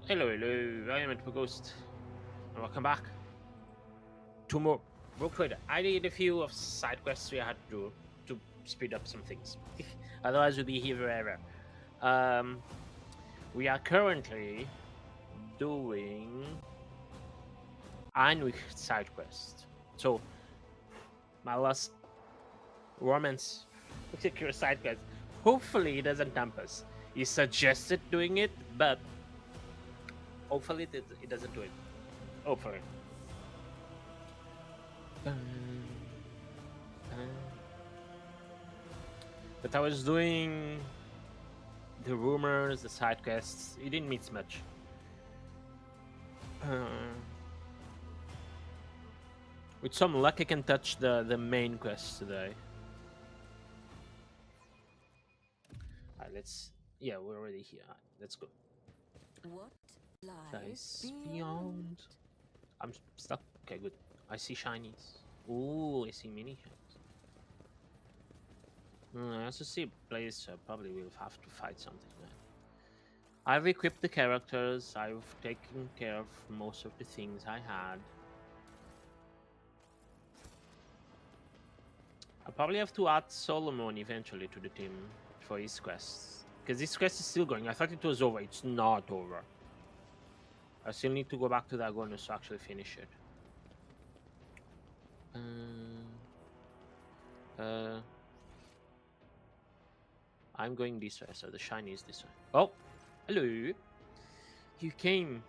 Hello, hello, I am Ghost, and welcome back to more Rogue Trader. I did a few of side quests we had to do to speed up some things. Otherwise, we'll be here forever. Um, we are currently doing Einwich side quest. So, my last romance particular side quest. Hopefully, it doesn't dump us. He suggested doing it, but hopefully, it doesn't do it. Hopefully. But I was doing the rumors, the side quests. It didn't miss much. With some luck, I can touch the main quest today. Alright, let's. Yeah, we're already here. Right, let's go. What lies beyond? I'm stuck. Okay, good. I see shinies. Ooh, I see mini shinies. I also see a place. So probably we'll have to fight something. Right? I've equipped the characters. I've taken care of most of the things I had. I'll probably have to add Solomon eventually to the team for his quests. Because this quest is still going. I thought it was over. It's not over. I still need to go back to Dagonis to actually finish it. I'm going this way, so the shiny is this way. Oh, hello. You came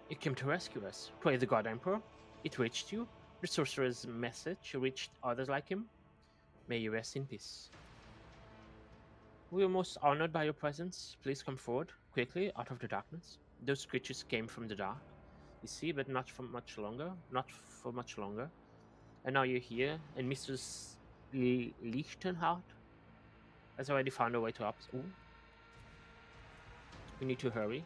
to rescue us. Pray the God Emperor. It reached you. The sorcerer's message reached others like him. May you rest in peace. We are most honored by your presence. Please come forward, quickly, out of the darkness. Those creatures came from the dark, you see, but not for much longer. Not for much longer. And now you're here, and Mistress Lichtenhardt has already found a way to up. Ooh. We need to hurry.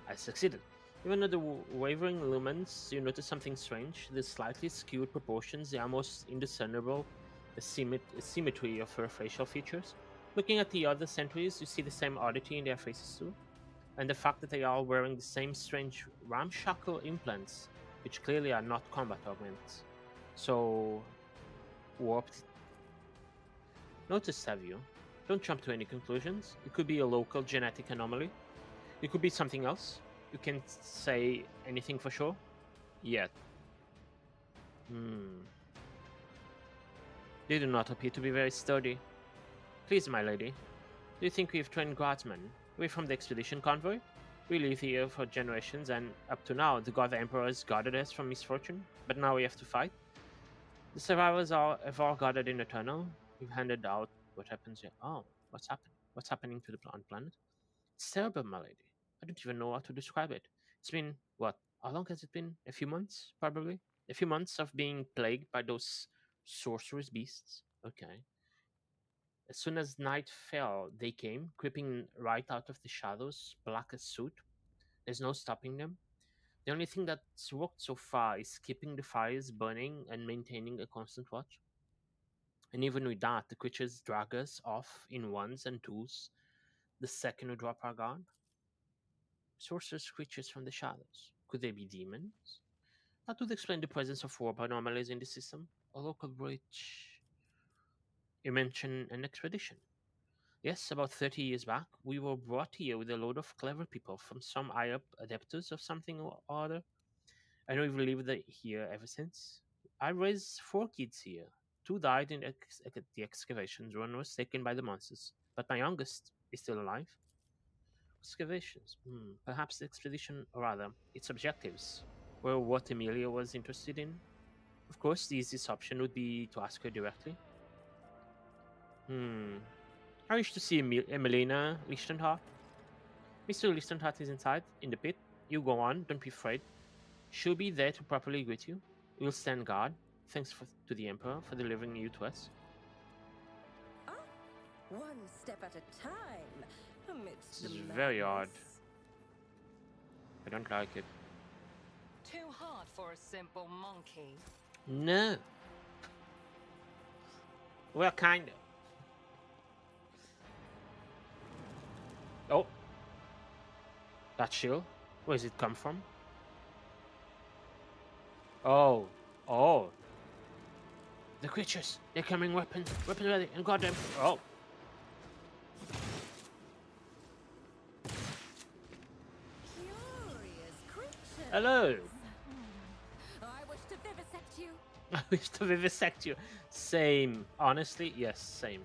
I succeeded. Even at the wavering lumens, you notice something strange. The slightly skewed proportions, the almost indiscernible symmetry of her facial features. Looking at the other sentries, you see the same oddity in their faces too. And the fact that they are wearing the same strange ramshackle implants, which clearly are not combat augments. So, warped. Notice, have you? Don't jump to any conclusions. It could be a local genetic anomaly. It could be something else. You can't say anything for sure yet. They do not appear to be very sturdy. Please, my lady, do you think we've trained guardsmen away from the expedition convoy? We live here for generations, and up to now, the God Emperor has guarded us from misfortune. But now we have to fight. The survivors have all gathered in a tunnel. We've handed out what happens here. Oh, what's happening? What's happening to the planet? It's terrible, my lady. I don't even know how to describe it. It's been, what? How long has it been? A few months, probably? A few months of being plagued by those sorcerous beasts? Okay. As soon as night fell, they came, creeping right out of the shadows, black as soot. There's no stopping them. The only thing that's worked so far is keeping the fires burning and maintaining a constant watch. And even with that, the creatures drag us off in ones and twos the second we drop our guard. Sorcerous creatures from the shadows. Could they be demons? That would explain the presence of warp anomalies in the system. A local bridge. You mentioned an expedition. Yes, about 30 years back, we were brought here with a load of clever people from some high up adeptus of something or other, and we've lived here ever since. I raised 4 kids here. Two died in the excavations, one was taken by the monsters, but my youngest is still alive. Excavations. Perhaps the expedition, or rather, its objectives, were what Emilia was interested in. Of course, the easiest option would be to ask her directly. I wish to see Emelina Lichtenhardt. Mr. Lichtenhardt is inside, in the pit. You go on, don't be afraid. She'll be there to properly greet you. We'll stand guard. Thanks to the Emperor for delivering you to us. Ah, one step at a time amidst This the is very odd. madness. I don't like it. Too hard for a simple monkey. No. Well, kind of. Oh. That shield? Where does it come from? Oh. Oh. The creatures! They're coming weapon ready, and goddamn. Oh. Curious creature. Hello! I wish to vivisect you. I wish to vivisect you. Same. Honestly, yes, same.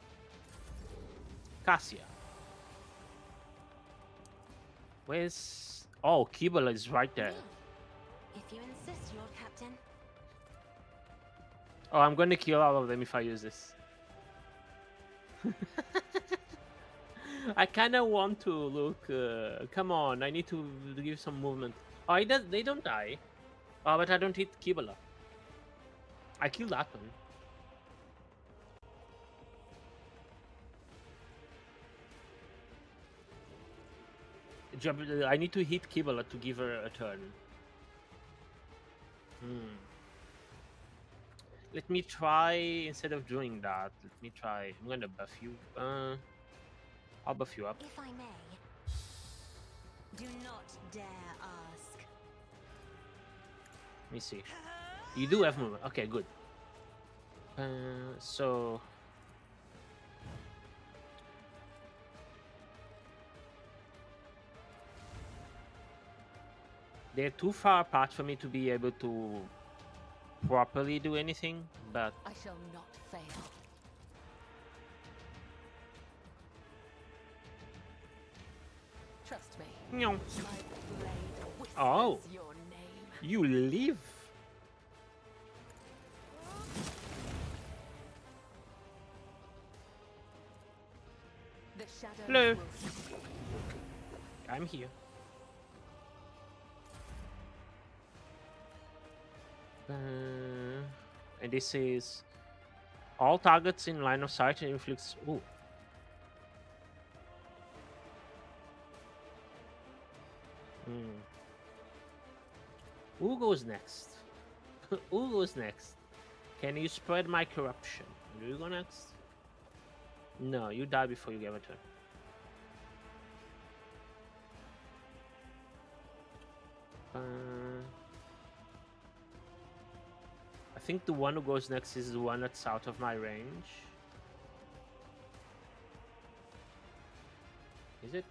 Cassia. Where's... Oh, Kibble is right there. If you insist, Lord Captain. Oh, I'm gonna kill all of them if I use this. I kinda want to look... come on, I need to give some movement. Oh, they don't die. Oh, but I don't hit Kibble. I killed that one. I need to hit Kibble to give her a turn. Let me try, instead of doing that, let me try. I'm gonna buff you. I'll buff you up. If I may, do not dare ask. Let me see. You do have movement. Okay, good. So... They're too far apart for me to be able to properly do anything, but... I shall not fail. Trust me. No. My blade whispers Oh. your name. You live? The shadows Hello. will speak. I'm here. And this is all targets in line of sight and inflicts. Ooh. Who goes next? Who goes next? Can you spread my corruption? Do you go next? No, you die before you get a turn. I think the one who goes next is the one that's out of my range. Is it?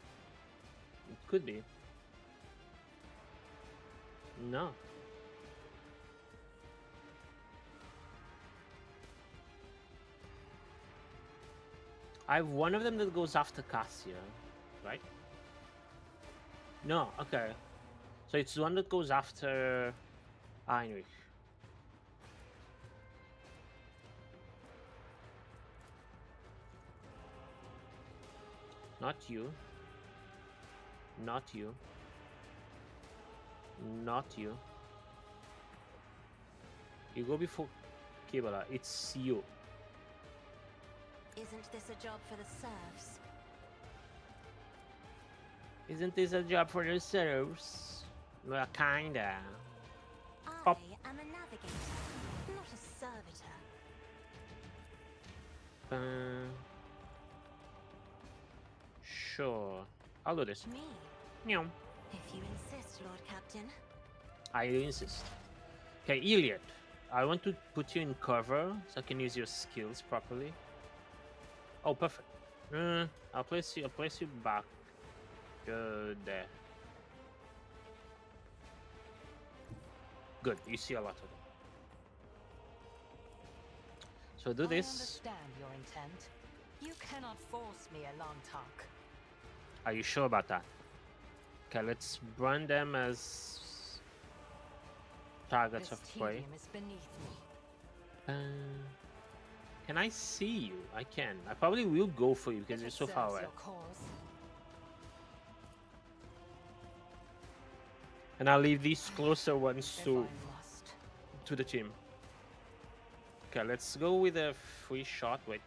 It could be. No. I have one of them that goes after Cassia, right? No, okay. So it's the one that goes after Heinrich. Not you. Not you. Not you. You go before Kibble. It's you. Isn't this a job for the serfs? Isn't this a job for the serfs? Well, kinda. I Pop. am a navigator, not a servitor. Sure. I'll do this. Me? Meow. If you insist, Lord Captain. I insist. Okay, Iliad. I want to put you in cover so I can use your skills properly. Oh, perfect. I'll place you back there. Good. You see a lot of them. So do I this. understand your intent. You cannot force me, Alantak. Are you sure about that? Okay, let's brand them as targets This of prey. tedium is beneath me. Can I see you? I can. I probably will go for you because If you're it so far serves away. your cause. And I'll leave these closer ones If to I must. the team. Okay, let's go with a free shot. Wait.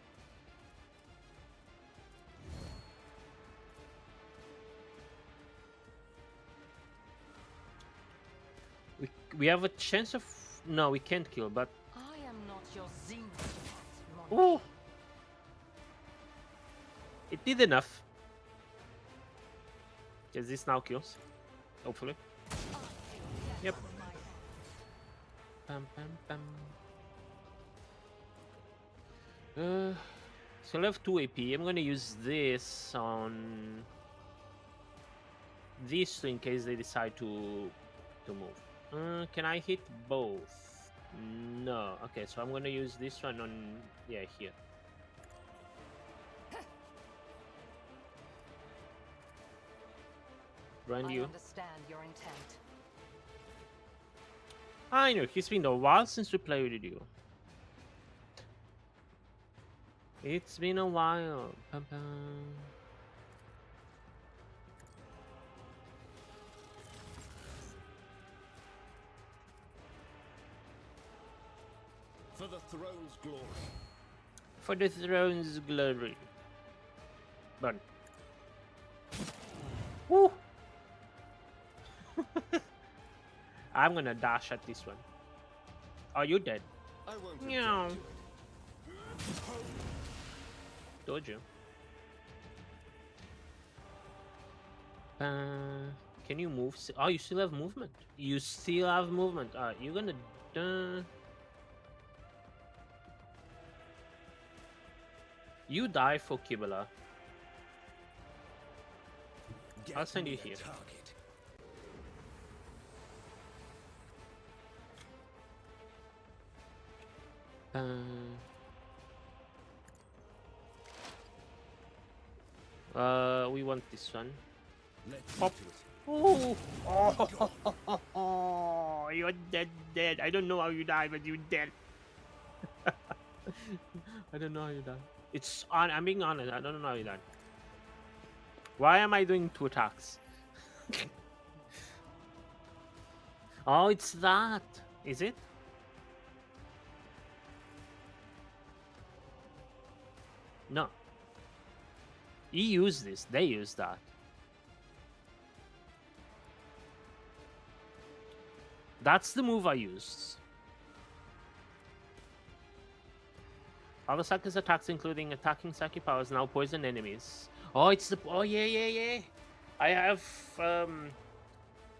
We have a chance of... No, we can't kill, but... I am not your Xenophant, Oh! monkey. It did enough. Because this now kills. hopefully. Yep. Pam, pam, pam. So I have 2 AP. I'm gonna use this on these two in case they decide to move. Can I hit both? No. Okay, so I'm gonna use this one on here. Brand I you. understand your intent. I know, it's been a while since we played with you. It's been a while. Pum, pum. For the throne's glory. For the throne's glory. Burn. Woo! I'm gonna dash at this one. Oh, you're dead. I won't Meow. object to it. Told you. Can you move? Oh, you still have movement. You still have movement. You're gonna. You die for Kibala. Get I'll send you me a here. target. We want this one. Let's Pop. do it. Oh, you're dead. I don't know how you die, but you're dead. I don't know how you die. It's on. I'm being honest. I don't know how you died. Why am I doing 2 attacks? Oh, it's that. Is it? No. He used this. They used that. That's the move I used. All the Saki's attacks, including attacking Saki powers, now poison enemies. Oh, it's the. Oh, yeah. I have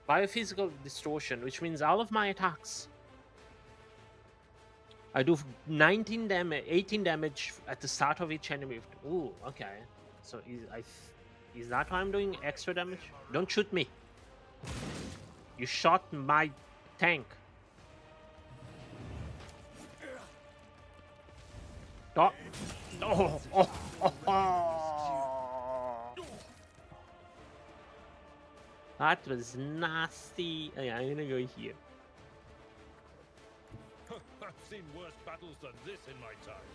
biophysical distortion, which means all of my attacks. I do 19 damage, 18 damage at the start of each enemy. Ooh, okay. So is that why I'm doing extra damage? Don't shoot me. You shot my tank. Oh. That was nasty. Oh, yeah, I'm gonna go here. I've seen worse battles than this in my time.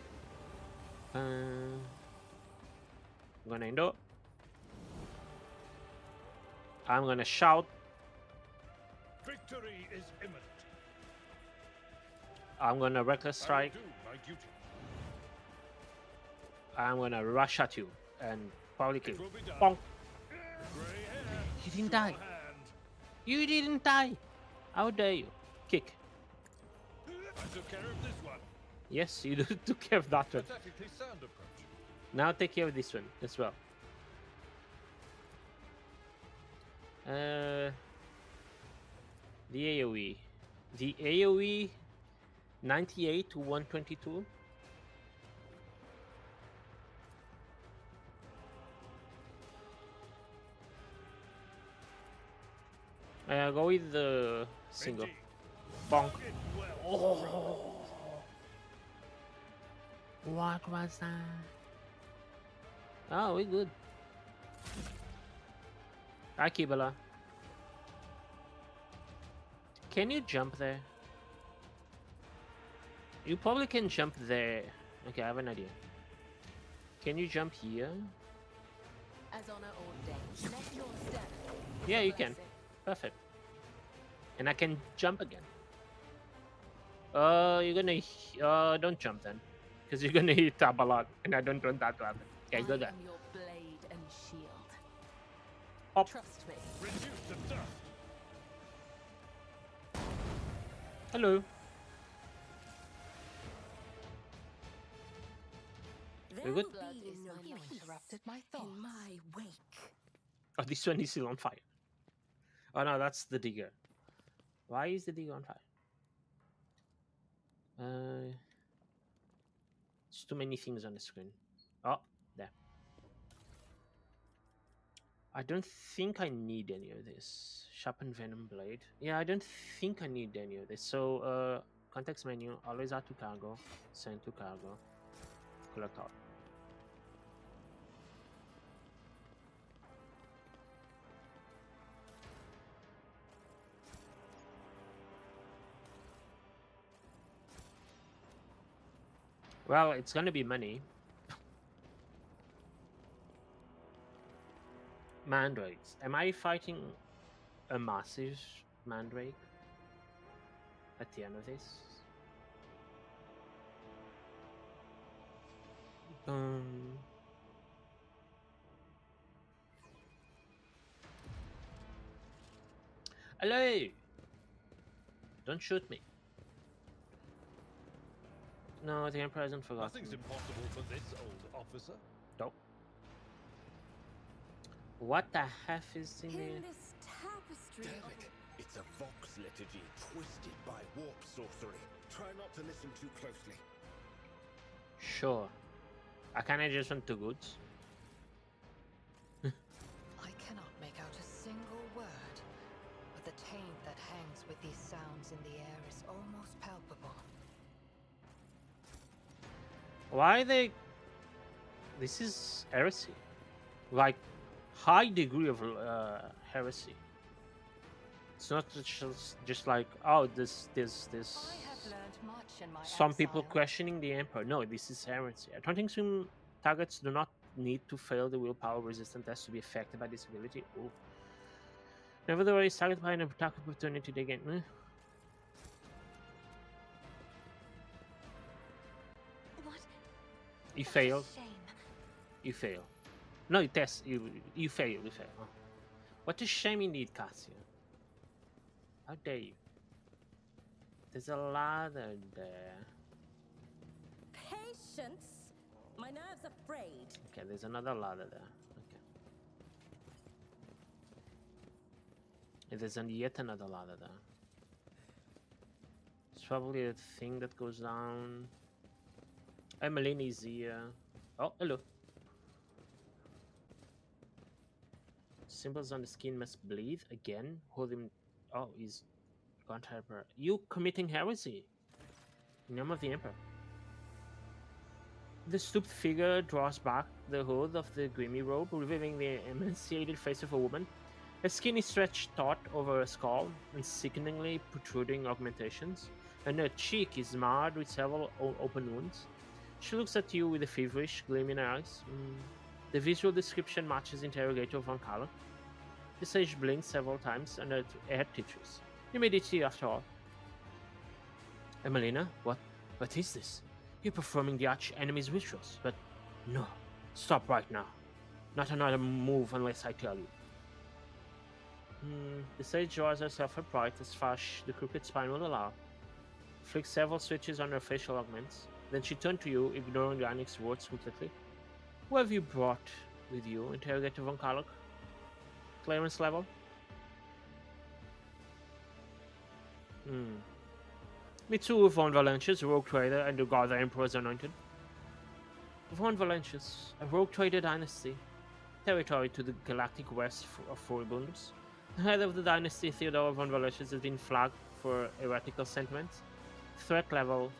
I'm gonna endo. I'm gonna shout. Victory is imminent. I'm gonna reckless I will strike. do my duty. I'm gonna rush at you and probably kill It you. will be done. Bonk. Grey hair, You didn't straw die. hand. You didn't die. How dare you? Kick. I took care of this one. Yes, you took care of that one. Pathetically sound approach. Now take care of this one as well. The AoE. The AoE 98 to 122. Go with the single. Indeed. Bonk. It well. Oh. What was that? Oh, we good. Akibala. Can you jump there? You probably can jump there. Okay, I have an idea. Can you jump here? As honor ordains, let your step. Yeah, you can. Perfect. And I can jump again. You're gonna don't jump then, because you're gonna hit up a lot, and I don't want that to happen. Okay, go there. I am your blade and shield. Hop. Trust me. Reduced to dust. Hello. There We're good? will Blood be is no my peace interrupted my in thoughts. my wake. Oh, this one is still on fire. Oh no, that's the digger. Why is the digger on fire? It's too many things on the screen. Oh, there. I don't think I need any of this. Sharpened Venom Blade. Yeah, I don't think I need any of this. So, context menu, always add to cargo, send to cargo, collect all. Well, it's gonna be money. Mandrakes. Am I fighting a massive mandrake at the end of this? Hello! Don't shoot me. No, the Emperor hasn't forgotten. Nothing's impossible for this old officer. Nope. What the heck is in there? In this tapestry of Derek, it's a Vox liturgy twisted by warp sorcery. Try not to listen too closely. Sure. I kinda just want two goods. I cannot make out a single word, but the taint that hangs with these sounds in the air is almost palpable. Why they... This is heresy. Like, high degree of heresy. It's not just like, oh, this. I have learned much in my Some people exile. questioning the Emperor. No, this is heresy. Attempting swim targets do not need to fail the willpower resistant test to be affected by this ability. Ooh. Nevertheless, targeted by an attack opportunity they gain. What? You What a failed. shame. You fail. No, you test. You fail. You fail. Oh. What a shame indeed, Cassia. How dare you? There's a ladder there. Patience? My nerves are frayed. Okay, there's another ladder there. Okay. And there's yet another ladder there. It's probably the thing that goes down. Emmeline is here. Oh, hello. Symbols on the skin must bleed again. Hold him. Oh, he's gone to Emperor. You committing heresy in name of the Emperor. The stooped figure draws back the hood of the grimy robe, revealing the emaciated face of a woman. Her skin is stretched taut over her skull and sickeningly protruding augmentations, and her cheek is marred with several open wounds. She looks at you with a feverish gleam in her eyes. The visual description matches Interrogator von Kala. The sage blinks several times and her head twitches. You made it here after all. Emelina, what is this? You're performing the arch enemy's rituals, but no. Stop right now. Not another move unless I tell you. The sage draws herself upright as far as the crooked spine will allow. Flicks several switches on her facial augments. Then she turned to you, ignoring the Anix's words completely. Who have you brought with you, Interrogator von Karlach? Clearance level? Mitsu von Valentius, Rogue Trader, and the God the Emperor's Anointed. Von Valentius, a Rogue Trader dynasty, territory to the galactic west of Furibundus. The head of the dynasty, Theodore von Valentius, has been flagged for heretical sentiments. Threat level.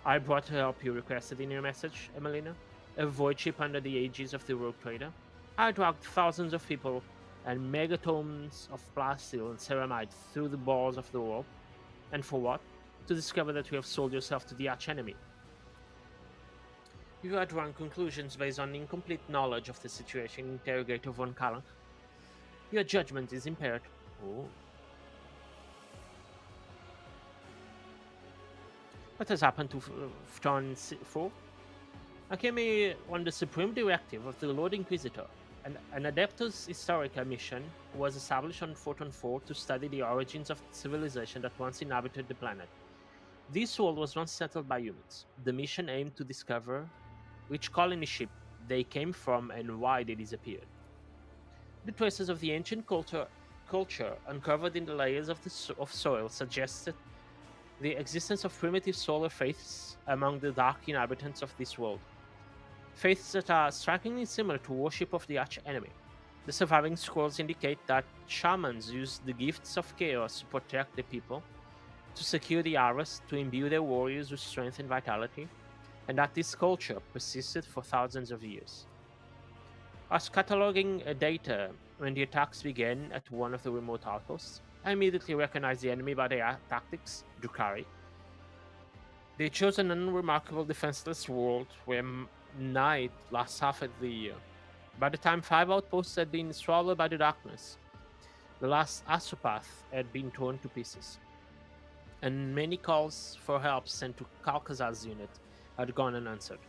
I brought help you requested in your message, Emelina. A void ship under the aegis of the Rogue Trader. I dragged thousands of people and megatons of plasteel and ceramide through the balls of the warp. And for what? To discover that you have sold yourself to the arch-enemy. You had drawn conclusions based on incomplete knowledge of the situation, Interrogator von Karlach. Your judgment is impaired. Oh. What has happened to Fton 4? I came here on the supreme directive of the Lord Inquisitor. An Adeptus Historica mission was established on Photon 4 to study the origins of the civilization that once inhabited the planet. This world was once settled by humans. The mission aimed to discover which colony ship they came from and why they disappeared. The traces of the ancient culture culture uncovered in the layers of of soil suggested the existence of primitive solar faiths among the dark inhabitants of this world. Faiths that are strikingly similar to worship of the arch enemy. The surviving scrolls indicate that shamans used the gifts of chaos to protect the people, to secure the aras, to imbue their warriors with strength and vitality, and that this culture persisted for thousands of years. As cataloging data when the attacks began at one of the remote outposts, I immediately recognized the enemy by their tactics, Drukhari. They chose an unremarkable defenseless world where night lasts half of the year. By the time 5 outposts had been swallowed by the darkness, the last astropath had been torn to pieces, and many calls for help sent to Kalkazar's unit had gone unanswered.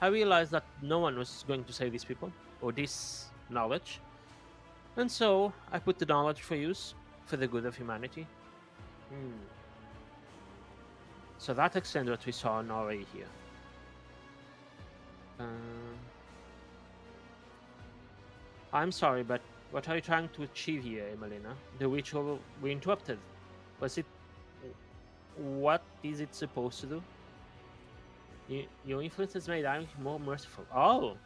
I realized that no one was going to save these people, or this knowledge, and so I put the knowledge for use for the good of humanity. So that extends what we saw in already here. I'm sorry, but what are you trying to achieve here, Emelina? The ritual we interrupted. Was it... What is it supposed to do? Your influence has made Iron more merciful. Oh!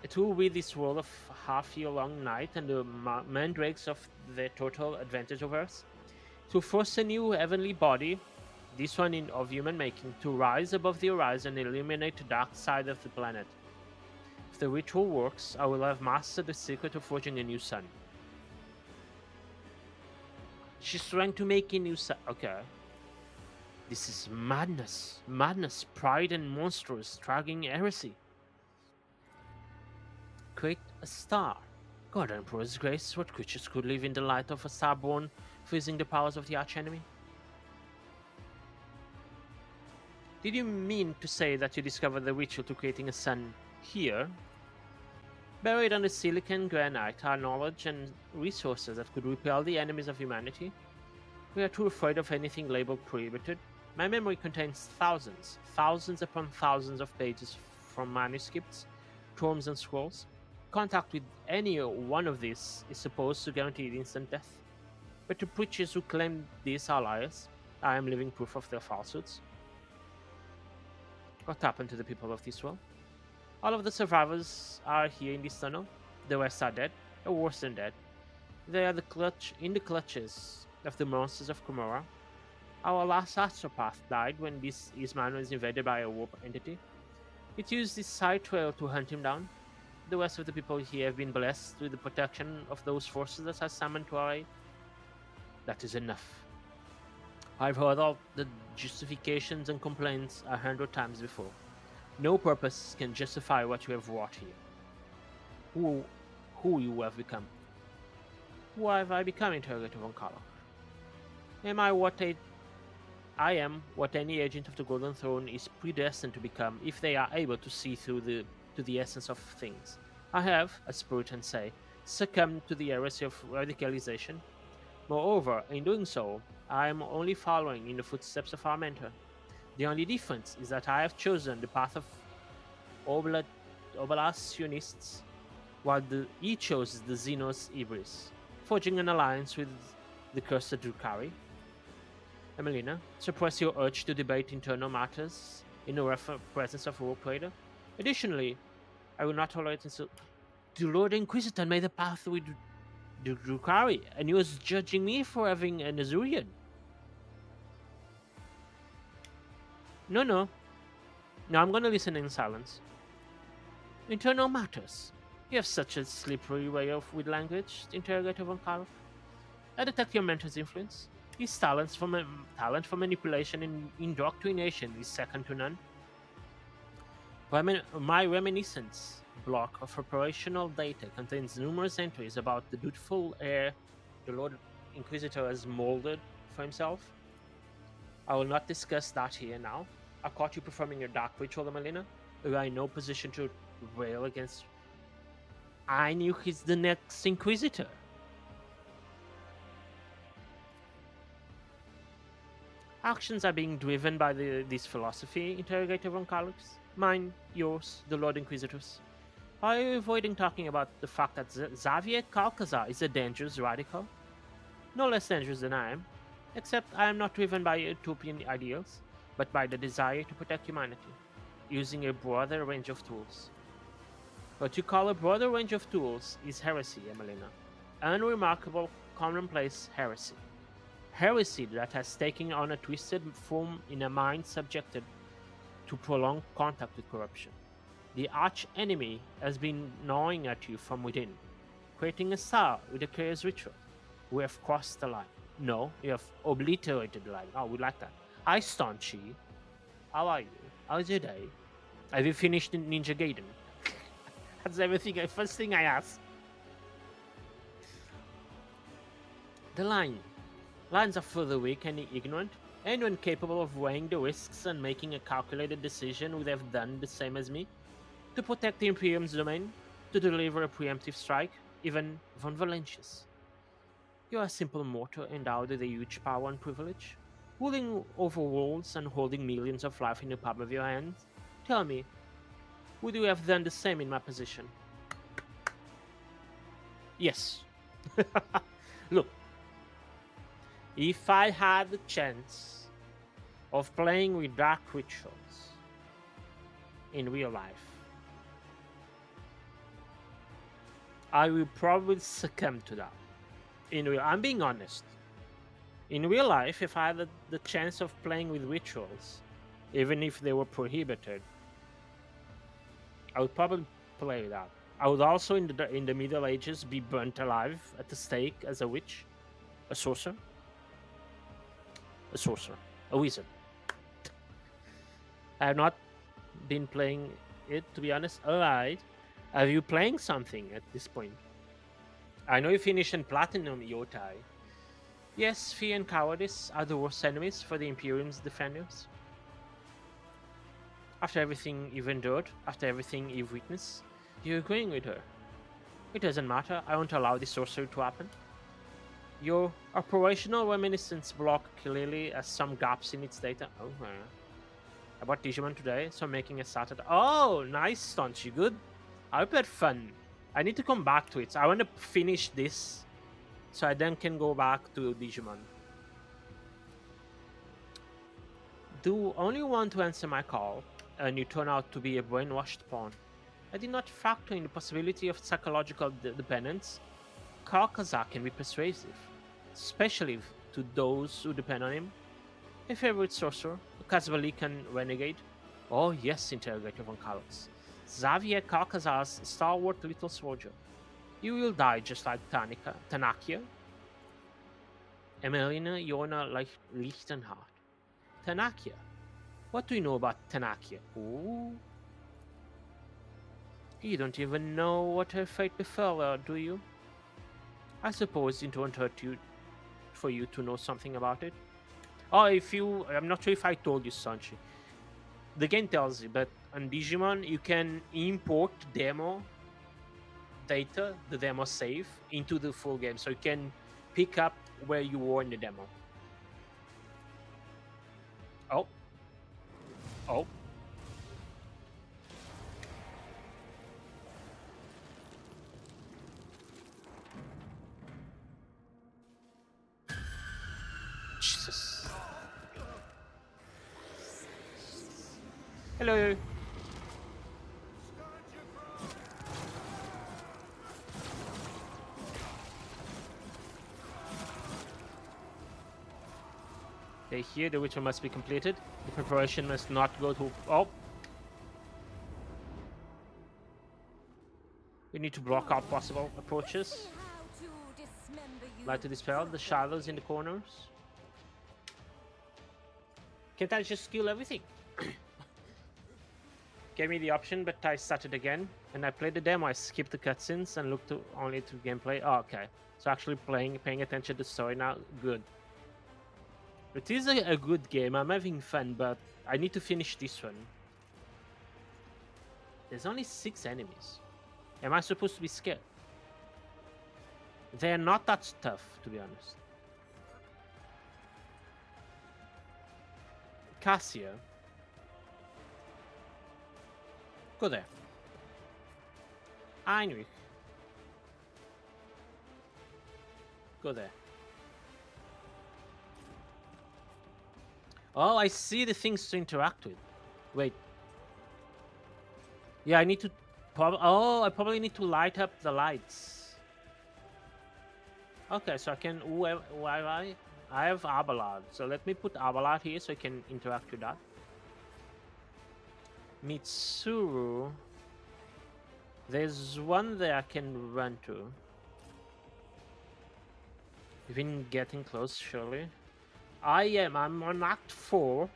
It will rid this world of half-year-long night and the mandrakes of their total advantage over us. To force a new heavenly body, this one of human making, to rise above the horizon and illuminate the dark side of the planet. If the ritual works, I will have mastered the secret of forging a new sun. She's trying to make a new sun. Okay. This is madness. Madness, pride, and monstrous, dragging heresy. Create a star. God Emperor's grace, what creatures could live in the light of a star born, freezing the powers of the archenemy? Did you mean to say that you discovered the ritual to creating a sun here? Buried under silicon granite are knowledge and resources that could repel the enemies of humanity. We are too afraid of anything labeled prohibited. My memory contains thousands upon thousands of pages from manuscripts, tomes, and scrolls. Contact with any one of these is supposed to guarantee instant death. But to preachers who claim these are liars, I am living proof of their falsehoods. What happened to the people of this world? All of the survivors are here in this tunnel. The rest are dead, or worse than dead. They are in the clutches of the monsters of Komorrah. Our last astropath died when this Isman was invaded by a warp entity. It used this side trail to hunt him down. The rest of the people here have been blessed with the protection of those forces that are summoned to our aid. That is enough. I've heard all the justifications and complaints 100 times before. No purpose can justify what you have wrought here. Who you have become. Who have I become, Interrogator von Karlach? I am what any agent of the Golden Throne is predestined to become if they are able to see through to the essence of things. I have, as Puritans say, succumbed to the heresy of radicalization. Moreover, in doing so, I am only following in the footsteps of our mentor. The only difference is that I have chosen the path of Oblationists, while he chose the Xenos Ibris, forging an alliance with the cursed Drukhari. Emelina, suppress your urge to debate internal matters in the presence of a Warp Raider. Additionally, I will not tolerate insult. The Lord Inquisitor made the path with the Drukhari, and he was judging me for having an Azurian. No, I'm gonna listen in silence. Internal matters. You have such a slippery way with language, Interrogator von Karlach. I detect your mentor's influence. His talent for manipulation and indoctrination is second to none. My reminiscence block of operational data contains numerous entries about the dutiful heir the Lord Inquisitor has molded for himself. I will not discuss that here now. I caught you performing your dark ritual, Emelina. You are in no position to rail against. I knew he's the next Inquisitor. Actions are being driven by this philosophy, Interrogator von Karlach. Mine, yours, the Lord Inquisitor's. Are you avoiding talking about the fact that Xavier Calcazar is a dangerous radical? No less dangerous than I am, except I am not driven by utopian ideals, but by the desire to protect humanity, using a broader range of tools. What you call a broader range of tools is heresy, Emelina. Unremarkable, commonplace heresy. Heresy that has taken on a twisted form in a mind subjected to prolonged contact with corruption. The arch enemy has been gnawing at you from within, creating a star with a curious ritual. We have crossed the line. No, you have obliterated the line. Oh, we like that. Hi, Staunchy. How are you? How's your day? Have you finished Ninja Gaiden? That's everything. First thing I ask. The line. Lines are for the weak and ignorant. Anyone capable of weighing the risks and making a calculated decision would have done the same as me. To protect the Imperium's domain, to deliver a preemptive strike, even von Valentius. You are a simple mortal endowed with a huge power and privilege, ruling over worlds and holding millions of life in the palm of your hand. Tell me, would you have done the same in my position? Yes. Look, if I had the chance of playing with dark rituals in real life, I will probably succumb to that. I'm being honest. In real life, if I had the chance of playing with rituals, even if they were prohibited, I would probably play with that. I would also, in the Middle Ages, be burnt alive at the stake as a witch, a sorcerer, a wizard. I have not been playing it, to be honest. Alright. Are you playing something at this point? I know you finished in Platinum, Yotai. Yes, fear and cowardice are the worst enemies for the Imperium's defenders. After everything you've endured, after everything you've witnessed, you're agreeing with her. It doesn't matter, I won't allow this sorcery to happen. Your operational reminiscence block clearly has some gaps in its data. Oh, I bought Digimon today, so I'm making a start at. Oh, nice, Staunch, you good? I hope you had fun. I need to come back to it. So I want to finish this, so I then can go back to Digimon. Do only want to answer my call, and you turn out to be a brainwashed pawn. I did not factor in the possibility of psychological dependence. Calcazar can be persuasive, especially to those who depend on him. A favorite sorcerer, a Casvalican renegade. Oh yes, interrogator von Carlos. Xavier Calcazar's stalwart little soldier. You will die just like Tanakia. Emelina Yona like Lichtenhardt. Tanakia. What do you know about Tanakia? Ooh. You don't even know what her fate befell her, do you? I suppose it won't hurt you for you to know something about it. Oh, I'm not sure if I told you, Sanchi. The game tells you, but on Digimon you can import demo data, the demo save, into the full game, so you can pick up where you were in the demo. Oh. Oh. Jesus. Hello. Okay, here the ritual must be completed. The preparation must not go to. Oh. We need to block out possible approaches. Light to dispel the shadows in the corners. Can't I just kill everything? Gave me the option, but I started again, and I played the demo. I skipped the cutscenes and looked only to gameplay. Oh, okay. So actually paying attention to the story now. Good. It is a good game. I'm having fun, but I need to finish this one. There's only 6 enemies. Am I supposed to be scared? They're not that tough, to be honest. Cassia. Go there. Heinrich. Go there. Oh, I see the things to interact with. Wait. Yeah, I need to... Oh, I probably need to light up the lights. Okay, so I can... Why I have Abelard. So let me put Abelard here so I can interact with that. Mitsuru. There's one there I can run to. Even getting close, surely. I'm on Act 4.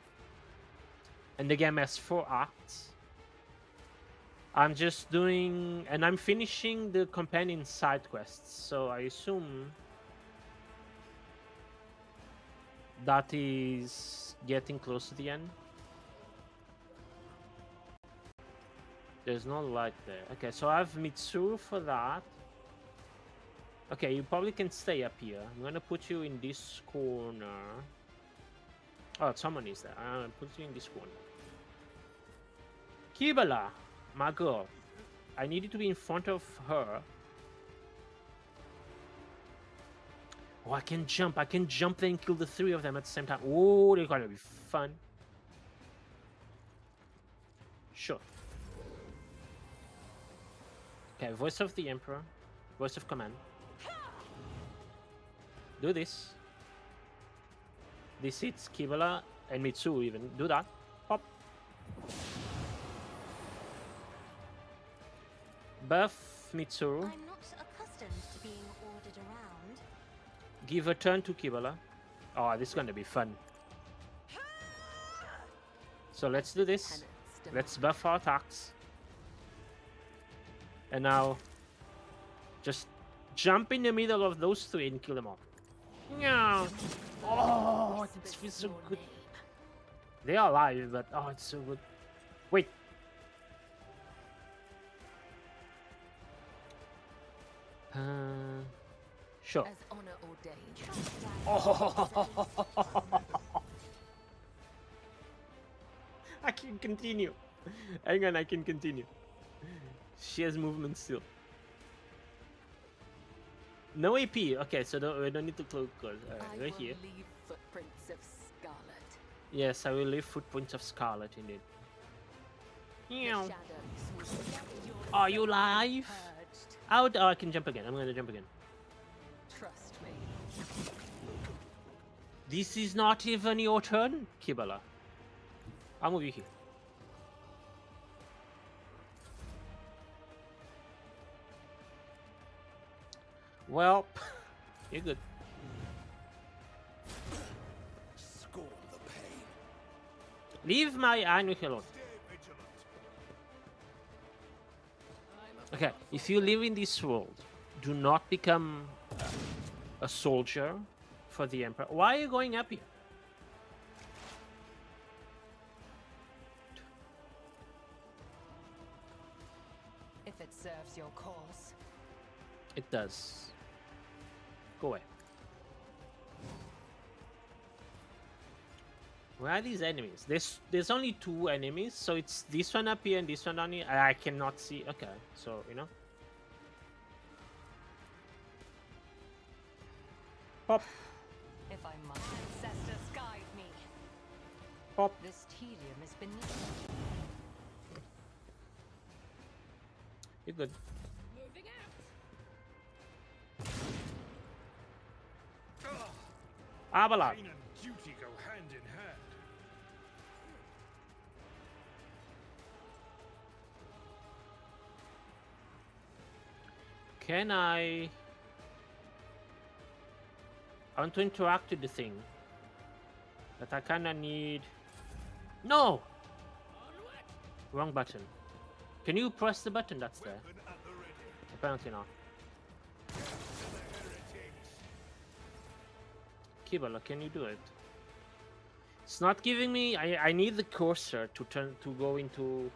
And the game has 4 acts. I'm just doing... And I'm finishing the companion side quests. So I assume... that is getting close to the end. There's no light there. Okay, so I have Mitsuru for that. Okay, you probably can stay up here. I'm gonna put you in this corner. Oh, someone is there. I'm gonna put you in this corner. Kibala, my girl. I need you to be in front of her. Oh, I can jump. I can jump there and kill the 3 of them at the same time. Oh, they're gonna be fun. Sure. Okay, voice of the Emperor. Voice of command. Do this. This hits Kibala and Mitsuru even. Do that. Pop. Buff Mitsuru. I'm not accustomed to being ordered around. Give a turn to Kibala. Oh, this is gonna be fun. So let's do this. Penance Let's buff our attacks. And now, just jump in the middle of those 3 and kill them all. Yeah. Oh, it feels so good. They are alive, but oh, it's so good. Wait. Sure. As honor ordained. Oh. I can continue. Hang on, I can continue. She has movement still. No AP. Okay, so we don't need to close. I Right will here. leave footprints of scarlet. Yes, I will leave footprints of scarlet indeed. The Meow. shadows will Are you live? purged. Out. Oh, I can jump again. I'm gonna jump again. Trust me. This is not even your turn, Kibala. I'll move you here. Well, you're good. Scorn the pain. Leave my Heinrich alone. Okay, if you live in this world, do not become a soldier for the Emperor. Why are you going up here? If it serves your cause. It does. Go away. Where are these enemies? There's only 2 enemies, so it's this one up here and this one down here. I cannot see. Okay, so you know. Pop, If I must, ancestors guide me. pop. This tedium is beneath me. You're good. Moving out. Abelard. Pain and duty go hand in hand. Can I want to interact with the thing, but I kinda need... No! Wrong button. Can you press the button that's there? Apparently not. Kibala, can you do it? It's not giving me... I need the cursor to turn to go into...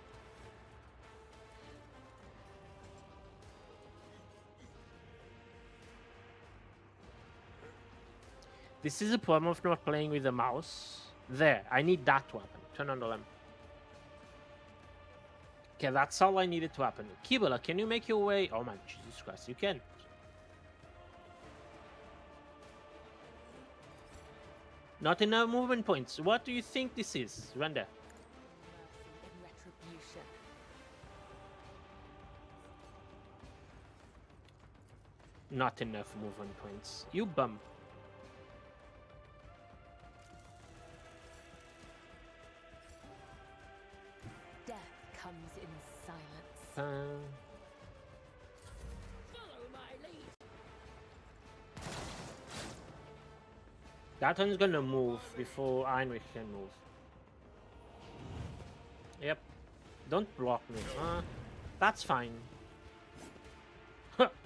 This is a problem of not playing with the mouse. There, I need that weapon. Turn on the lamp. Okay, that's all I needed to happen. Kibala, can you make your way? Oh my Jesus Christ, you can. Not enough movement points. What do you think this is? Run there. Mercy in retribution. Not enough movement points. You bum. Death comes in silence. Follow my lead. That one's gonna move before Heinrich can move. Yep. Don't block me. That's fine.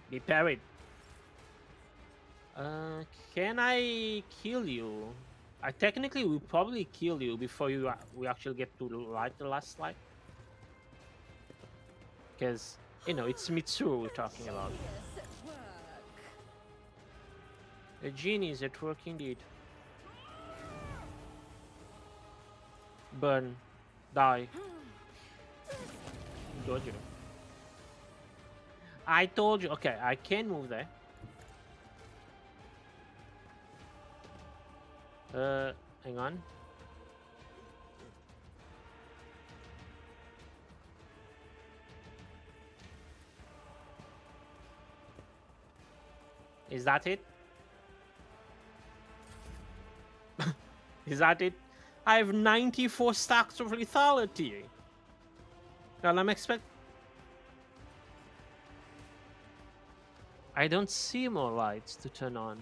Be parried. Can I kill you? I technically will probably kill you before we actually get to light the last light. Because, you know, it's Mitsuru we're talking about. Yes, at work. The genie is at work indeed. Burn. Die. Told you. I told you. Okay, I can move there. Hang on. Is that it? Is that it? I have 94 stacks of lethality. Well, I'm expect. I don't see more lights to turn on.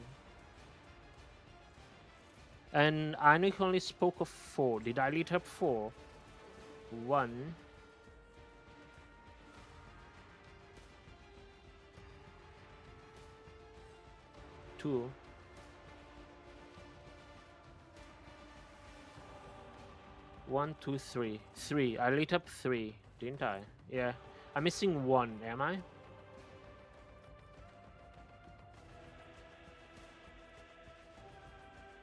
And Heinrich only spoke of 4. Did I lit up 4? 1. 2. 1, 2, 3. 3. I lit up 3, didn't I? Yeah. I'm missing 1, am I?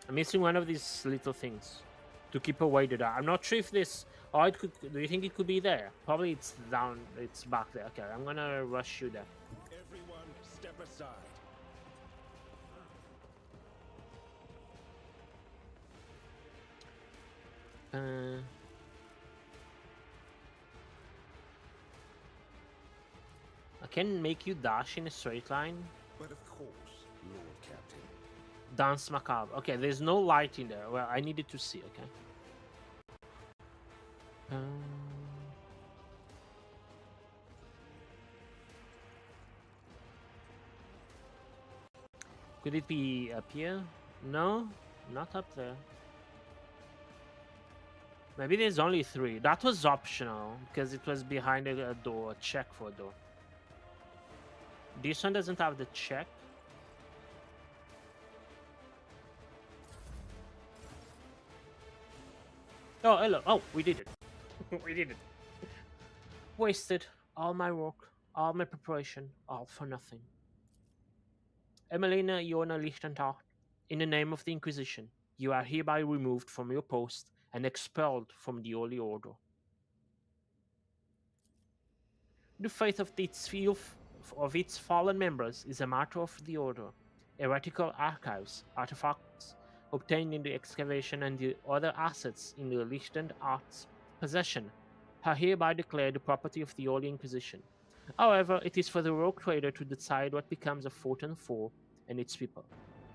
I'm missing one of these little things to keep away the dark. I'm not sure if this. Oh, it could. Do you think it could be there? Probably it's down. It's back there. Okay, I'm gonna rush you there. Everyone, step aside. I can make you dash in a straight line. But of course, Lord Captain. Dance macabre. Okay, there's no light in there. Well, I needed to see. Okay. Could it be up here? No, not up there. Maybe there's only 3. That was optional because it was behind a door, a check for a door. This one doesn't have the check. Oh, hello. Oh, we did it. We did it. Wasted all my work, all my preparation, all for nothing. Emelina Iona Lichtenthal, in the name of the Inquisition, you are hereby removed from your post and expelled from the Holy Order. The fate of its fallen members is a matter of the Order. Heretical archives, artifacts obtained in the excavation, and the other assets in the Lichtenart's possession are hereby declared the property of the Holy Inquisition. However, it is for the rogue trader to decide what becomes of Fortin 4 and its people.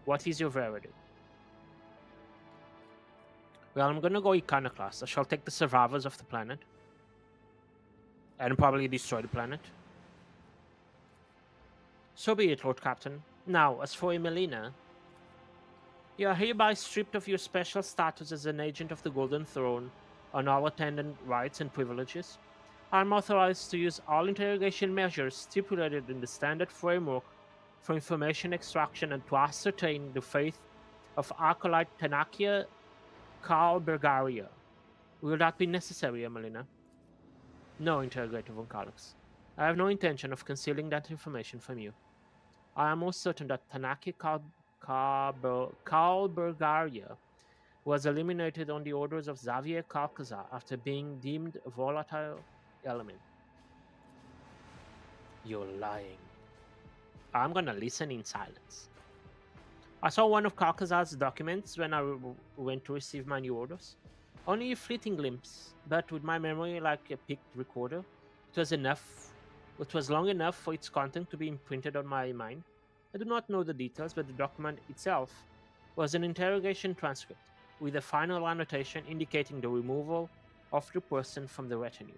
What is your verdict? Well, I'm gonna go Iconoclast. I shall take the survivors of the planet. And probably destroy the planet. So be it, Lord Captain. Now, as for Emelina, you are hereby stripped of your special status as an agent of the Golden Throne on all attendant rights and privileges. I am authorized to use all interrogation measures stipulated in the standard framework for information extraction and to ascertain the fate of Acolyte Tanakia Kalbergaria. Will that be necessary, Emelina? No, interrogator von Kalix. I have no intention of concealing that information from you. I am most certain that Tanaki Kalbergaria was eliminated on the orders of Xavier Kalkazar after being deemed a volatile element. You're lying. I'm gonna listen in silence. I saw one of Caucasus's documents when I went to receive my new orders. Only a fleeting glimpse, but with my memory like a picked recorder, it was enough. It was long enough for its content to be imprinted on my mind. I do not know the details, but the document itself was an interrogation transcript with a final annotation indicating the removal of the person from the retinue.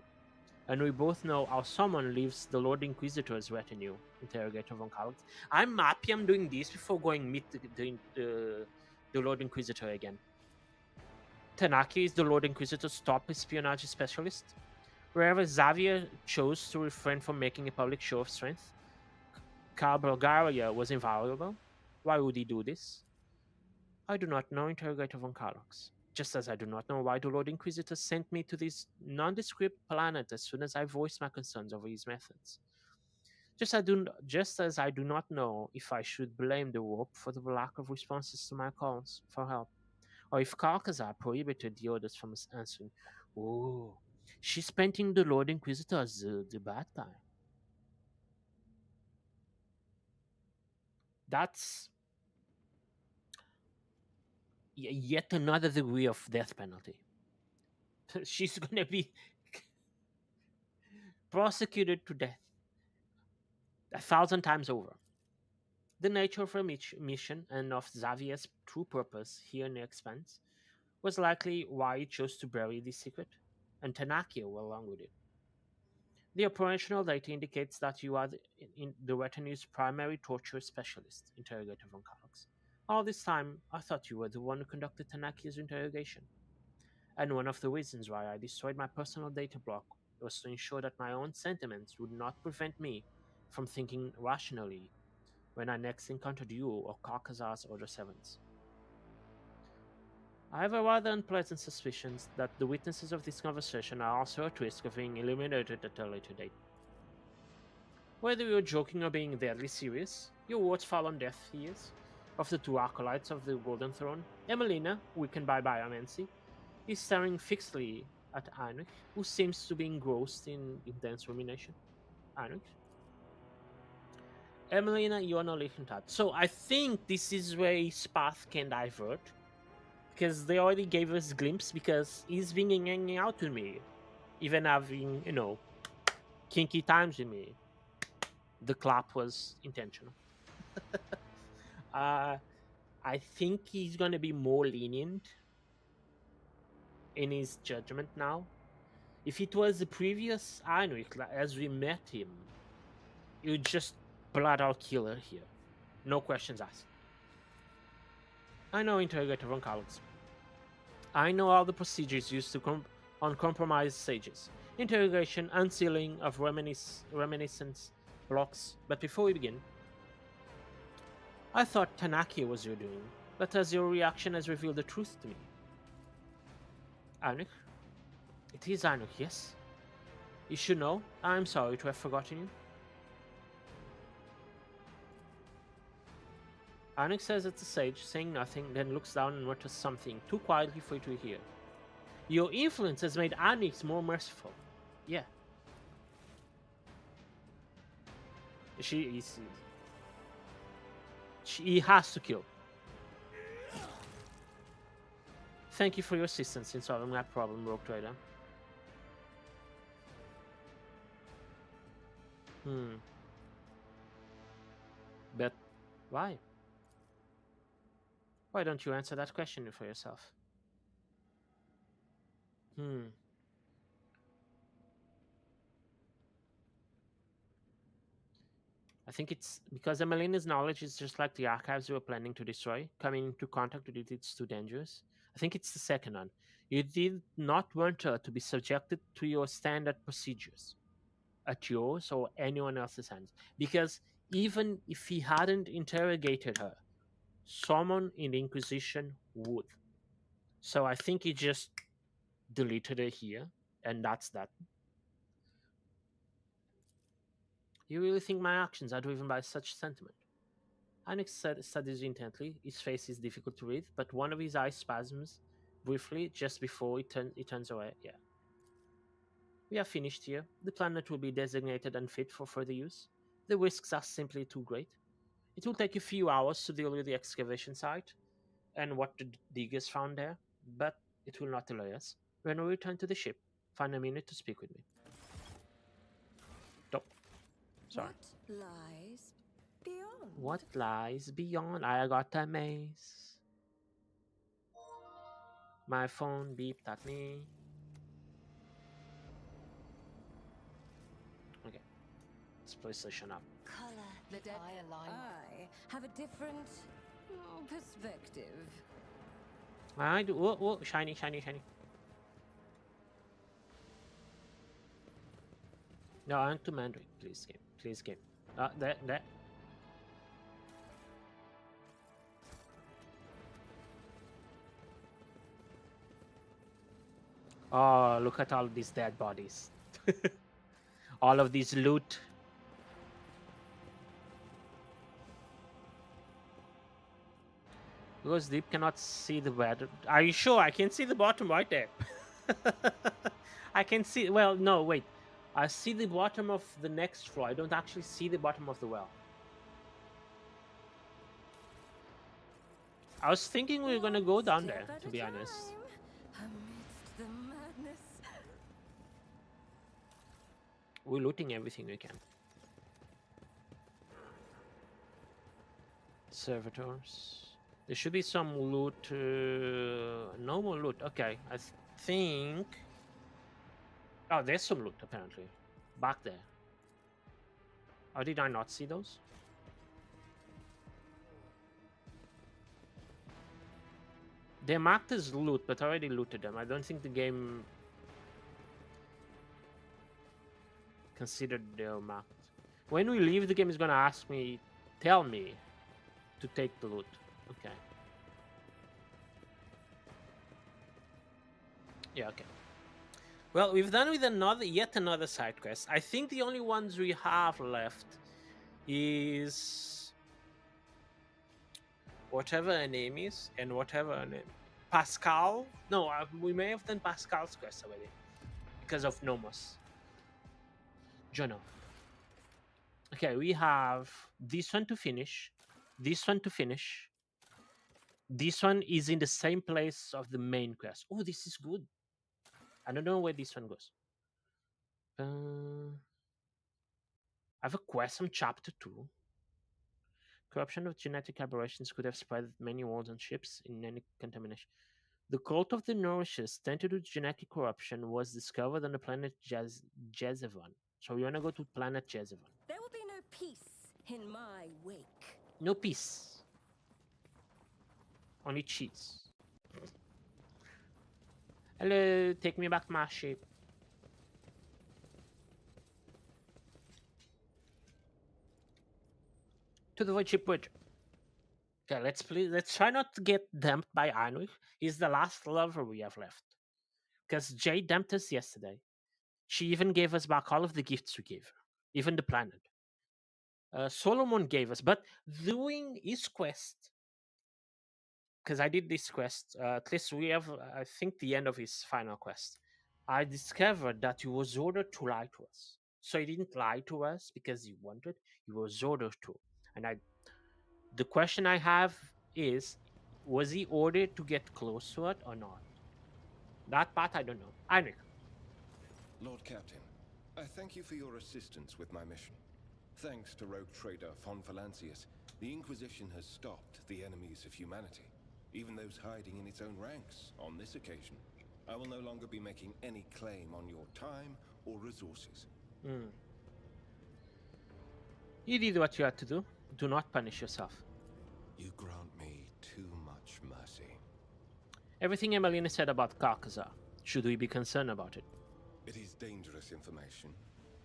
And we both know how someone leaves the Lord Inquisitor's retinue, Interrogator von Kallux. I'm happy I'm doing this before going meet the Lord Inquisitor again. Tanaki is the Lord Inquisitor's top espionage specialist. Wherever Xavier chose to refrain from making a public show of strength, Cal Bulgaria was invaluable. Why would he do this? I do not know, Interrogator von Kallux. Just as I do not know why the Lord Inquisitor sent me to this nondescript planet as soon as I voiced my concerns over his methods. Just as I do not know if I should blame the warp for the lack of responses to my calls for help, or if Carcazar prohibited the others from answering. Oh, she's painting the Lord Inquisitor as the bad guy. That's yet another degree of death penalty. She's gonna be prosecuted to death 1,000 times over. The nature of her mission and of Xavier's true purpose here in the Expanse was likely why he chose to bury this secret, and Tanakio along with it. The operational data indicates that you are the retinue's primary torture specialist, Interrogator von Kallux. All this time, I thought you were the one who conducted Tanakio's interrogation. And one of the reasons why I destroyed my personal data block was to ensure that my own sentiments would not prevent me from thinking rationally when I next encountered you or Carcazar's Order 7s. I have a rather unpleasant suspicion that the witnesses of this conversation are also at risk of being eliminated at a later date. Whether you're joking or being deadly serious, your words fall on deaf ears. Of the two acolytes of the Golden Throne, Emelina, weakened by biomancy, is staring fixedly at Heinrich, who seems to be engrossed in intense rumination. Heinrich? Emelina, Iona Lichtenstadt. So I think this is where his path can divert. Because they already gave us a glimpse because he's been hanging out with me. Even having, kinky times with me. The clap was intentional. I think he's gonna be more lenient in his judgment now. If it was the previous Heinrich, as we met him, he would just blood out killer here. No questions asked. I know, Interrogator von Kallux. I know all the procedures used to on compromised sages. Interrogation, unsealing of reminiscence blocks. But before we begin, I thought Tanaki was your doing, but as your reaction has revealed the truth to me. Heinrich? It is Heinrich, yes? You should know, I'm sorry to have forgotten you. Heinrich says it's a sage, saying nothing, then looks down and mutters something, too quietly for you to hear. Your influence has made Heinrich more merciful. Yeah. He has to kill. Thank you for your assistance in solving that problem, Rogue Trader. But why? Why don't you answer that question for yourself? I think it's because Emelina's knowledge is just like the archives we were planning to destroy. Coming into contact with it's too dangerous. I think it's the second one. You did not want her to be subjected to your standard procedures at yours or anyone else's hands. Because even if he hadn't interrogated her, someone in the Inquisition would. So I think he just deleted it here, and that's that. You really think my actions are driven by such sentiment? Heinrich studies you intently. His face is difficult to read, but one of his eyes spasms briefly just before he turns away. Yeah. We are finished here. The planet will be designated unfit for further use. The risks are simply too great. It will take a few hours to deal with the excavation site and what the diggers found there, but it will not delay us. When we return to the ship, find a minute to speak with me. Oh, sorry. What lies beyond? What lies beyond? I got a maze. My phone beeped at me. Okay, let's PlayStation up. Color. The dead I align. I have a different perspective. I do. Whoa, whoa, shiny, shiny, shiny. No, I want to Mandarin. Please, game. Please, game. There. Oh, look at all these dead bodies. All of these loot. Because Deep cannot see the bottom. Are you sure? I can see the bottom right there. I can see. Well, no, wait. I see the bottom of the next floor. I don't actually see the bottom of the well. I was thinking we were gonna go down there, to be honest. Amidst the madness. We're looting everything we can. Servitors. There should be some loot. No more loot. Okay, I think. Oh, there's some loot apparently. Back there. Or did I not see those? They're marked as loot, but I already looted them. I don't think the game considered they're marked. When we leave, the game is gonna ask me, tell me to take the loot. Okay. Yeah, okay. Well, we've done with yet another side quest. I think the only ones we have left is whatever her name is and whatever her name. Pascal? No, we may have done Pascal's quest already because of Nomos. Jono. Okay, we have this one to finish. This one to finish. This one is in the same place of the main quest. Oh, this is good. I don't know where this one goes. I have a quest from chapter 2. Corruption of genetic aberrations could have spread many worlds and ships in any contamination. The cult of the Nourishes, tainted with genetic corruption, was discovered on the planet Jezevon. So we want to go to planet Jezevon. There will be no peace in my wake. No peace. Only cheese. Hello, take me back to my ship. To the void ship bridge. Okay, let's try not to get dumped by Heinrich. He's the last lover we have left. Because Jay dumped us yesterday. She even gave us back all of the gifts we gave her, even the planet. Solomon gave us, but doing his quest, because I did this quest, at least we have, I think, the end of his final quest. I discovered that he was ordered to lie to us. So he didn't lie to us because he wanted, he was ordered to. And the question I have is, was he ordered to get close to it or not? That part I don't know. Heinrich. Lord Captain, I thank you for your assistance with my mission. Thanks to rogue trader Von Valancius, the Inquisition has stopped the enemies of humanity, even those hiding in its own ranks. On this occasion, I will no longer be making any claim on your time or resources. You did what you had to do. Do not punish yourself. You grant me too much mercy. Everything Emelina said about Carcazar, should we be concerned about it? It is dangerous information,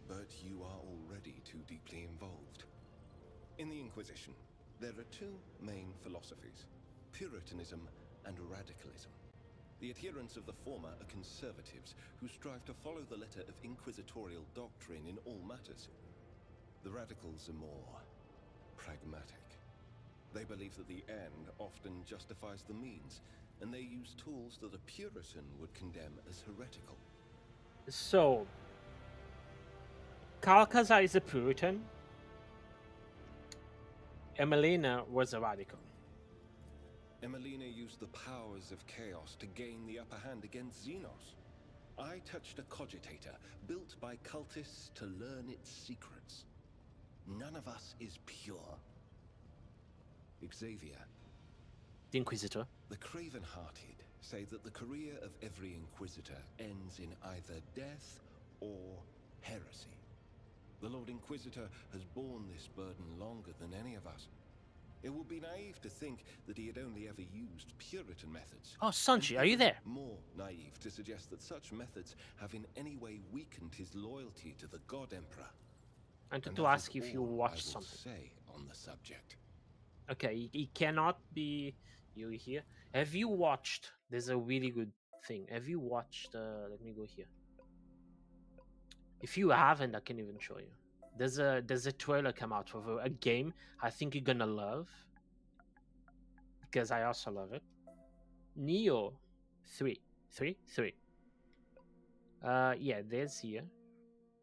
but you are already too deeply involved. In the Inquisition, there are two main philosophies: Puritanism and Radicalism. The adherents of the former are conservatives who strive to follow the letter of inquisitorial doctrine in all matters. The Radicals are more pragmatic. They believe that the end often justifies the means, and they use tools that a Puritan would condemn as heretical. So, Carcazar is a Puritan, Emelina was a radical. Emelina used the powers of chaos to gain the upper hand against Xenos. I touched a cogitator built by cultists to learn its secrets. None of us is pure. Xavier, The Inquisitor. the Craven-Hearted say that the career of every Inquisitor ends in either death or heresy. The Lord Inquisitor has borne this burden longer than any of us. It would be naive to think that he had only ever used Puritan methods. Oh, Sanchi, And are you even there? More naive to suggest that such methods have in any way weakened his loyalty to the God Emperor. I wanted And to that ask is if you all watched I will something. say on the subject. Okay, he cannot be you here. Have you watched? There's a really good thing. Have you watched? Let me go here. If you haven't, I can even show you. There's a trailer come out for a game I think you're gonna love because I also love it. Neo 3. Yeah, there's here.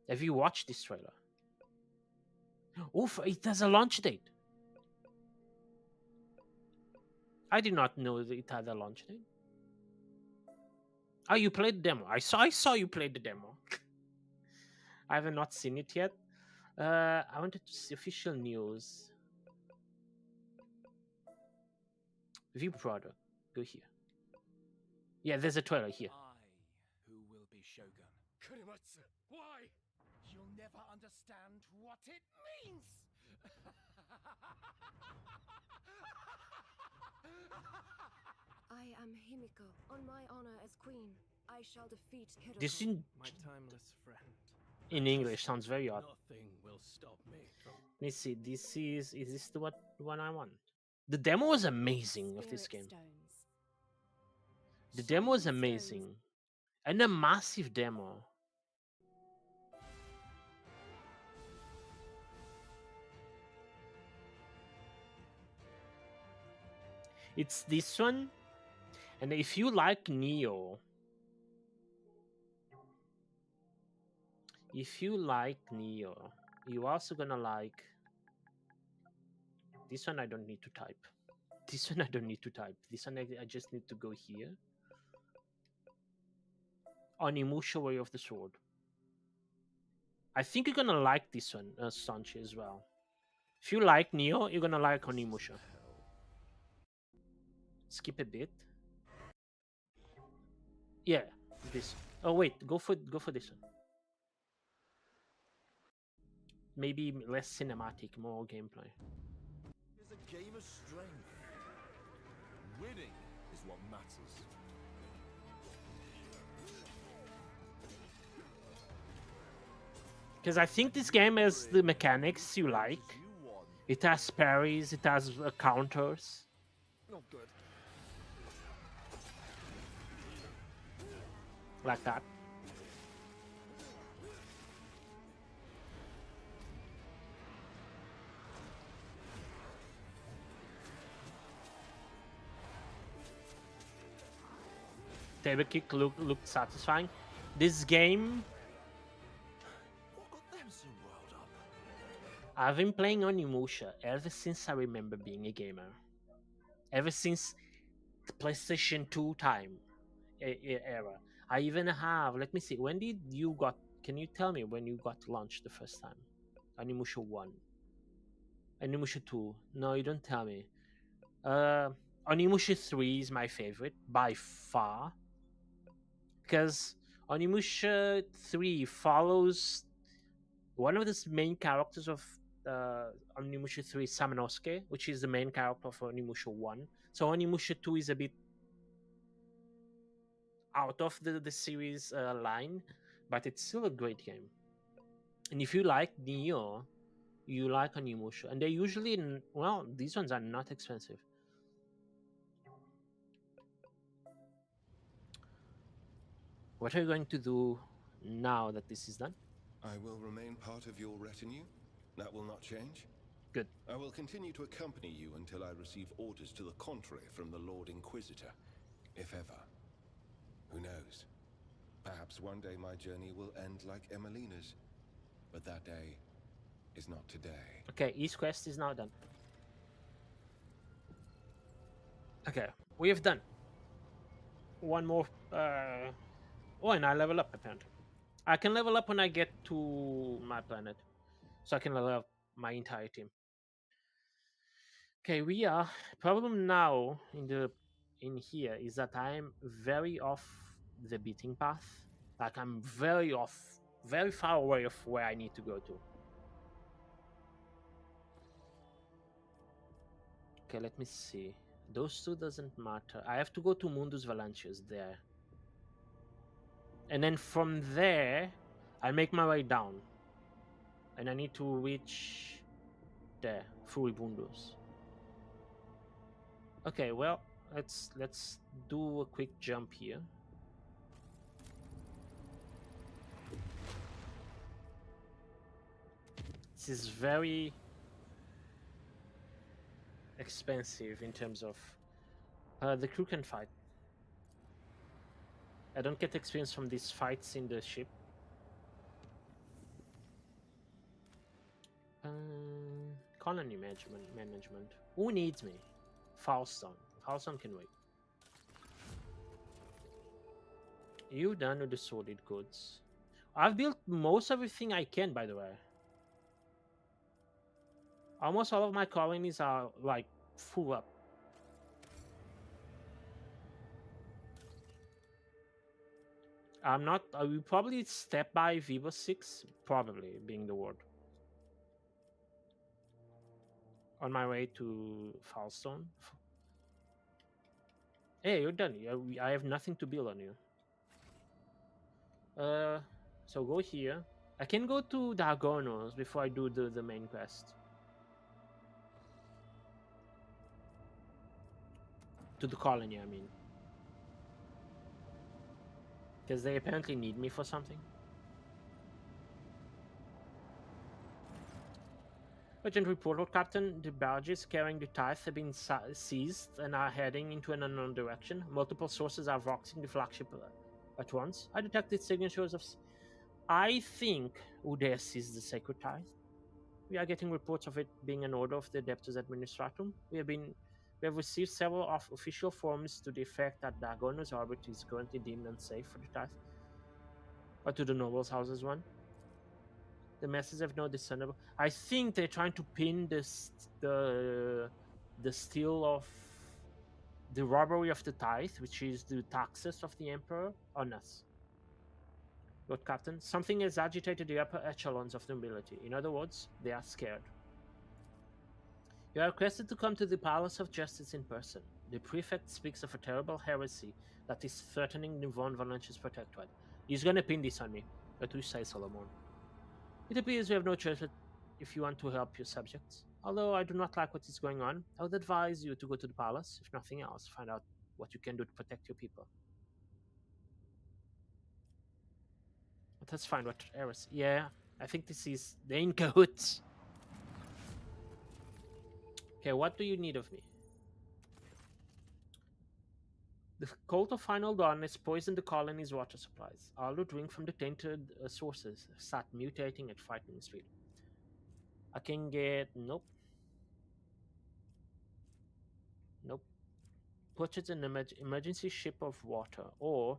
Have you watched this trailer? Oof, it has a launch date. I did not know that it had a launch date. Oh, you played the demo. I saw you played the demo. I have not seen it yet. I wanted to see official news. View product. Go here. Yeah, there's a trailer here. I who will be Shogun. Kunimatsu, why? You'll never understand what it means! I am Himiko. On my honor as queen, I shall defeat Kiriko. This My timeless friend. in English sounds very odd. Nothing will stop me from... Let me see. This is this the one I want? The demo was amazing of this Spirit game. stones. The demo was Shining stones. amazing, and a massive demo. It's this one, and if you like Neo, you're also gonna like this one. I don't need to type. This one I don't need to type. This one I just need to go here. Onimusha Way of the Sword. I think you're gonna like this one, Sanchi, as well. If you like Neo, you're gonna like Onimusha. Skip a bit. Yeah, this. Oh wait, go for this one. Maybe less cinematic, more gameplay. It's a game of strength. Winning is what matters. Because I think this game has the mechanics you like. You won. It has parries, it has counters. Not good. Like that. Table kick looked satisfying. This game, What got them so riled up? I've been playing Onimusha ever since I remember being a gamer. Ever since the PlayStation 2 era. I even have, let me see, when did you got, can you tell me when you got launched the first time? Onimusha 1. Onimusha 2. No, you don't tell me. Onimusha 3 is my favorite by far. Because Onimusha 3 follows one of the main characters of Onimusha 3, Samanosuke, which is the main character of Onimusha 1. So Onimusha 2 is a bit out of the series line, but it's still a great game. And if you like Neo, you like Onimusha. And they're usually, well, these ones are not expensive. What are you going to do now that this is done? I will remain part of your retinue. That will not change. Good. I will continue to accompany you until I receive orders to the contrary from the Lord Inquisitor, if ever. Who knows? Perhaps one day my journey will end like Emelina's, but that day is not today. Okay, East Quest is now done. Okay, we have done one more. Oh, and I level up apparently. I can level up when I get to my planet, so I can level up my entire team. Okay, we are problem now in here is that I'm very off the beating path. Like I'm very off, very far away of where I need to go to. Okay, let me see. Those two doesn't matter. I have to go to Mundus Valancius there. And then from there, I make my way down. And I need to reach there, Furibundos. Okay, well, let's do a quick jump here. This is very expensive in terms of the crew can fight. I don't get experience from these fights in the ship. Colony management. Who needs me? Falstone. Falstone can wait. You done with the sorted goods? I've built most everything I can, by the way. Almost all of my colonies are like full up. I'm not. I will probably step by Vivo 6, probably being the word. On my way to Falstone. Hey, you're done. I have nothing to build on you. So go here. I can go to Dargonos before I do the main quest. To the colony, I mean. Because they apparently need me for something. Urgent report, Lord Captain. The barges carrying the tithe have been seized and are heading into an unknown direction. Multiple sources are voxing the flagship at once. I detected signatures of... I think Udea seized the sacred tithe. We are getting reports of it being an order of the Adeptus Administratum. We have received several official forms to the effect that Dargonos orbit is currently deemed unsafe for the tithe. Or to the nobles' houses one. The masses have no discernible. I think they're trying to pin the steal of the robbery of the tithe, which is the taxes of the emperor, on us. Lord Captain, something has agitated the upper echelons of the nobility. In other words, they are scared. You are requested to come to the Palace of Justice in person. The prefect speaks of a terrible heresy that is threatening the Von Valancius Protectorate. He's gonna pin this on me. What do you say, Solomon? It appears you have no choice if you want to help your subjects. Although I do not like what is going on, I would advise you to go to the palace, if nothing else, find out what you can do to protect your people. But let's find what errors. Yeah, I think this is the in cahoots. Okay, what do you need of me? The cult of Final Dawn has poisoned the colony's water supplies. All who drink from the tainted sources start mutating at frightening speed. I can get... Nope. Nope. Purchase an emergency ship of water, or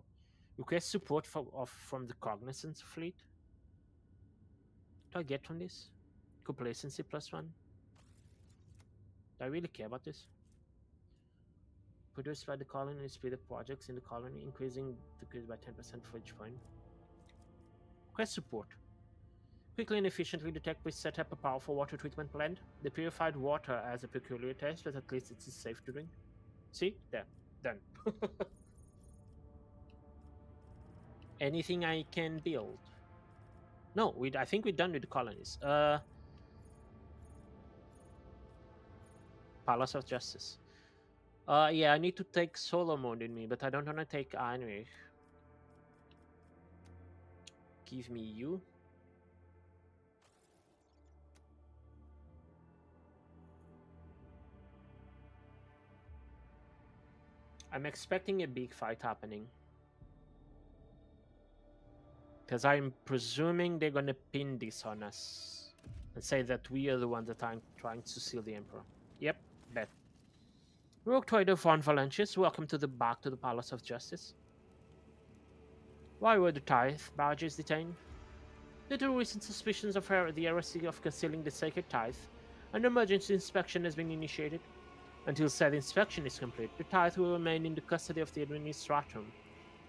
request support from the Cognizance fleet. What do I get from this? Complacency +1. Do I really care about this? Produced by the colony, speed of projects in the colony, decrease by 10% for each point. Quest support. Quickly and efficiently detect we set up a powerful water treatment plant. The purified water has a peculiar taste, but at least it is safe to drink. See? There. Done. Anything I can build? No, I think we're done with the colonies. Palace of Justice. Yeah, I need to take Solomon in me, but I don't want to take Heinrich. Give me you. I'm expecting a big fight happening. Because I'm presuming they're gonna pin this on us. And say that we are the ones that are trying to seal the Emperor. Yep, bet. Rogue Trader von Valentius, welcome back to the Palace of Justice. Why were the Tithe barges detained? Due to recent suspicions of the heresy of concealing the sacred tithe, an emergency inspection has been initiated. Until said inspection is complete, the tithe will remain in the custody of the Administratum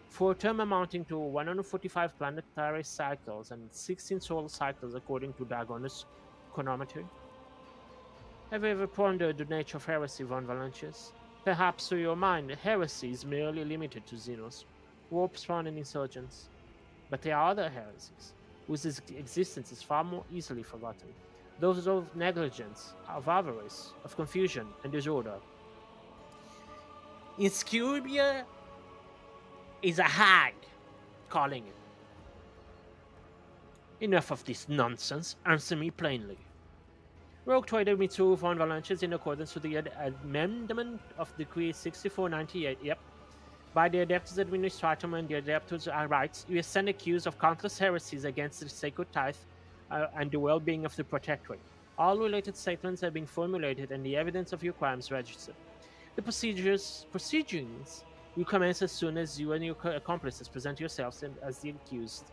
for a term amounting to 145 planetary cycles and 16 solar cycles according to Dagona's chronometry. Have you ever pondered the nature of heresy, von Valentius? Perhaps to your mind, heresy is merely limited to Xenos, warp spawn and insurgents. But there are other heresies, whose existence is far more easily forgotten. Those of negligence, of avarice, of confusion and disorder. Inscubia is a hag, calling it. Enough of this nonsense, answer me plainly. Rogue Trader Mitsuru von Valentius, in accordance with the amendment of Decree 6498, by the Adeptus Administratum and the Adeptus Rights, you stand accused of countless heresies against the sacred tithe and the well-being of the Protectorate. All related statements have been formulated and the evidence of your crimes registered. The proceedings will commence as soon as you and your accomplices present yourselves as the accused.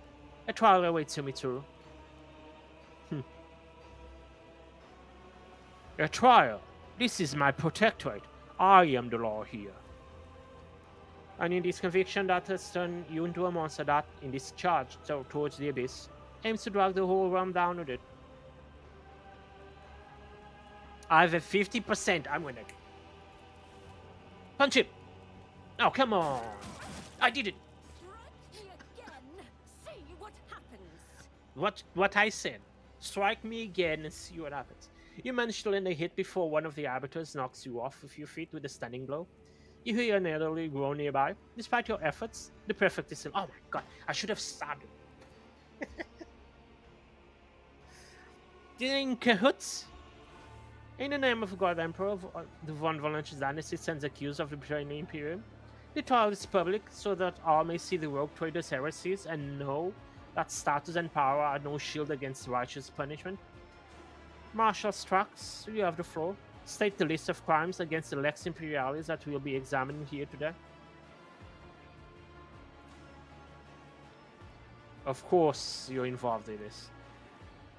A trial awaits you, Mitsuru. A trial? This is my Protectorate. I am the law here. And in this conviction that has turned you into a monster that, in this charge towards the abyss, aims to drag the whole realm down with it. I have a 50%. I'm gonna punch it. Oh, come on. I did it. Strike me again. See what happens. What I said. Strike me again and see what happens. You manage to land a hit before one of the arbiters knocks you off a few feet with a stunning blow. You hear an elderly groan nearby. Despite your efforts, the prefect is still. Oh my god, I should have stabbed him. In cahoots? In the name of God Emperor of the von Valentius dynasty stands accused of betraying the Imperium. The trial is public so that all may see the rogue trader's heresies and know that status and power are no shield against righteous punishment. Marshal Strax, you have the floor. State the list of crimes against the Lex Imperialis that will be examined here today. Of course you're involved in this.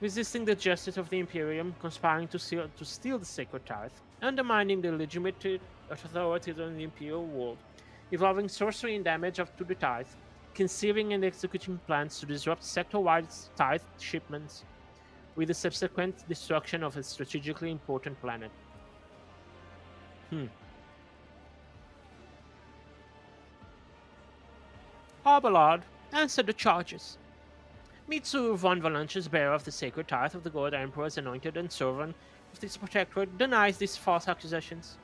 Resisting the justice of the Imperium, conspiring to steal the sacred tithe, undermining the legitimate authorities of the Imperial world, involving sorcery and damage to the tithe, conceiving and executing plans to disrupt sector-wide tithe shipments, with the subsequent destruction of a strategically important planet. Arbelard, answer the charges. Mitsuru von Valentius, bearer of the sacred tithe of the God Emperor's anointed and servant of this Protectorate, denies these false accusations.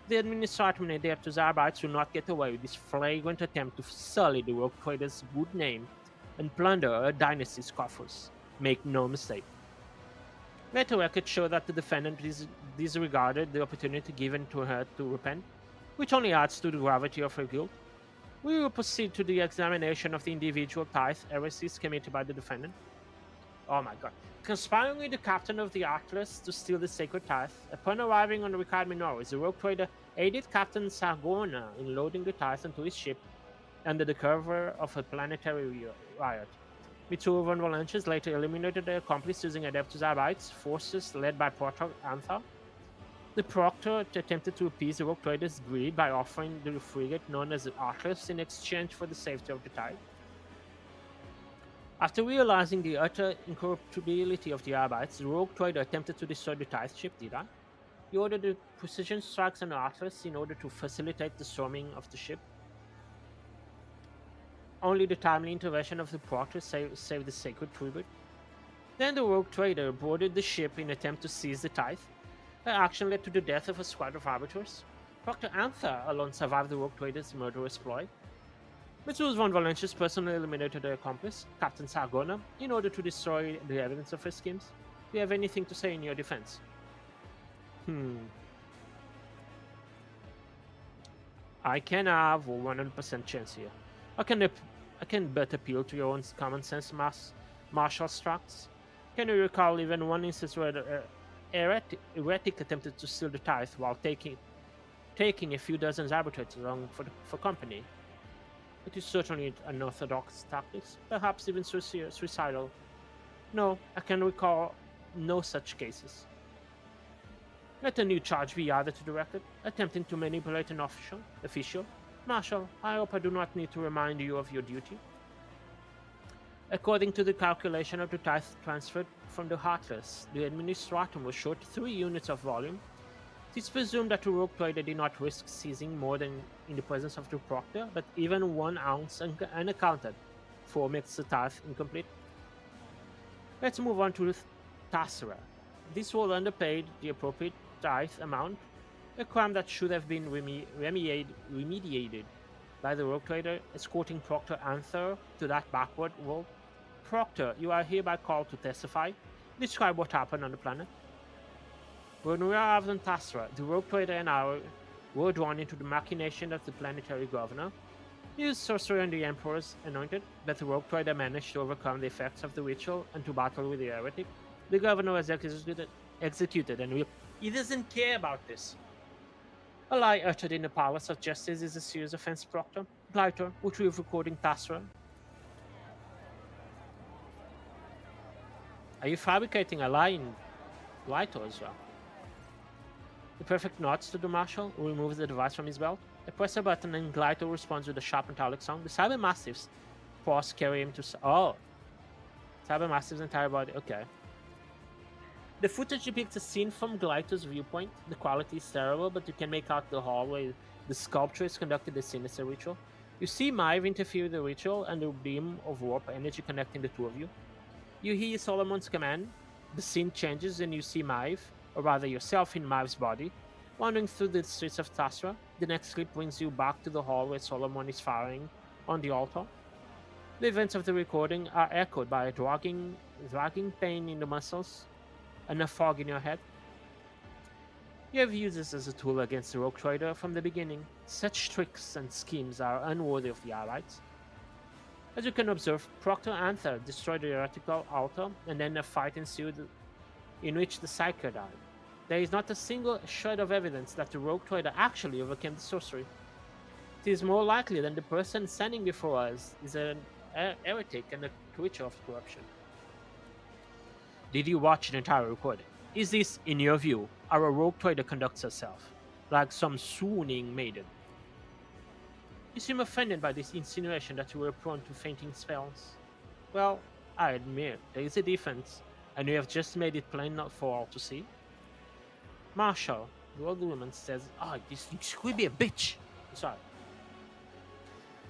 The Administratum and Adeptus Arbites will not get away with this flagrant attempt to sully the rogue trader's good name and plunder a dynasty's coffers. Make no mistake. Let the record show that the defendant disregarded the opportunity given to her to repent, which only adds to the gravity of her guilt. We will proceed to the examination of the individual tithe heresies committed by the defendant. Oh my god. Conspiring with the captain of the Atlas to steal the sacred tithe, upon arriving on Ricard Minoris, the rogue trader aided Captain Sargona in loading the tithe onto his ship under the cover of a planetary riot. Mitsuru von Valentius later eliminated the accomplice using Adeptus Arbites forces led by Proctor Antha. The Proctor attempted to appease the rogue trader's greed by offering the frigate known as the Atlas in exchange for the safety of the tithe. After realizing the utter incorruptibility of the Arbites, the rogue trader attempted to destroy the tithe ship, did I? He ordered the precision strikes on the Atlas in order to facilitate the storming of the ship. Only the timely intervention of the Proctor saved the sacred tribute. Then the rogue trader boarded the ship in an attempt to seize the tithe. Her action led to the death of a squad of arbiters. Proctor Antha alone survived the rogue trader's murderous ploy. Mitsuru von Valentius personally eliminated her accomplice, Captain Sargona, in order to destroy the evidence of her schemes. Do you have anything to say in your defense? I can have a 100% chance here. I can but appeal to your own common sense, Marshal Strax. Can you recall even one instance where the heretic attempted to steal the tithe while taking taking a few dozen arbitrators along for company. It is certainly unorthodox tactics, perhaps even suicidal. No, I can recall no such cases. Let a new charge be added to the record, attempting to manipulate an official. Marshal, I hope I do not need to remind you of your duty. According to the calculation of the tithe transferred from the Heartless, the Administratum was short 3 units of volume. It is presumed that the rogue trader did not risk seizing more than in the presence of the proctor, but even 1 ounce unaccounted for makes the tithe incomplete. Let's move on to Tassra. This will underpaid the appropriate tithe amount, a crime that should have been remediated by the rogue trader escorting Proctor Anther to that backward world. Proctor, you are hereby called to testify. Describe what happened on the planet. When we arrived on Tassra, the rogue trader and I were drawn into the machination of the planetary governor. He used sorcery on the Emperor's anointed, but the rogue trader managed to overcome the effects of the ritual and to battle with the heretic. The governor was executed and he doesn't care about this. A lie uttered in the Palace of Justice is a serious offense, Proctor. Glytor, retrieve recording Tassra. Are you fabricating a lie in Glytor as well? The Prefect nods to the Marshal, who removes the device from his belt. I press a button and Glytor responds with a sharp metallic sound. The Cyber Mastiff's paws carry him to... Oh! Cyber Mastiff's entire body. Okay. The footage depicts a scene from Glytor's viewpoint. The quality is terrible, but you can make out the hallway. The sculptor is conducting the sinister ritual. You see Maeve interfere with the ritual and the beam of warp energy connecting the two of you. You hear Solomon's command. The scene changes and you see Maeve, or rather yourself in Maeve's body, wandering through the streets of Tassra. The next clip brings you back to the hall where Solomon is firing on the altar. The events of the recording are echoed by a dragging pain in the muscles and a fog in your head. You have used this as a tool against the rogue trader from the beginning. Such tricks and schemes are unworthy of the Allies. As you can observe, Proctor Anther destroyed the heretical altar, and then a fight ensued in which the Psyker died. There is not a single shred of evidence that the rogue trader actually overcame the sorcery. It is more likely that the person standing before us is an heretic and a creature of corruption. Did you watch the entire recording? Is this, in your view, how a rogue trader conducts herself? Like some swooning maiden? You seem offended by this insinuation that you were prone to fainting spells. Well, I admit, there is a difference, and you have just made it plain not for all to see. Marshal, the old woman says, this could be a bitch. Sorry.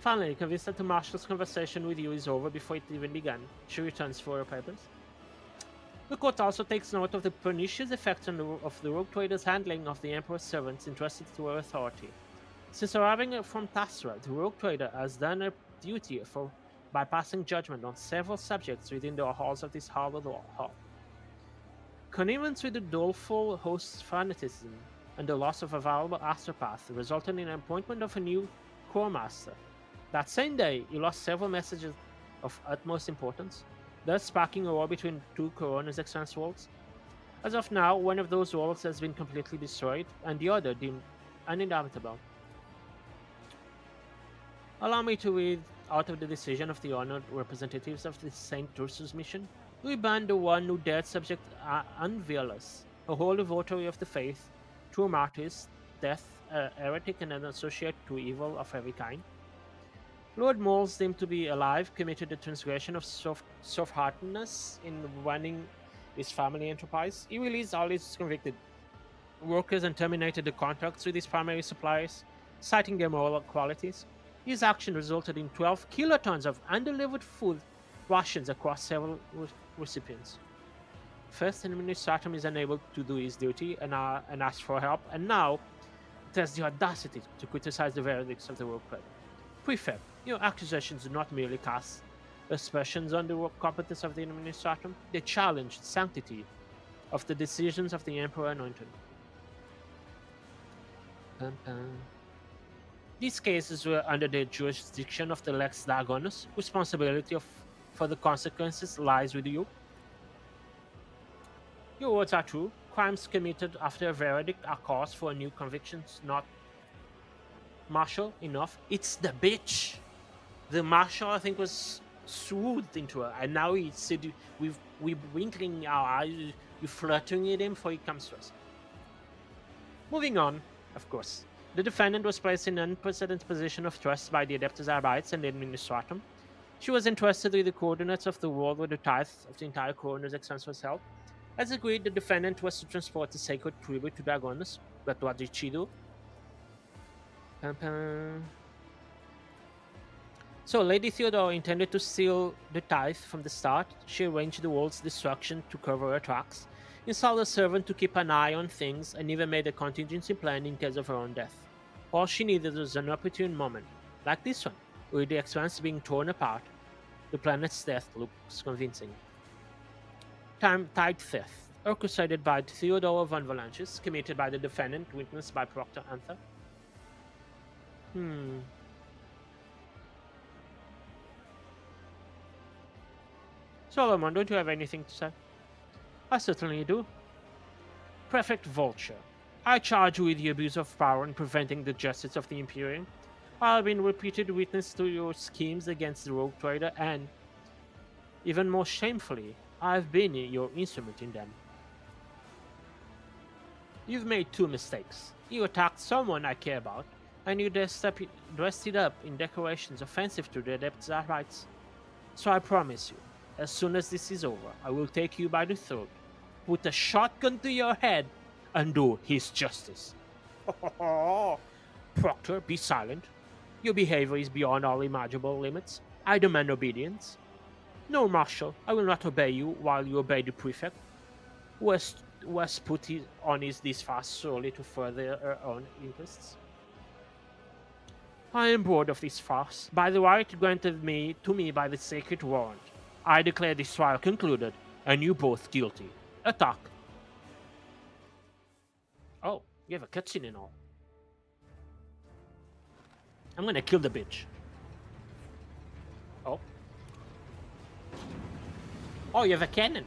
Finally, convinced that the Marshal's conversation with you is over before it even began, she returns for her papers. The court also takes note of the pernicious effects of the rogue trader's handling of the Emperor's servants entrusted to her authority. Since arriving from Tassra, the rogue trader has done her duty by passing judgment on several subjects within the halls of this hallowed hall. Connivance with the doleful host's fanaticism and the loss of a valuable astropath resulted in the appointment of a new corps master. That same day, he lost several messages of utmost importance, thus sparking a war between two Corona's expanse worlds. As of now, one of those worlds has been completely destroyed, and the other deemed uninhabitable. Allow me to read out of the decision of the honored representatives of the St. Ursus mission. We ban the one who dared subject Unveilus, a holy votary of the faith, true martyrs, death, a heretic, and an associate to evil of every kind. Lord Moles, deemed to be alive, committed the transgression of soft-heartedness in running his family enterprise. He released all his convicted workers and terminated the contracts with his primary suppliers, citing their moral qualities. His action resulted in 12 kilotons of undelivered food rations across several recipients. First, an Administratum is unable to do his duty and asks for help, and now it has the audacity to criticize the verdicts of the rogue trader. Prefect, your accusations do not merely cast aspersions on the competence of the Administratum, they challenge the sanctity of the decisions of the Emperor Anointed. These cases were under the jurisdiction of the Lex Dagonus. Responsibility for the consequences lies with you. Your words are true. Crimes committed after a verdict are cause for new convictions not Marshal, enough. It's the bitch. The Marshal, I think, was soothed into her, and now he said, we're winking our eyes, we're flirting with him before he comes to us. Moving on, of course. The defendant was placed in an unprecedented position of trust by the Adeptus Arbites and the Administratum. She was entrusted with the coordinates of the world where the tithe of the entire coroner's expense was held. As agreed, the defendant was to transport the sacred tribute to Dragonus, but what did she do? So, Lady Theodore intended to steal the tithe from the start. She arranged the world's destruction to cover her tracks, installed a servant to keep an eye on things, and even made a contingency plan in case of her own death. All she needed was an opportune moment, like this one, with the expanse being torn apart. The planet's death looks convincing. Tithe theft, orchestrated by Theodore von Volantis, committed by the defendant, witnessed by Proctor Anther. Solomon, don't you have anything to say? I certainly do. Prefect Vulture, I charge you with the abuse of power in preventing the justice of the Imperium. I have been repeated witness to your schemes against the rogue trader, and, even more shamefully, I have been your instrument in them. You've made two mistakes. You attacked someone I care about, and you dressed it up in decorations offensive to the Adeptus Arbites. So I promise you, as soon as this is over, I will take you by the throat, put a shotgun to your head, and do his justice. Proctor, be silent. Your behavior is beyond all imaginable limits. I demand obedience. No, Marshal, I will not obey you while you obey the Prefect, who has put on this fast solely to further her own interests. I am bored of this farce. By the right granted to me by the sacred warrant, I declare this trial concluded, and you both guilty. Attack. Oh, you have a cutscene and all. I'm gonna kill the bitch. Oh. Oh, you have a cannon.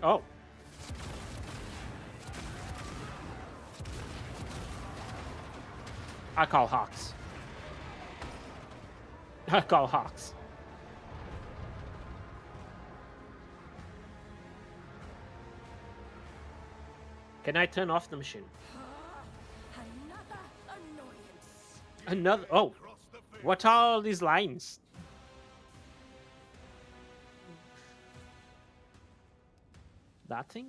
Oh. I call Hawks. I call Hawks. Can I turn off the machine? Another. Oh, what are all these lines? That thing?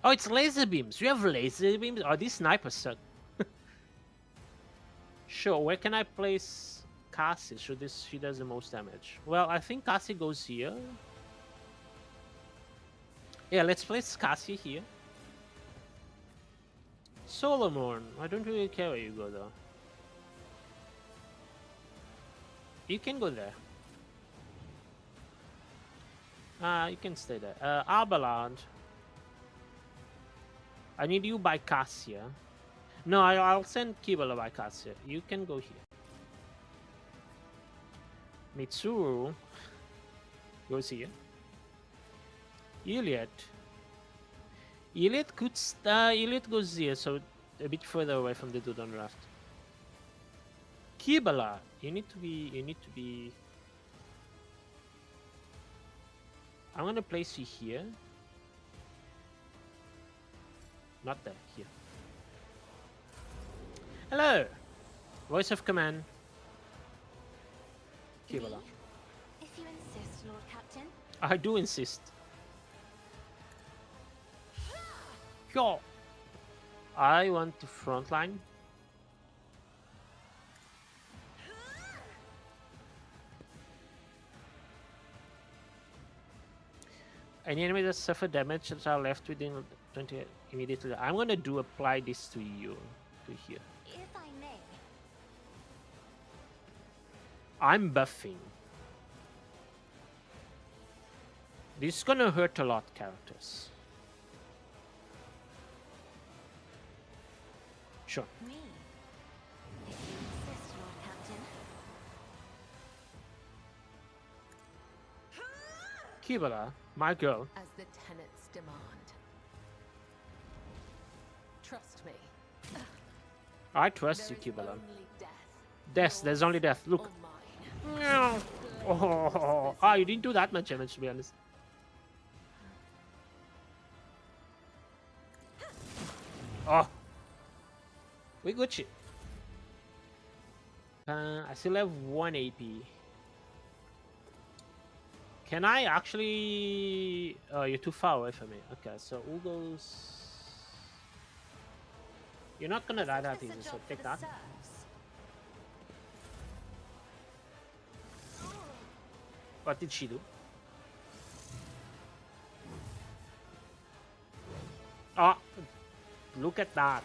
Oh, it's laser beams. You have laser beams? Oh, these snipers suck. Sure, where can I place Cassie? She does the most damage. Well, I think Cassie goes here. Yeah, let's place Cassie here. Solomon, I don't really care where you go though. You can go there. You can stay there. Abelard. I need you by Cassia. No, I'll send Kibala by Cassia. You can go here. Mitsuru goes here. Iliad goes here, so a bit further away from the dude on the left. Kibala, you need to be. I'm gonna place you here. Not there, here. Hello! Voice of command. Kibala. If you insist, Lord Captain. I do insist. Yo! I want to frontline. Any enemy that suffer damage that are left within 20 immediately. I'm gonna apply this to you, to here. If I may. I'm buffing. This is gonna hurt a lot, characters. Sure. Me. If you insist, Lord Captain. Kibala, my girl. As the tenets demand. Trust I trust There you, is Cubalon. only death. Death, there's only death. Look. Or mine. Meow. Oh, you didn't do that much damage, to be honest. Oh. We Gucci. I still have 1 AP. Can I actually... Oh, you're too far away from me. Okay, so Ugo's... You're not gonna die that easy, so take that. What did she do? Oh, look at that.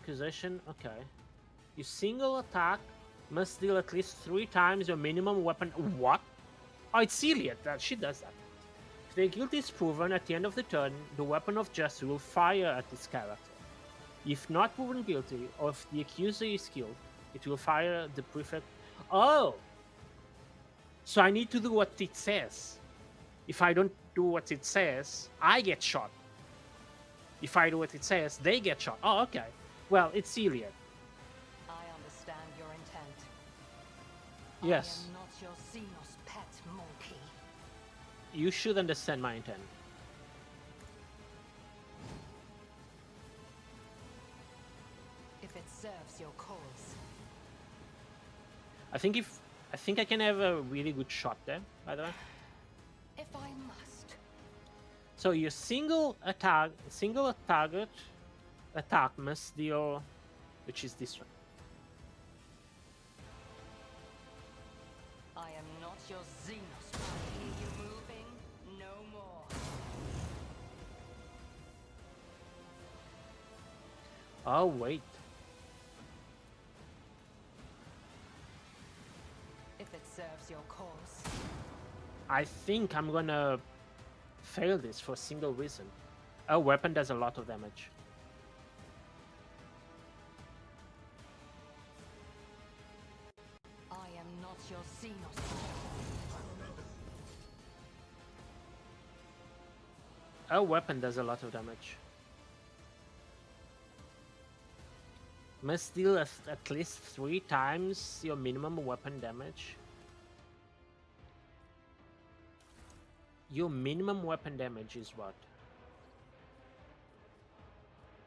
Accusation, okay. You single attack must deal at least 3 times your minimum weapon. What? Oh, it's Celia that she does that. If the guilt is proven at the end of the turn, the weapon of justice will fire at this character. If not proven guilty, or if the accuser is killed, it will fire the prefect. Oh! So I need to do what it says. If I don't do what it says, I get shot. If I do what it says, they get shot. Oh, okay. Well, it's Celia. I understand your intent. Yes. I am not your Xenos pet monkey. You should understand my intent. If it serves your cause. I think I can have a really good shot there, by the way. If I must. So your single target attack must deal, which is this one. I am not your Xenos. I hear you moving. No more. Oh wait. If it serves your cause. I think I'm gonna fail this for a single reason. A weapon does a lot of damage. I am not your Xenos. A weapon does a lot of damage. Must deal at least 3 times your minimum weapon damage. Your minimum weapon damage is what?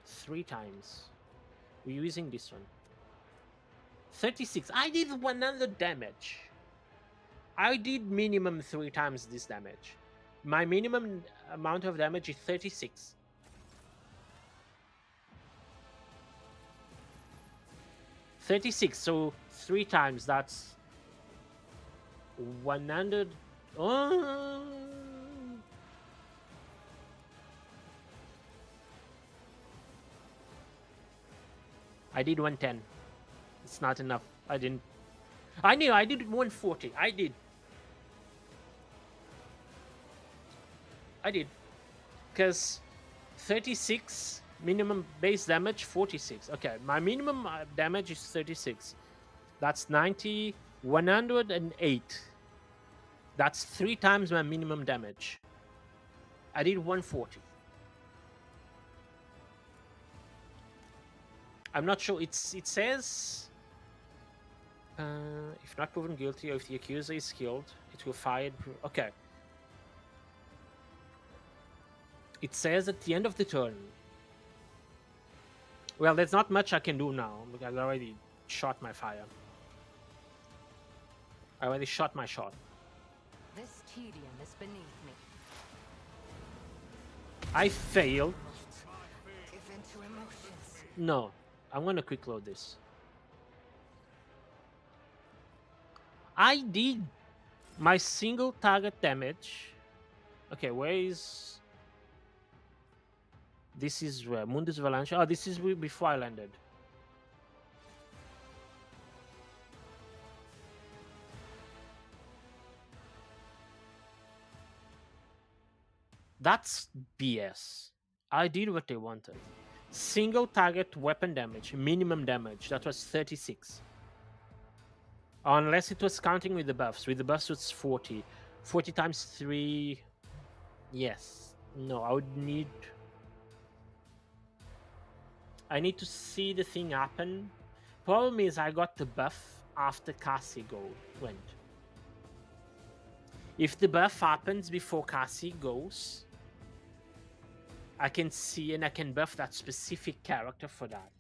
3 times. We're using this one. 36. I did 100 damage. I did minimum 3 times this damage. My minimum amount of damage is 36. So 3 times, that's 100. Oh. I did 110. It's not enough. I didn't. I knew I did 140. I did. Because 36 minimum base damage, 46. Okay, my minimum damage is 36. That's 90, 108. That's 3 times my minimum damage. I did 140. I'm not sure. It says if not proven guilty or if the accuser is killed, it will fire. Okay. It says at the end of the turn. Well, there's not much I can do now because I already shot my fire. I already shot my shot. This tedium is beneath me. I failed. Give in to emotions. No, I'm gonna quick load this. I did my single target damage. Okay, where is... This is where? Mundus Valantia. Oh, this is before I landed. That's BS. I did what they wanted. Single target weapon damage, minimum damage. That was 36. Unless it was counting with the buffs. With the buffs, it's 40. 40 times 3. Yes. No, I would need... I need to see the thing happen. Problem is I got the buff after Cassie went. If the buff happens before Cassie goes, I can see and I can buff that specific character for that.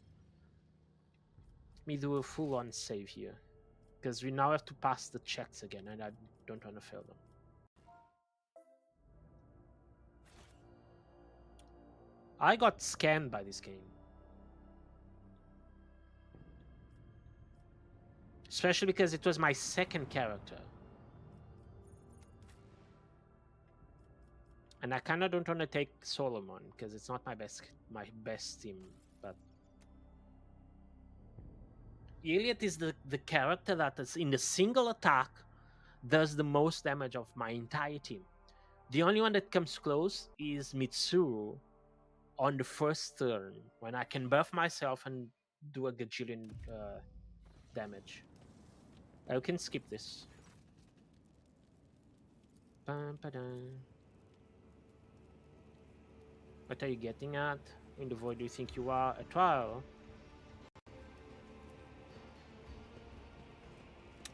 Let me do a full-on save here. Because we now have to pass the checks again and I don't want to fail them. I got scammed by this game. Especially because it was my second character. And I kind of don't want to take Solomon because it's not my best team. But Iliad is the character that is in a single attack does the most damage of my entire team. The only one that comes close is Mitsuru on the first turn when I can buff myself and do a gajillion damage. I can skip this. What are you getting at? In the void, do you think you are? A trial?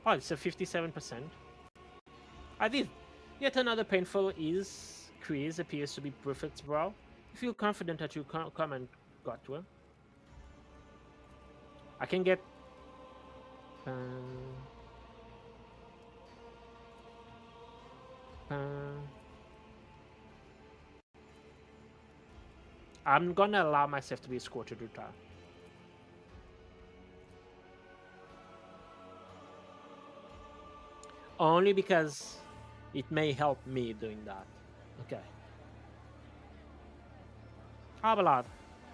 Oh, it's a 57%. I did. Yet another painful is Chris appears to be perfect, bro. You feel confident that you come and got to him. I can get... I'm gonna allow myself to be escorted to trial. Only because it may help me doing that. Okay. Abelard,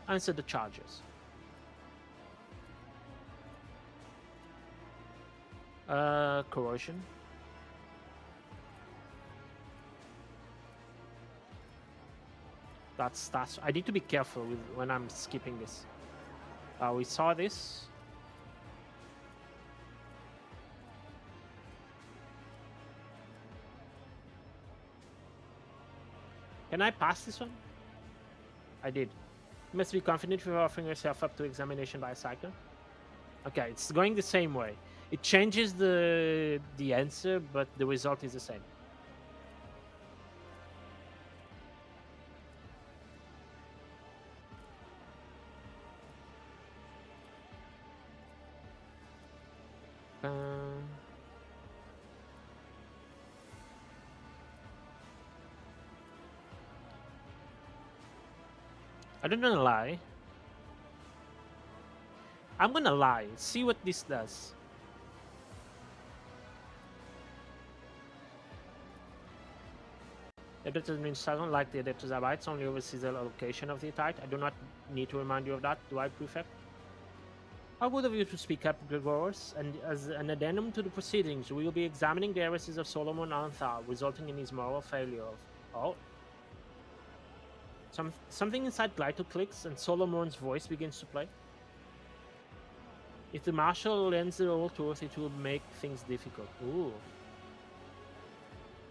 answer the charges. Corrosion. That's I need to be careful with when I'm skipping this. We saw this. Can I pass this one? I did. You must be confident with offering yourself up to examination by a cycler. Okay, it's going the same way. It changes the answer, but the result is the same. I don't want to lie. I'm gonna lie. See what this does. Adeptus Administration, like the Adeptus Abites, only oversees the allocation of the Tide. I do not need to remind you of that, do I, Prefect? How good of you to speak up, Gregorus, and as an addendum to the proceedings, we will be examining the heresies of Solomon Anthar, resulting in his moral failure of... Oh. Something inside Glyto clicks, and Solomon's voice begins to play. If the Marshal lends the whole truth, it will make things difficult. Ooh.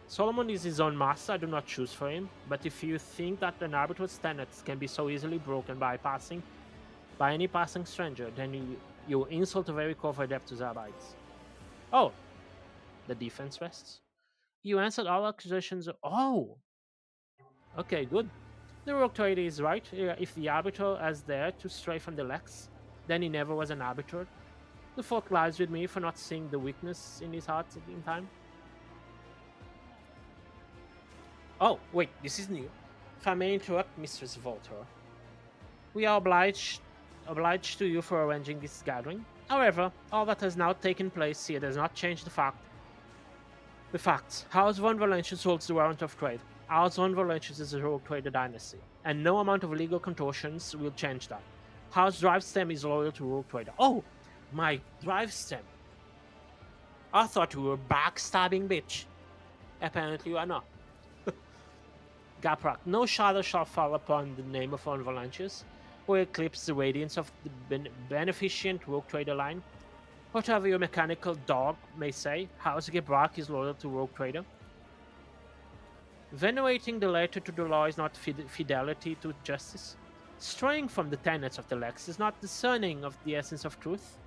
Solomon is his own master, I do not choose for him, but if you think that an arbitrar's tenets can be so easily broken by any passing stranger, then you insult the very core of Adeptus Abites. Oh, the defense rests. You answered all accusations. Oh, okay, good. The Rogue Trader is right. If the arbiter has dared to stray from the Lex, then he never was an arbiter. The fault lies with me for not seeing the weakness in his heart in time. Oh, wait, this is new. If I may interrupt, Mistress Voltor. We are obliged to you for arranging this gathering. However, all that has now taken place here does not change the facts. House von Valentius holds the warrant of trade. House von Valentius is a rogue trader dynasty, and no amount of legal contortions will change that. House Drivestem is loyal to rogue trader. Oh, my Drivestem. I thought you were a backstabbing bitch. Apparently you are not. Gaprak, no shadow shall fall upon the name of von Valentius, or eclipse the radiance of the beneficent rogue trader line. Whatever your mechanical dog may say, House Gebrak is loyal to rogue trader. Venerating the letter to the law is not fidelity to justice. straying from the tenets of the Lex is not discerning of the essence of truth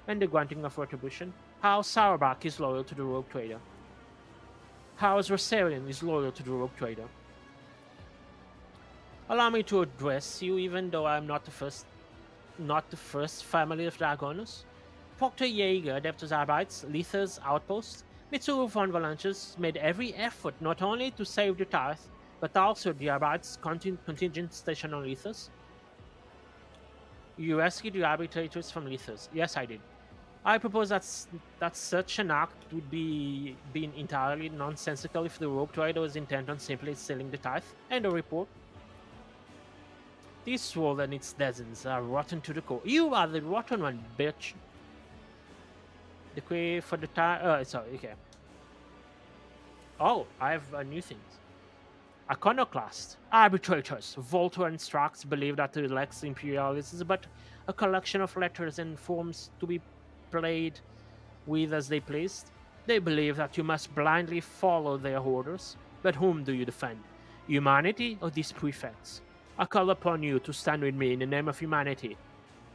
and the granting of retribution. How Sauerbach is loyal to the Rogue Trader. How Rosarian is loyal to the Rogue Trader. Allow me to address you, even though I'm not the first family of Dragonus. Proctor Jaeger, Adeptus Arbites, Letha's outpost, Mitsuru von Valanches made every effort not only to save the Tithe, but also the Arbites contingent stationed on Lethas. You rescued the arbitrators from Lethas. Yes, I did. I propose that such an act would be entirely nonsensical if the Rogue Trader was intent on simply stealing the Tithe and a report. This world and its denizens are rotten to the core. You are the rotten one, bitch. The query for the time. Sorry, okay. Oh, I have new things. Iconoclast, arbitrators, Voltor and Strax believe that the Lex Imperialis is but a collection of letters and forms to be played with as they pleased. They believe that you must blindly follow their orders. But whom do you defend? Humanity or these prefects? I call upon you to stand with me in the name of humanity,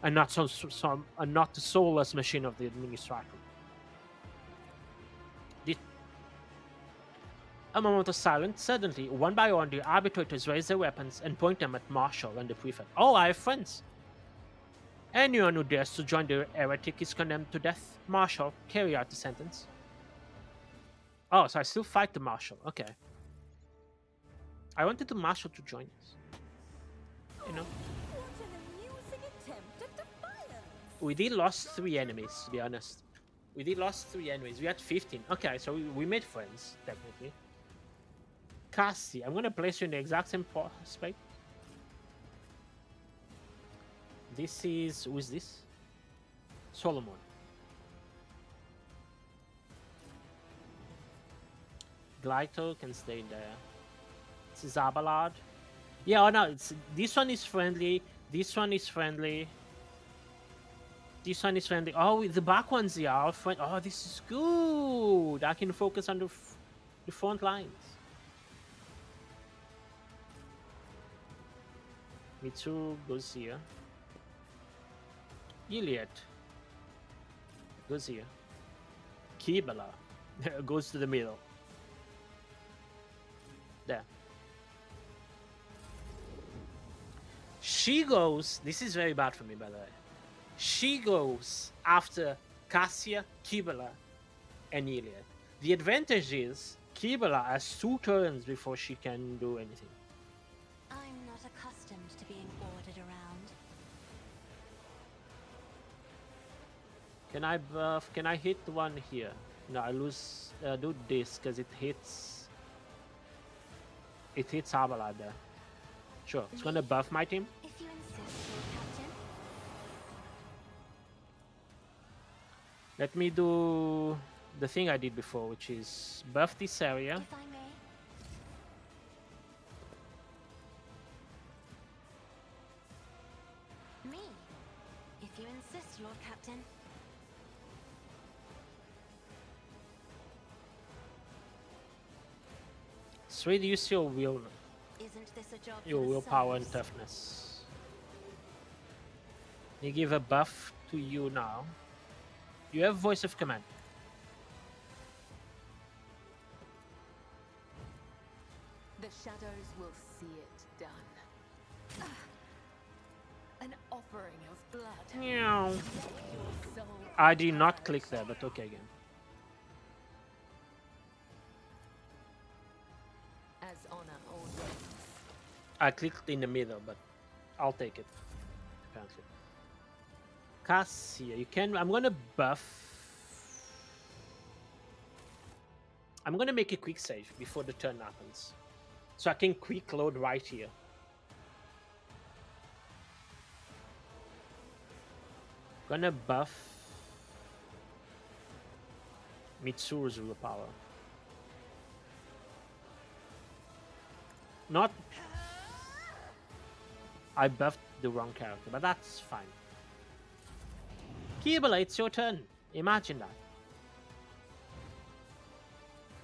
and not the soulless machine of the administrator. A moment of silence. Suddenly, one by one, the arbitrators raise their weapons and point them at Marshall and the prefect. Oh, I have friends. Anyone who dares to join the heretic is condemned to death. Marshall, carry out the sentence. Oh, so I still fight the Marshall. Okay. I wanted the Marshall to join us. You know. What an amusing attempt at defiance! We did lost 3 enemies, to be honest. We did lost 3 enemies. We had 15. Okay, so we made friends, technically. Cassie, I'm gonna place you in the exact same spot. This is... who is this? Solomon. Glyto can stay there. This is Abelard. Yeah, oh no, this one is friendly. This one is friendly. This one is friendly. Oh, the back ones here are friendly. Oh, this is good. I can focus on the front lines. Mitsuru goes here. Iliad goes here. Kibala goes to the middle. There. She goes... This is very bad for me, by the way. She goes after Cassia, Kibala, and Iliad. The advantage is Kibala has 2 turns before she can do anything. I'm not accustomed to being ordered around. Can I buff? Can I hit one here? No, I lose. Do this because it hits. It hits Abelard there. Sure, it's gonna buff my team. If you insist, Lord Captain. Let me do the thing I did before, which is buff this area. If I may. Me? If you insist, Lord Captain. So reduce your will, Isn't this a job your for the willpower and souls? toughness. You give a buff to you now. You have voice of command. The shadows will see it done. An offering of blood. Meow. Let your soul I did not click there, but okay again. as honor ordains. I clicked in the middle, but I'll take it. Apparently. Cassia, you can... I'm gonna buff... I'm gonna make a quick save before the turn happens. So I can quick load right here. Gonna buff... Mitsuru's willpower. Not... I buffed the wrong character, but that's fine. Kibala, it's your turn. Imagine that.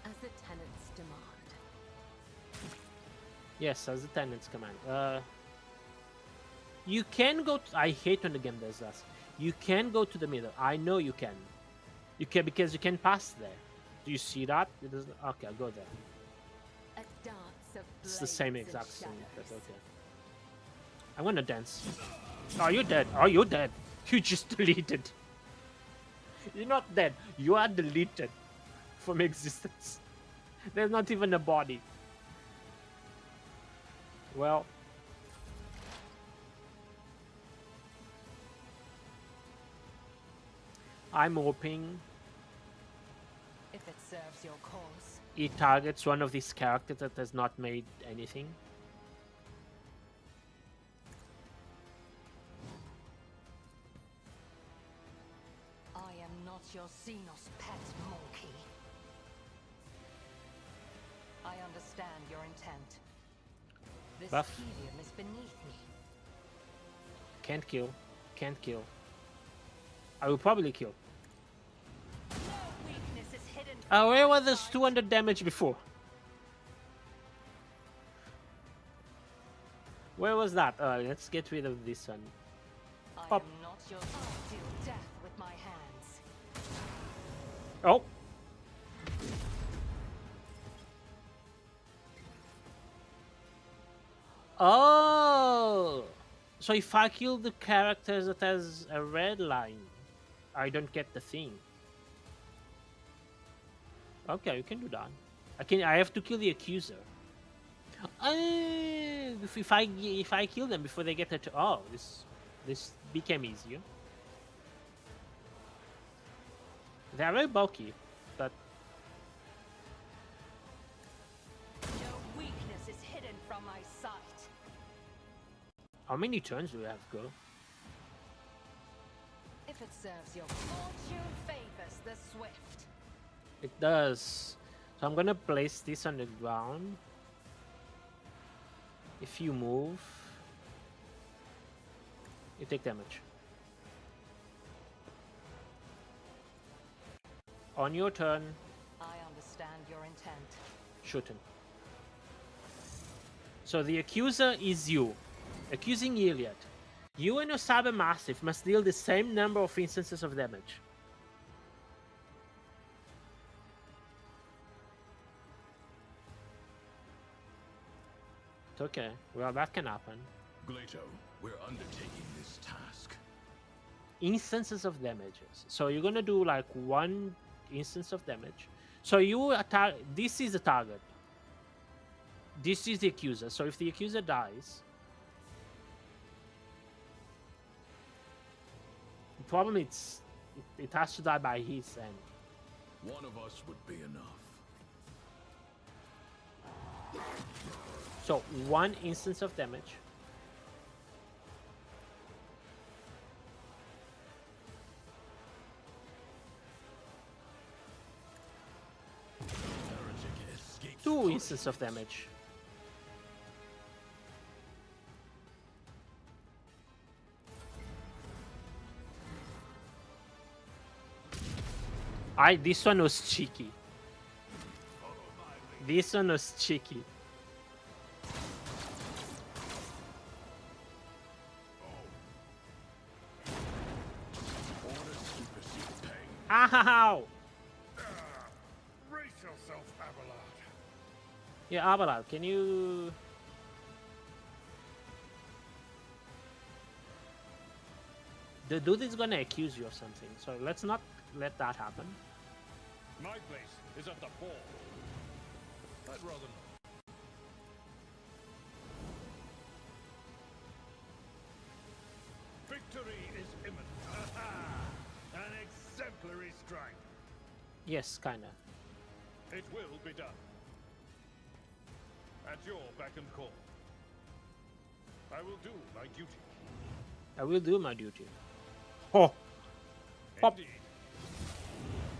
As the tenants demand. Yes, as the tenant's command. You can go. I hate when the game does that. You can go to the middle. I know you can. You can because you can pass there. Do you see that? It doesn't. Okay, I'll go there. A dance of It's the same blades and exact thing. But shadows. okay. I'm gonna dance. Oh, you're dead. Oh, you're dead. You just deleted. You're not dead. You are deleted from existence. There's not even a body. Well. I'm hoping If it serves your cause. it targets one of these characters that has not made anything. I am not your Xenos pet monkey. I understand your intent. This Buff. helium is beneath me. Can't kill. Can't kill. I will probably kill. No weakness is hidden. Where was this 200 damage before? Where was that? Let's get rid of this one. I Up. am not your. I deal death with my hands. Oh! Oh! So if I kill the characters that has a red line, I don't get the thing. Okay, you can do that. I have to kill the accuser. If I kill them before they get it. Oh, this became easier. They are very bulky, but No weakness is hidden from my sight. how many turns do we have go? If it serves your fortune favors the swift. It does. So I'm gonna place this on the ground. If you move, you take damage. On your turn, I understand your intent. shoot him. So the accuser is you, accusing Iliad. You and your Cybermassive must deal the same number of instances of damage. It's okay. Well, that can happen. Glato, we're undertaking this task. Instances of damages. So you're gonna do like one instance of damage. So you attack. This is the target. This is the accuser. So if the accuser dies, the problem is it has to die by his end. One of us would be enough. So one instance of damage. Heretic escapes. Two instances of damage. This one was cheeky. This one was cheeky. Orders supersede pain. Ow! Brace yourself, Abelard. Yeah, Abelard, can you... The dude is gonna accuse you of something, so let's not let that happen. My place is at the ball. I'd rather not. Victory is imminent. An exemplary strike. Yes, kinda. It will be done. At your beck and call. I will do my duty. I will do my duty. Oh! Pop. Indeed.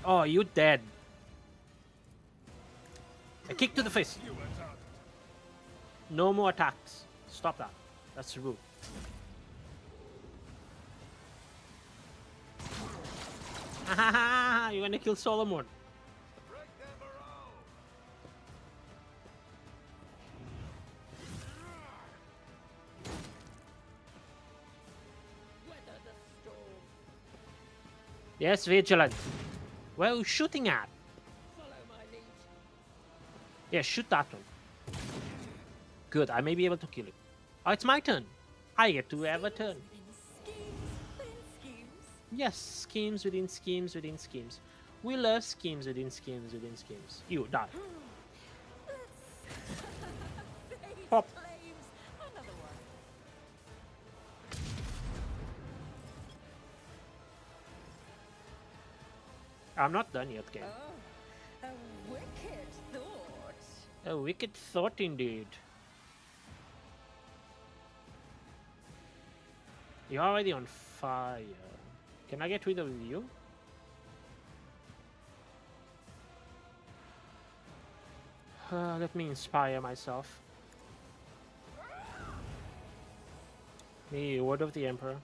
Oh, you dead. A kick to the face. You attacked. No more attacks. Stop that. That's rude. You're gonna kill Solomon. Break their morale. Yes, vigilant. Where are you shooting at? Follow my lead. Yeah, shoot that one. Good, I may be able to kill it. Oh, it's my turn. I get to have a turn. Yes, schemes within schemes within schemes. We love schemes within schemes within schemes. You die. Pop. Another one. I'm not done yet, game. Oh, a wicked thought. A wicked thought indeed. You're already on fire. Can I get rid of you? Let me inspire myself. The word of the Emperor.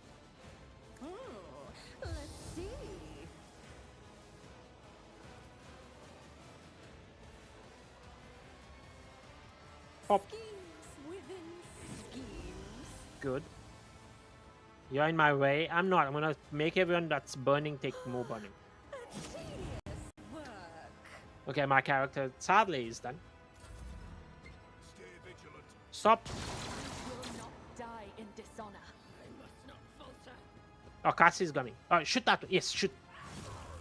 Let's see. Pop. Schemes within schemes. Good. You're in my way. I'm not. I'm gonna make everyone that's burning take more burning. Work. Okay, my character sadly is done. Stay vigilant. Stop. Will not die in dishonor. I must not falter. Oh, Cassie's coming. Oh, shoot that. Yes, shoot.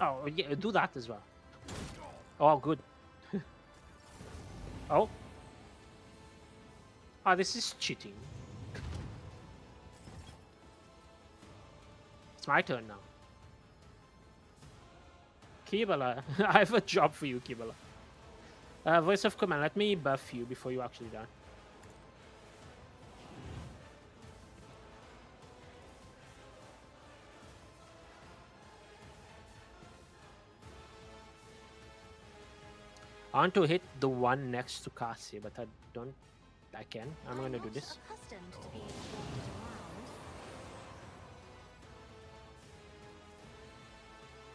Oh, yeah, do that as well. Oh, good. Oh. Oh, this is cheating. It's my turn now. Kibala, I have a job for you, Kibala. Voice of command, let me buff you before you actually die. I want to hit the one next to Cassie, but I don't. I can. I'm gonna do this. Accustomed to being ordered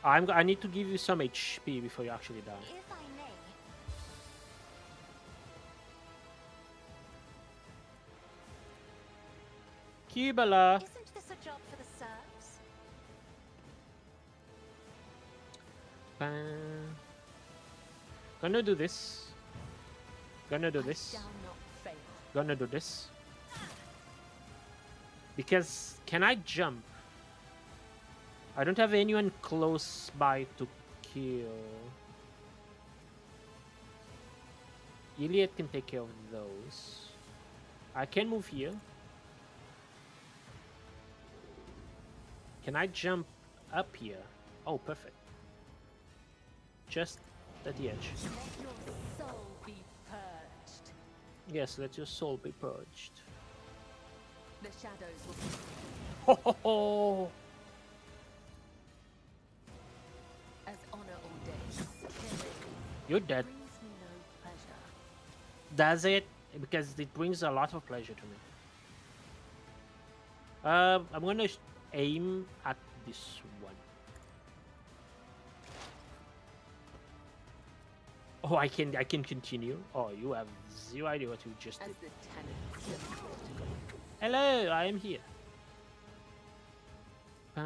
around. I need to give you some HP before you actually die. If I may, Kibala. isn't this a job for the serfs? Gonna do this. Gonna do this. Shall not fail. Gonna do this. Because can I jump? I don't have anyone close by to kill. Iliad can take care of those. I can move here. Can I jump up here? Oh, perfect. Just at the edge. Let your soul be purged. Yes, let your soul be purged. The shadows will be Ho ho ho! as honor ordains. Killing You're dead. brings me no pleasure. Does it? Because it brings a lot of pleasure to me. I'm gonna aim at this one. Oh, I can continue. Oh, you have zero idea what you just As did. the tenants. Hello, I am here. I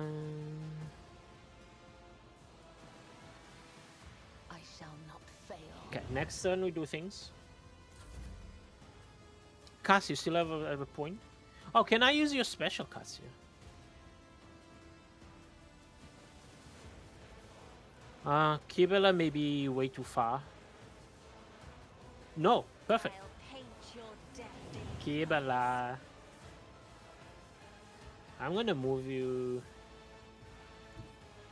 shall not fail. Okay, next turn we do things. Cass, you still have a point? Oh, can I use your special, Cassia? Kibela may be way too far. No, perfect. I'll paint your death in Kibela. I'm gonna move you.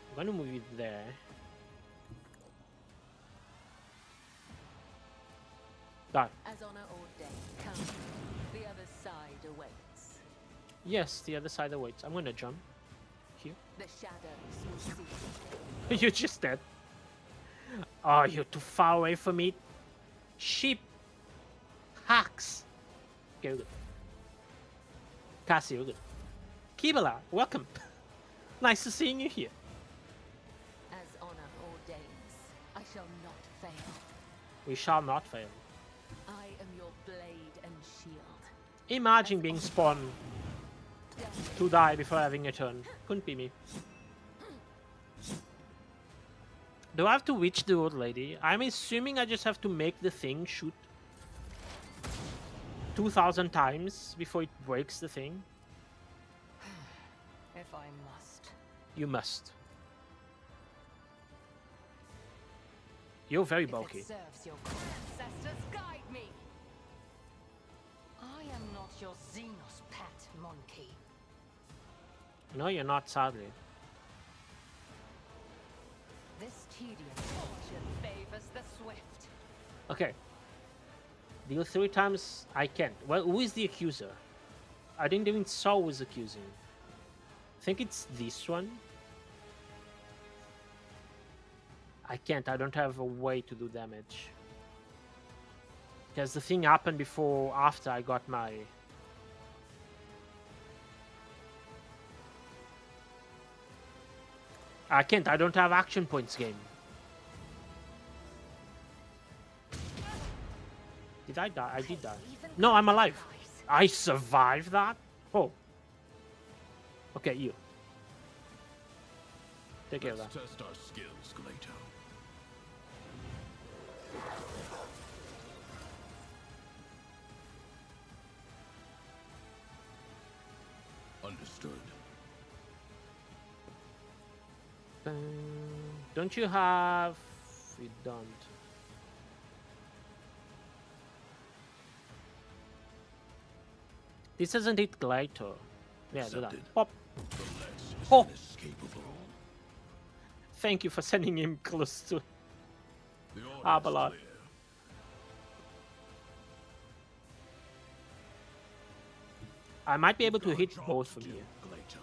I'm gonna move you there. Done. As honor ordained. Come. The other side awaits. Yes, the other side awaits. I'm gonna jump. Here. The shadows will see. You're just dead. Oh, you're too far away from me. Sheep. Hacks. Okay, we're good. Cassie, we're good. Kibela, welcome. Nice to seeing you here. As honor ordains. I shall not fail. We shall not fail. I am your blade and shield. Imagine being spawned Death to die before having a turn. Couldn't be me. Do I have to witch the old lady? I'm assuming I just have to make the thing shoot 2,000 times before it breaks the thing. If I must. You must. You're very If bulky. it serves your ancestors, guide me. I am not your Xenos pet, monkey. No, you're not, sadly. This tedious fortune favors the swift. Okay. Deal 3 times. I can't. Well, who is the accuser? I didn't even saw who was accusing. I think it's this one. I can't. I don't have a way to do damage. Because the thing happened before, after I got my... I can't. I don't have action points, game. Did I die? I did die. No, I'm alive. I survived that? Oh. Okay, you. Take care of that. Let's test our skills, Gleito. Understood. Don't you have... You don't. This doesn't hit Gleito. Yeah, do that. Accepted. Pop. The less is Oh. inescapable. Thank you for sending him close to... The order Abelard. is clear. I might be able to Got a hit job both to of do, you. Gleito.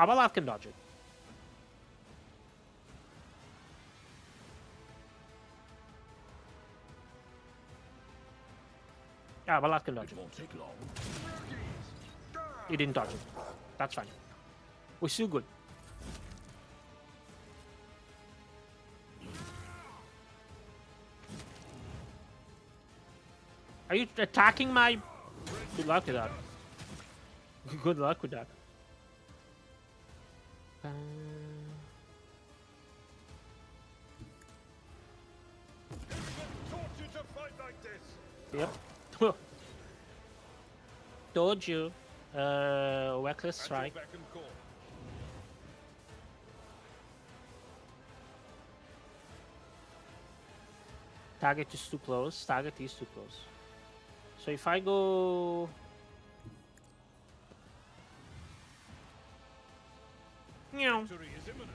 Abelard can dodge it. Abelard can dodge It it. won't take long. He didn't dodge it. That's fine. We're still good. Are you attacking my... Good luck with that. Good luck with that. Taught you to fight like this. Yep. Told you. Reckless At your strike. beck and call. Target is too close. Target is too close. So if I go... Meow. Victory is imminent.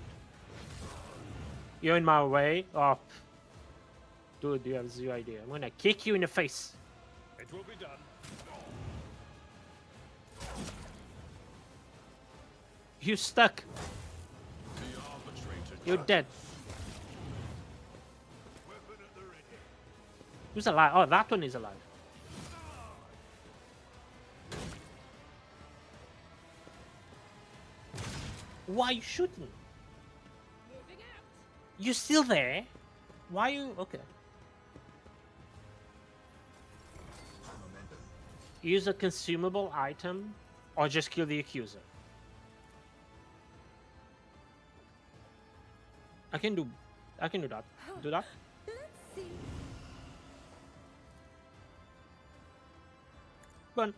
You're in my way. Oh. Dude, you have zero idea. I'm gonna kick you in the face. It will be done. You stuck. The arbitrator You're dead. Weapon at the ready. Who's alive? Oh, that one is alive. Why are you shooting? You still there? Why you... Okay. Use a consumable item or just kill the accuser. I can do that. Do that. Let's see. Run.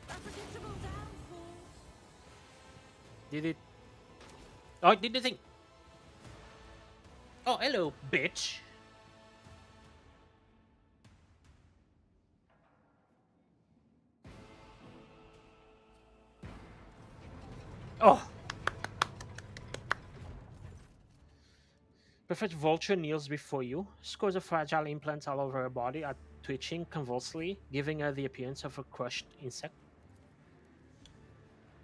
A predictable downfall. Did it? Oh, it did the thing. Oh, hello, bitch. Oh. Perfect Vulture kneels before you. Scores of fragile implants all over her body are twitching convulsively, giving her the appearance of a crushed insect.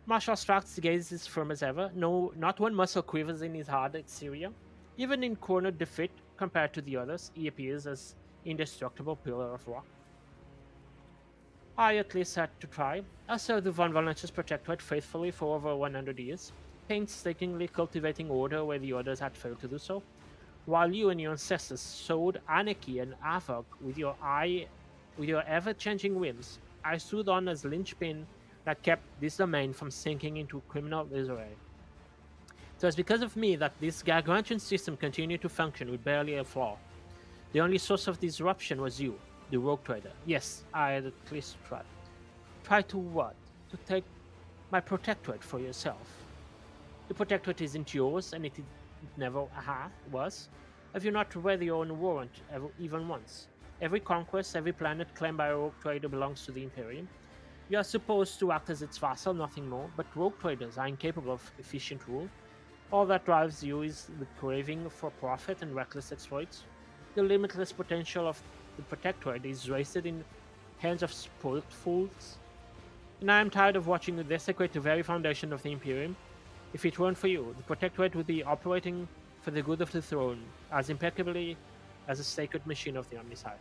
Marshall Stracht's gaze is firm as ever. No, not one muscle quivers in his hard exterior. Even in cornered defeat, compared to the others, he appears as indestructible pillar of rock. I at least had to try. I served the Von Valentius Protectorate faithfully for over 100 years, painstakingly cultivating order where the others had failed to do so, while you and your ancestors sowed anarchy and havoc with your ever-changing whims. I stood on as linchpin that kept this domain from sinking into criminal disarray. It was because of me that this gargantuan system continued to function with barely a flaw. The only source of disruption was you, the rogue trader. Yes, I had at least tried. Try to what? To take my protectorate for yourself. The protectorate isn't yours, and it never was. Have you not read your own warrant even once? Every conquest, every planet claimed by a rogue trader belongs to the Imperium. You are supposed to act as its vassal, nothing more, but rogue traders are incapable of efficient rule. All that drives you is the craving for profit and reckless exploits. The limitless potential of the Protectorate is wasted in hands of spoiled fools. And I am tired of watching you desecrate the very foundation of the Imperium. If it weren't for you, the Protectorate would be operating for the good of the throne as impeccably as a sacred machine of the Omnissiah.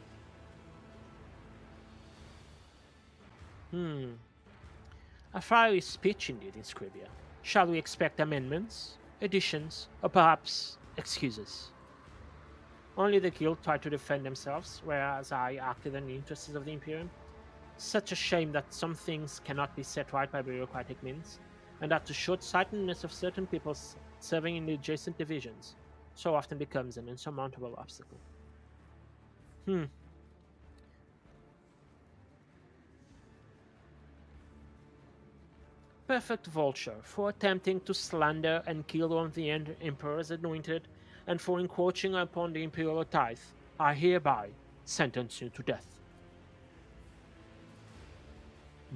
A fiery speech indeed in Scribia. Shall we expect amendments, additions, or perhaps excuses? Only the guild tried to defend themselves, whereas I acted in the interests of the Imperium. Such a shame that some things cannot be set right by bureaucratic means, and that the short-sightedness of certain people serving in the adjacent divisions so often becomes an insurmountable obstacle. Perfect vulture for attempting to slander and kill one of the Emperor's anointed, and for encroaching upon the Imperial tithe, I hereby sentence you to death.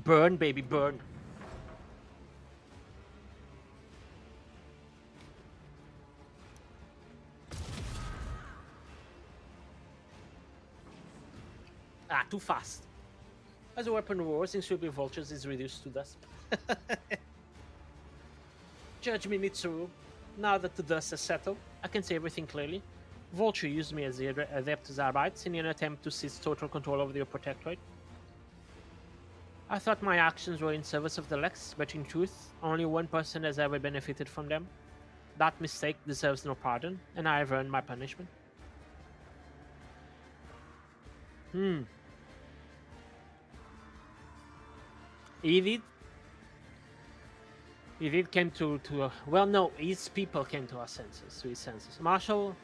Burn, baby, burn. Too fast. As a weapon of war, since be vultures is reduced to dust. Judge me, Mitsuru. Now that the dust has settled, I can say everything clearly. Vulture used me as the Adeptus Arbites in an attempt to seize total control over your Protectorate. I thought my actions were in service of the Lex, but in truth, only one person has ever benefited from them. That mistake deserves no pardon, and I have earned my punishment. Edith came to well, no, his people came to his senses. Marshal,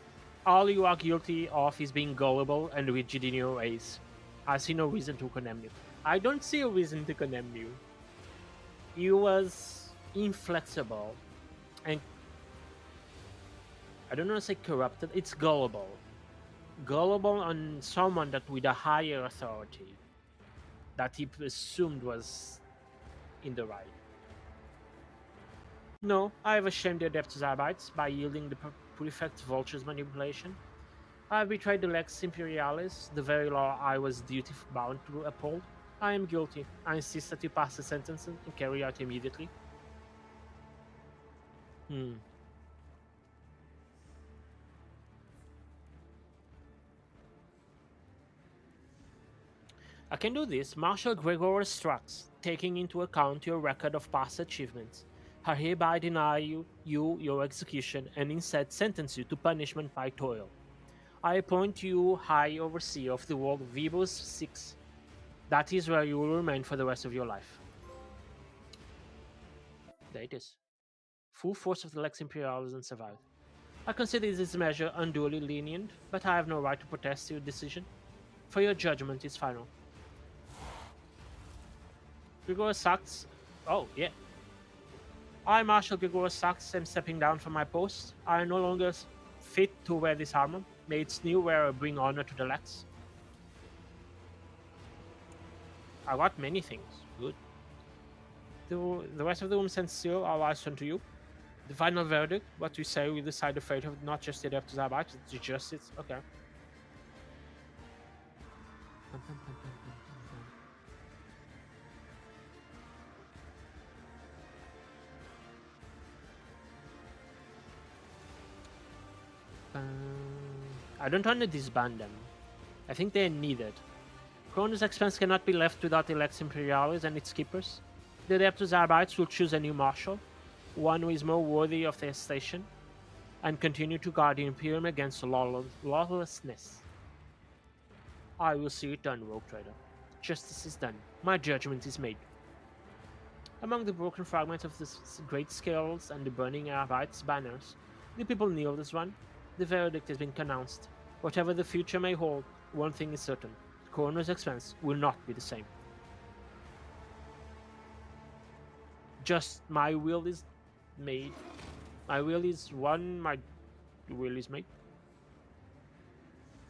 all you are guilty of is being gullible and rigid in your ways. I see no reason to condemn you. I don't see a reason to condemn you. You was inflexible and I don't want to say corrupted. It's gullible. Gullible on someone that with a higher authority that he assumed was in the right. No, I have ashamed the Adeptus Arbites by yielding the Prefect Vulture's manipulation. I have betrayed the Lex Imperialis, the very law I was duty-bound to uphold. I am guilty. I insist that you pass the sentence and carry out immediately. I can do this. Marshal Gregor Strax, taking into account your record of past achievements, I hereby deny you your execution and instead sentence you to punishment by toil. I appoint you High Overseer of the world Vibos 6. That is where you will remain for the rest of your life. There it is. Full force of the Lex Imperialis and survived. I consider this measure unduly lenient, but I have no right to protest your decision, for your judgment is final. Grigor Sax. Oh, yeah. I, Marshal Grigor Sax, am stepping down from my post. I am no longer fit to wear this armor. May its new wearer bring honor to the Lex. I got many things. Good. The rest of the room stands still. I'll ask to you. The final verdict, what we say, we decide the fate of not just the Adeptus Arbites, it's the justice. Okay. I don't want to disband them. I think they are needed. Cronus Expanse cannot be left without the Lex Imperialis and its keepers. The Adeptus Arbites will choose a new marshal, one who is more worthy of their station, and continue to guard the Imperium against lawlessness. I will see it done, Rogue Trader. Justice is done. My judgment is made. Among the broken fragments of the great scales and the burning Arvite's banners, the people kneel as one. The verdict has been pronounced. Whatever the future may hold, one thing is certain. The coroner's expense will not be the same. Just my will is made. My will is one, my will is made.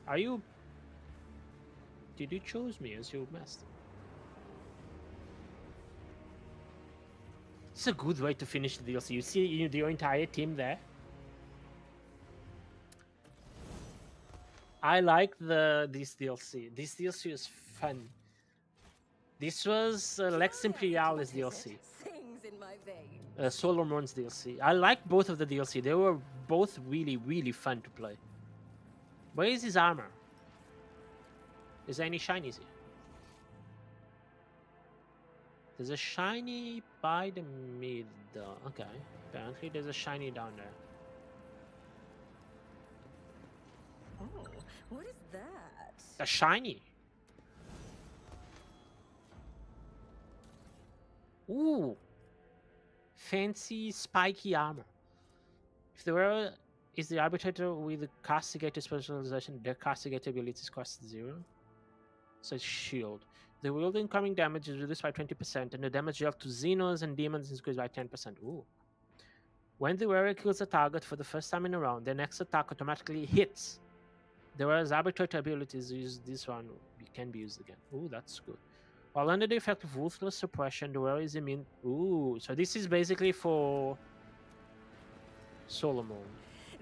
Are you... Did you choose me as your master? It's a good way to finish the DLC. You see your entire team there. I like this DLC. This DLC is fun. This was Lex Imperialis DLC. Sings in my vein. Solomon's DLC. I like both of the DLC. They were both really, really fun to play. Where is his armor? Is there any shinies here? There's a shiny by the middle. Okay. Apparently there's a shiny down there. Oh, what is that? A shiny. Ooh. Fancy spiky armor. If there were is the arbitrator with the castigator specialization, their castigator abilities cost 0. So it's shield. The wield incoming damage is reduced by 20%, and the damage dealt to Xenos and demons is increased by 10%. Ooh. When the wearer kills a target for the first time in a round, their next attack automatically hits. The wearer's arbitrator abilities use this one can be used again. Ooh, that's good. While under the effect of ruthless suppression, the wearer is immune. Ooh, so this is basically for Solomon.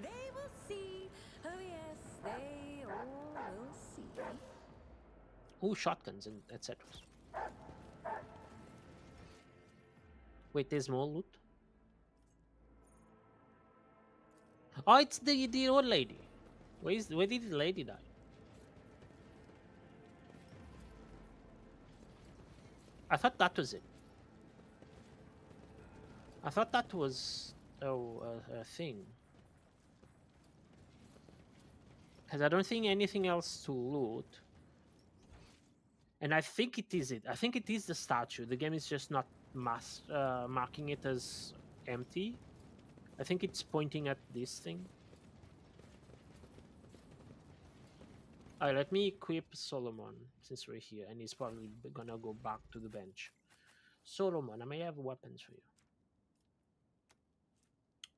They will see. Oh yes, they all will see. Ooh, shotguns and etc. Wait, there's more loot? Oh, it's the old lady. Where did the lady die? I thought that was it. I thought that was a thing. Because I don't think anything else to loot. And I think it is it. I think it is the statue. The game is just not marking it as empty. I think it's pointing at this thing. Alright, let me equip Solomon since we're here, and he's probably gonna go back to the bench. Solomon, I may have weapons for you.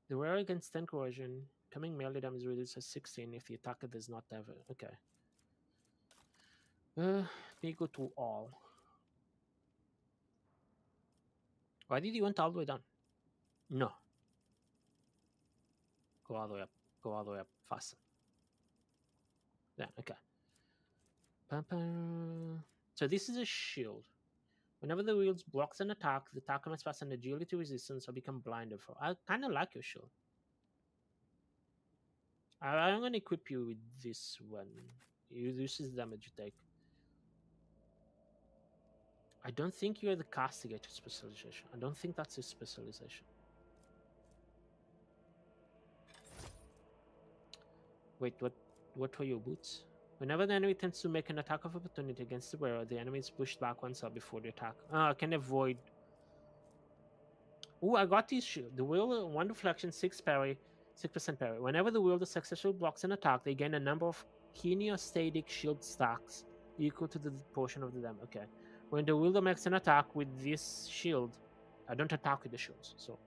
The wearer against 10 corrosion, coming melee damage reduced to 16 if the attacker does not have it. Okay. Let me go to all. Why did you want all the way down? No. Go all the way up. Go all the way up faster. Yeah, okay. So this is a shield. Whenever the wields blocks an attack, the attacker must pass an agility resistance or become blinded for. I kind of like your shield. I'm going to equip you with this one. It reduces damage you take. I don't think you're the castigator specialization. I don't think that's his specialization. Wait, what were your boots? Whenever the enemy tends to make an attack of opportunity against the wearer, the enemy is pushed back one cell before the attack. I can avoid. Ooh, I got this shield. The wielder, 1 deflection, 6 parry, 6% parry. Whenever the wielder successfully blocks an attack, they gain a number of kiniostatic shield stacks equal to the portion of the damage. Okay. When the wielder makes an attack with this shield, I don't attack with the shields. So,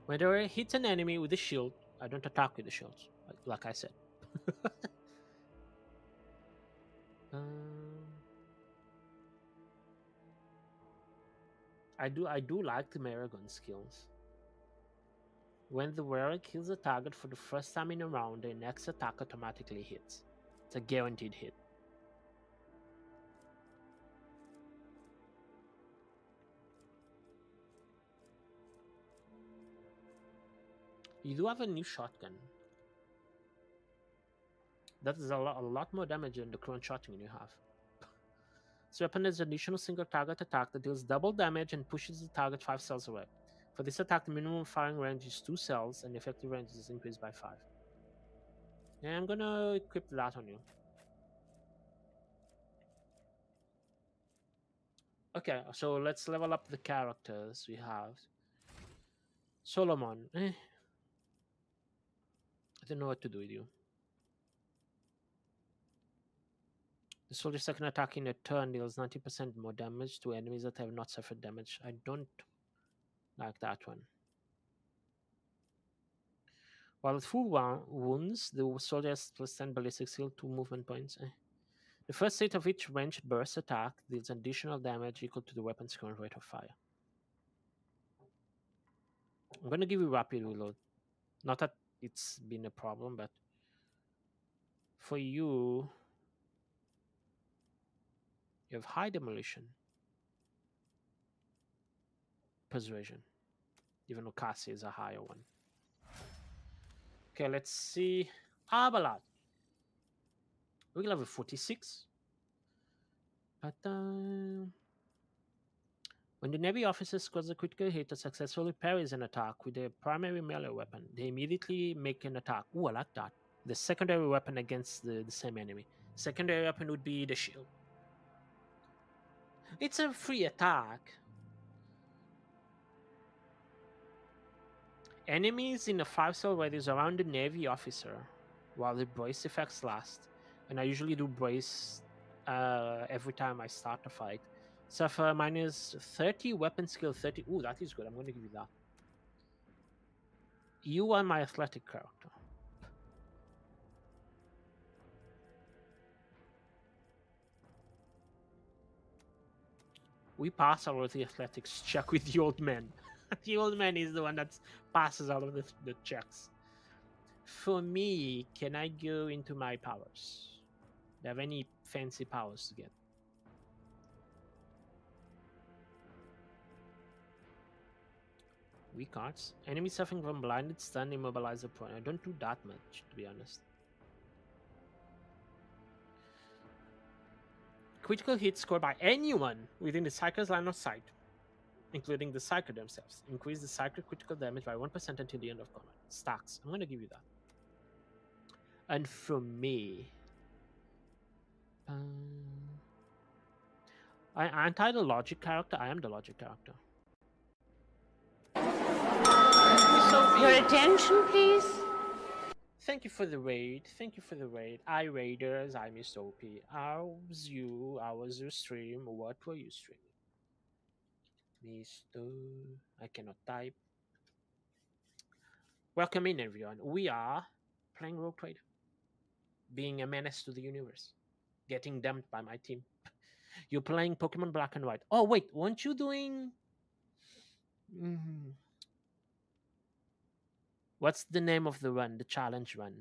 when they hit an enemy with the shield, I don't attack with the shields, like I said. I do like the Maragon skills. When the wearer kills a target for the first time in a round, their next attack automatically hits. It's a guaranteed hit. You do have a new shotgun. That is a lot more damage than the current shotgun you have. This weapon has an additional single target attack that deals double damage and pushes the target 5 cells away. For this attack, the minimum firing range is 2 cells and the effective range is increased by 5. And I'm gonna equip that on you. Okay, so let's level up the characters we have. Solomon. I don't know what to do with you. The soldier's second attack in a turn deals 90% more damage to enemies that have not suffered damage. I don't like that one. While with full wounds, the soldier has plus 10 ballistic skill, 2 movement points. The first hit of each ranged burst attack deals additional damage equal to the weapon's current rate of fire. I'm going to give you rapid reload. Not that it's been a problem, but for you have high demolition, persuasion, even though Cassie is a higher one. Okay, let's see. Abelard. We level 46. But when the Navy officer scores a critical hit or successfully parries an attack with their primary melee weapon, they immediately make an attack. Ooh, I like that. The secondary weapon against the same enemy. Secondary weapon would be the shield. It's a free attack. Enemies in a 5-star radius around the Navy officer while the brace effects last. And I usually do brace every time I start a fight. Suffer minus 30 weapon skill 30. Ooh, that is good. I'm going to give you that. You are my athletic character. We pass all of the athletics check with the old man. The old man is the one that passes all of the checks. For me, can I go into my powers? Do you have any fancy powers to get? Weak cards. Enemy suffering from blinded, stun, immobilizer, prone. I don't do that much, to be honest. Critical hits scored by anyone within the Psyker's line of sight, including the Psyker themselves. Increase the Psyker critical damage by 1% until the end of combat. Stacks. I'm going to give you that. And for me, aren't I the logic character? I am the logic character. Your attention, please. Thank you for the raid. Thank you for the raid. I Raiders, I Mr. OP. How's you? How was your stream? What were you streaming? Mr. I cannot type. Welcome in, everyone. We are playing Rogue Trader. Being a menace to the universe. Getting dumped by my team. You're playing Pokemon Black and White. Oh, wait. Weren't you doing... What's the name of the run? The challenge run?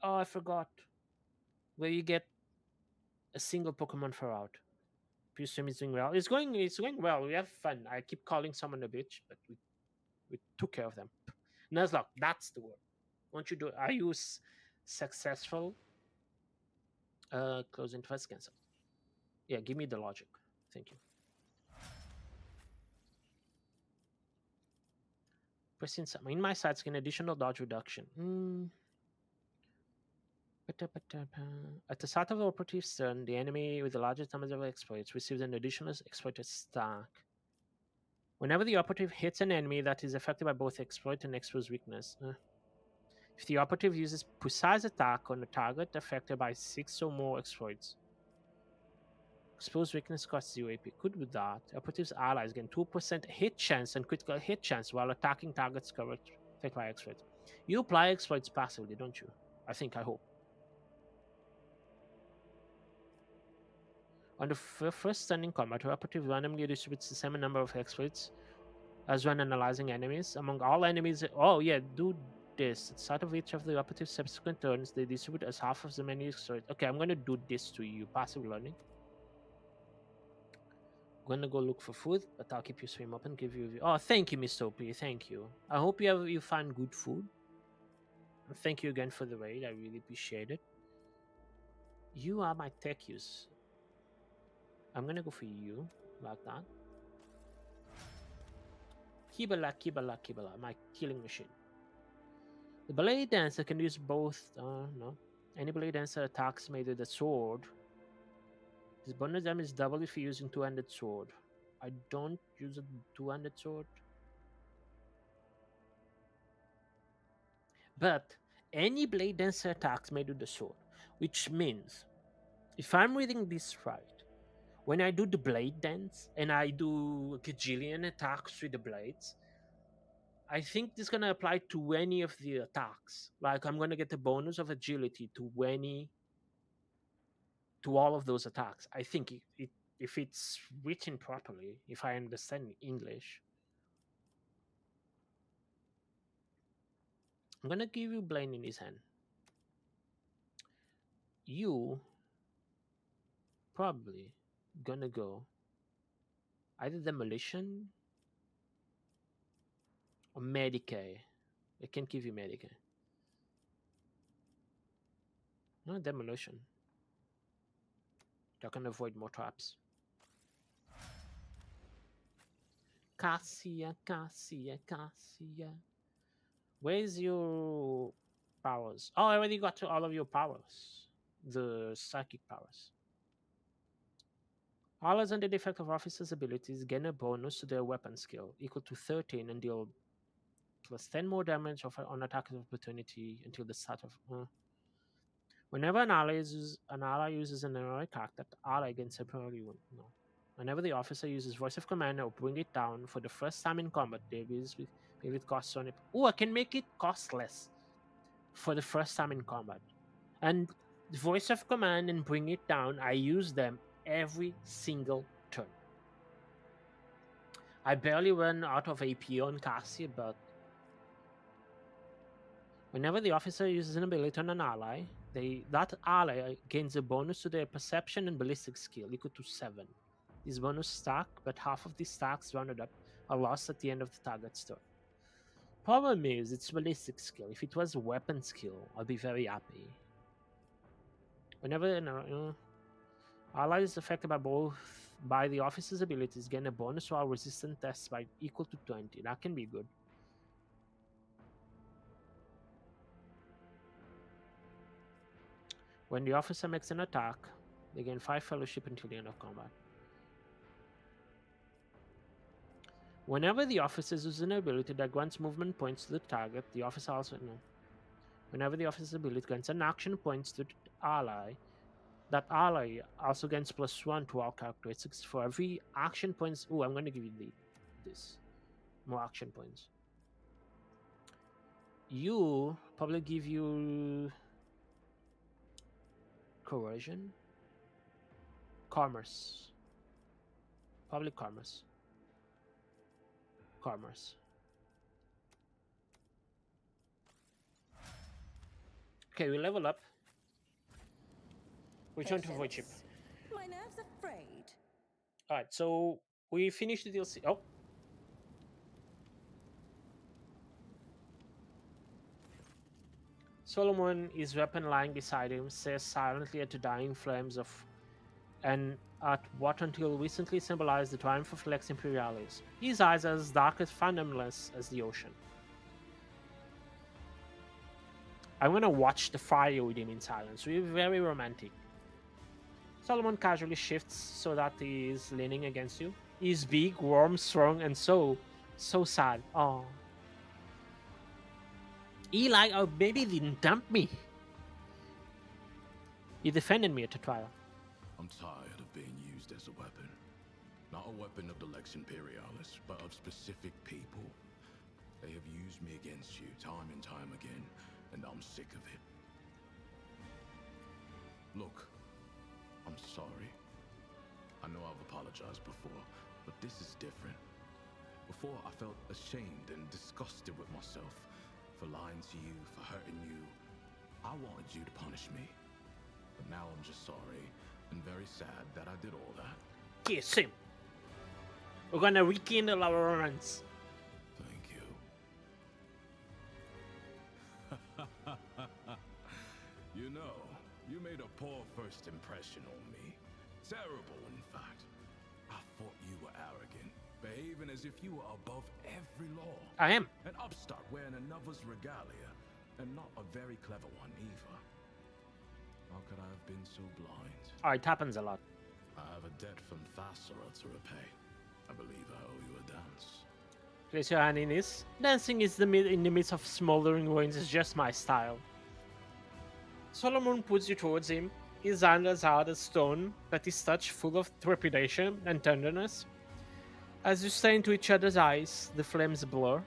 Oh, I forgot. Where you get a single Pokemon for out. Stream is doing well. It's going well. We have fun. I keep calling someone a bitch, but we took care of them. Nuzlocke, that's the word. Won't you do it? Are you successful? Close interface cancel. Yeah, give me the logic. Thank you. Pressing some. In my sights, an additional dodge reduction. At the start of the operative's turn, the enemy with the largest number of exploits receives an additional exploited stack. Whenever the operative hits an enemy that is affected by both exploit and exposed weakness, if the operative uses precise attack on a target affected by 6 or more exploits, exposed weakness costs 0 AP. Good with that. The operative's allies gain 2% hit chance and critical hit chance while attacking targets covered affected by exploits. You apply exploits passively, don't you? I hope. On the first turn in combat, your operative randomly distributes the same number of exploits as when analyzing enemies among all enemies. Oh yeah, do this. At the start of each of the operative's subsequent turns, they distribute as half of the many exploits. Okay, I'm gonna do this to you. Passive learning. I'm gonna go look for food, but I'll keep your stream open. Give you. Oh, thank you, Mr. OP. Thank you. I hope you find good food. And thank you again for the raid. I really appreciate it. You are my tech use. I'm gonna go for you, like that. Kibala, Kibala, Kibala, my killing machine. The Blade Dancer can use both, no. Any Blade Dancer attacks made with a sword This bonus damage is double if you're using two-handed sword. I don't use a two-handed sword. But any blade dancer attacks made with the sword, which means, if I'm reading this right, when I do the blade dance and I do a gajillion attacks with the blades, I think this is gonna apply to any of the attacks. Like I'm gonna get a bonus of agility to all of those attacks. I think if it's written properly, if I understand English. I'm gonna give you Blaine in his hand. You probably gonna go either Demolition or Medicae. I can't give you Medicae. No, Demolition. You can avoid more traps. Cassia. Where's your powers? Oh, I already got to all of your powers. The psychic powers. Allies under the effect of officers' abilities gain a bonus to their weapon skill equal to 13 and deal plus 10 more damage on attack of opportunity until the start of. Whenever an ally uses an heroic act, that ally gains temporary wound. No. Whenever the officer uses Voice of Command or Bring It Down for the first time in combat, maybe it costs on it. Oh, I can make it cost less for the first time in combat. And Voice of Command and Bring It Down, I use them every single turn. I barely run out of AP on Cassia, but whenever the officer uses an ability on an ally, that ally gains a bonus to their perception and ballistic skill equal to 7. This bonus stack, but half of these stacks rounded up are lost at the end of the target's turn. Problem is, it's ballistic skill. If it was a weapon skill, I'd be very happy. Whenever allies affected by the officer's abilities gain a bonus to our resistance tests by equal to 20. That can be good. When the officer makes an attack, they gain 5 fellowship until the end of combat. Whenever the officer uses an ability that grants movement points to the target, the officer also Whenever the officer's ability grants an action points to the ally, that ally also gains +1 to all characteristics for every action points. Oh, I'm going to give you this. More action points. You probably give you coercion, commerce, probably commerce. Okay, we level up. Return to Void Ship. My nerves are frayed. Alright, so we finished the DLC. Oh. Solomon, his weapon lying beside him, stares silently at the dying flames and at what until recently symbolized the triumph of Lex Imperialis. His eyes are as dark and fathomless as the ocean. I'm gonna watch the fire with him in silence. We're very romantic. Solomon casually shifts so that he is leaning against you. He's big, warm, strong, and so sad. Oh. Eli, or maybe didn't dump me. He defended me at the trial. I'm tired of being used as a weapon. Not a weapon of the Lex Imperialis, but of specific people. They have used me against you time and time again, and I'm sick of it. Look, I'm sorry. I know I've apologized before, but this is different. Before, I felt ashamed and disgusted with myself for lying to you, for hurting you. I wanted you to punish me. But now I'm just sorry and very sad that I did all that. Kiss him. We're gonna rekindle our romance. Thank you. You know, you made a poor first impression on me. Terrible, in fact. I thought you were arrogant, behaving as if you were above every law. I am. An upstart wearing another's regalia, and not a very clever one either. How could I have been so blind? Oh, it happens a lot. I have a debt from Thasora to repay. I believe I owe you a dance. Place your hand in his. Dancing is in the midst of smoldering ruins is just my style. Solomon puts you towards him, his hand as hard as stone, but his touch full of trepidation and tenderness. As you stare into each other's eyes, the flames blur,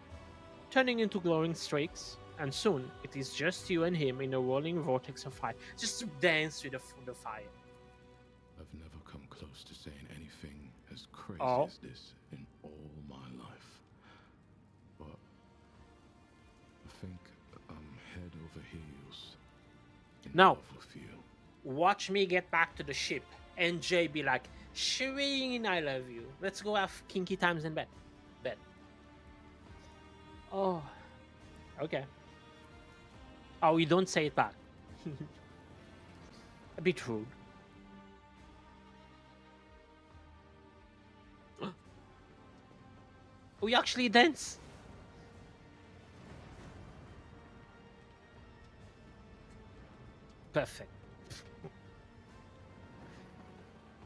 turning into glowing streaks, and soon it is just you and him in a whirling vortex of fire, just to dance with the fire. I've never come close to saying anything as crazy Oh. as this in all my life. But I think I'm head over heels in Now. love with you. Watch me get back to the ship, and Jay be like, Shireen, I love you. Let's go have kinky times in bed. Oh, okay. Oh, you don't say it back. A bit rude. We actually dance. Perfect.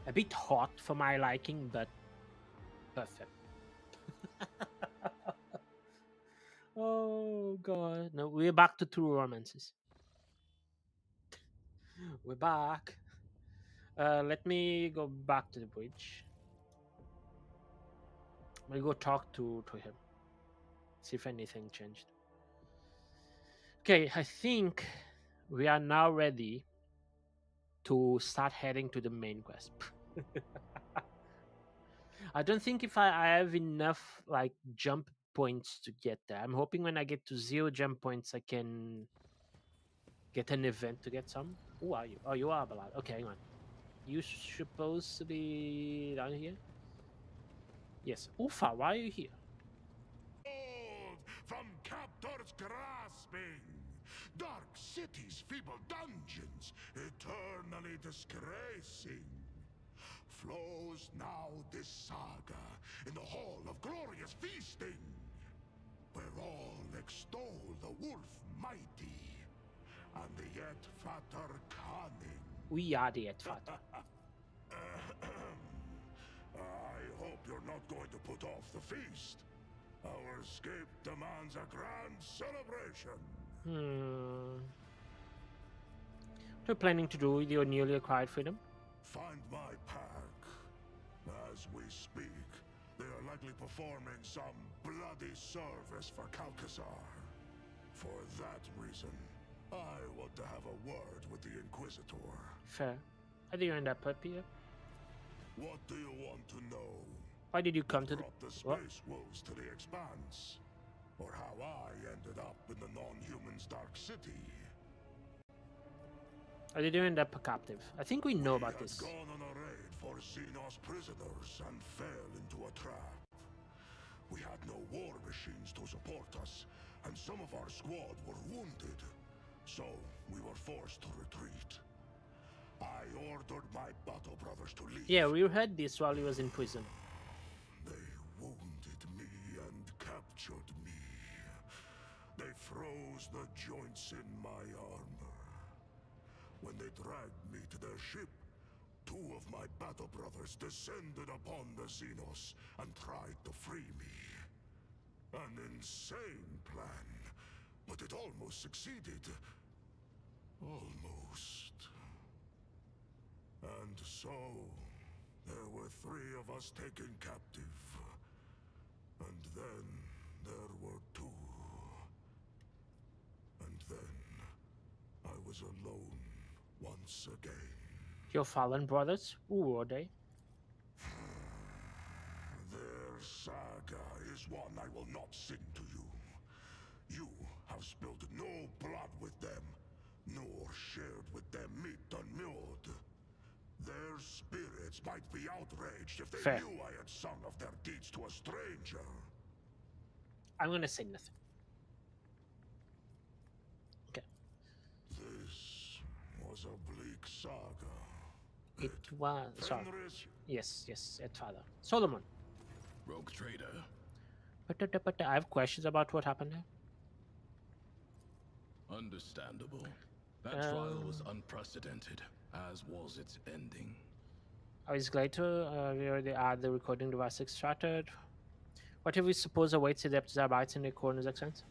A bit hot for my liking, but perfect. Oh god. No, we're back to true romances. We're back. Let me go back to the bridge. We'll go talk to him. See if anything changed. Okay, I think we are now ready to start heading to the main quest. I don't think if I have enough like jump points to get there. I'm hoping when I get to 0 jump points I can get an event to get some. Who are you? Oh, you are Balad. Okay, hang on. You supposed to be down here? Yes. Ufa, why are you here? From captors grasping, dark cities, feeble dungeons, eternally disgracing. Flows now this saga in the hall of glorious feasting, where all extol the wolf mighty and the yet fatter cunning. We are the yet fatter. I hope you're not going to put off the feast. Our escape demands a grand celebration. What are you planning to do with your newly acquired freedom? Find my pack. As we speak, they are likely performing some bloody service for Calcazar. For that reason, I want to have a word with the Inquisitor. Fair. How did you end up here? What do you want to know? Why did you come to the... Brought the space wolves to the Expanse? Or how I ended up in the non-human's Dark City? How did you end up a captive? I think we know about this. We had gone on a raid for Xenos prisoners and fell into a trap. We had no war machines to support us, and some of our squad were wounded. So we were forced to retreat. I ordered my battle brothers to leave. Yeah, we heard this while he was in prison. They wounded me and captured me. They froze the joints in my armor. When they dragged me to their ship, 2 of my battle brothers descended upon the Xenos and tried to free me. An insane plan, but it almost succeeded. Almost. And so, there were 3 of us taken captive. And then there were 2. And then I was alone once again. Your fallen brothers? Who were they? Their saga is one I will not sing to you. You have spilled no blood with them, nor shared with them meat unmewed. Their spirits might be outraged if they Fair. knew I had sung of their deeds to a stranger. I'm gonna say nothing. Okay. This was a bleak saga. It was... Sorry. Fenris, Yes, Ed Father. Solomon. Rogue trader. But I have questions about what happened there. Understandable. That trial was unprecedented, as was its ending. Oh, it's later. We already had the recording device extracted. What if we suppose awaits the exabytes in the coroner's accent?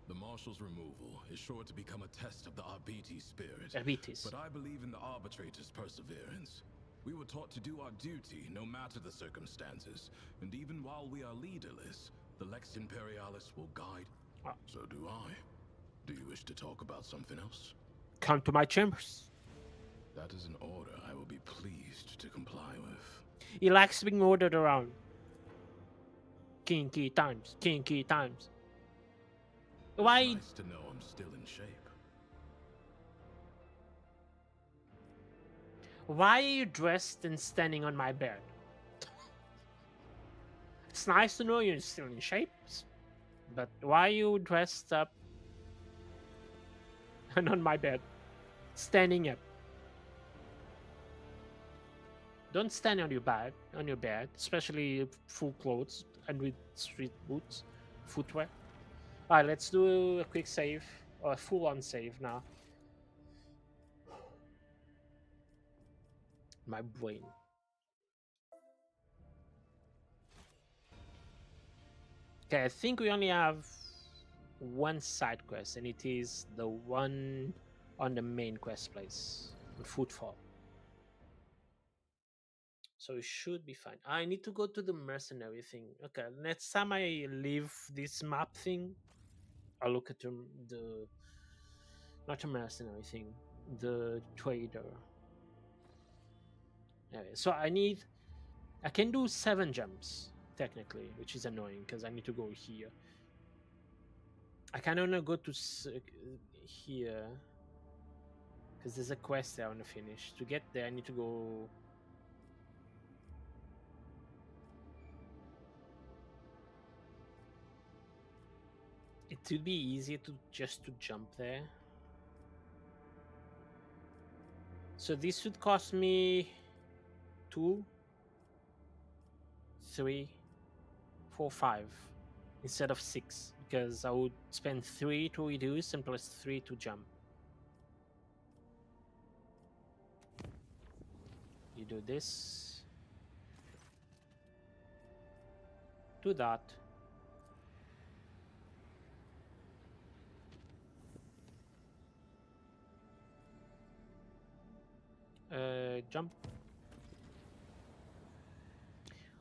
The Marshal's removal is sure to become a test of the Arbiti spirit. Arbites. But I believe in the Arbitrator's perseverance. We were taught to do our duty no matter the circumstances. And even while we are leaderless, the Lex Imperialis will guide. Oh. So do I. Do you wish to talk about something else? Come to my chambers. That is an order I will be pleased to comply with. He likes being ordered around. Kinky times. Kinky times. Why? It's nice to know I'm still in shape. Why are you dressed and standing on my bed? It's nice to know you're still in shape, but why are you dressed up and on my bed, standing up? Don't stand on your bed, especially full clothes and with street boots, footwear. Alright, let's do a quick save, or a full-on save now. My brain. Okay, I think we only have one side quest, and it is the one on the main quest place, on Footfall. So it should be fine. I need to go to the mercenary thing. Okay, next time I leave this map thing, I'll look at the not a mercenary thing, the trader. Okay, so I can do 7 jumps technically, which is annoying because I need to go here. I kind of want to go to here because there's a quest there I want to finish. To get there, I need to go. It would be easier to just jump there. So this would cost me 2, 3, 4, 5 instead of 6 because I would spend 3 to reduce and plus 3 to jump. You do this. Do that. Jump.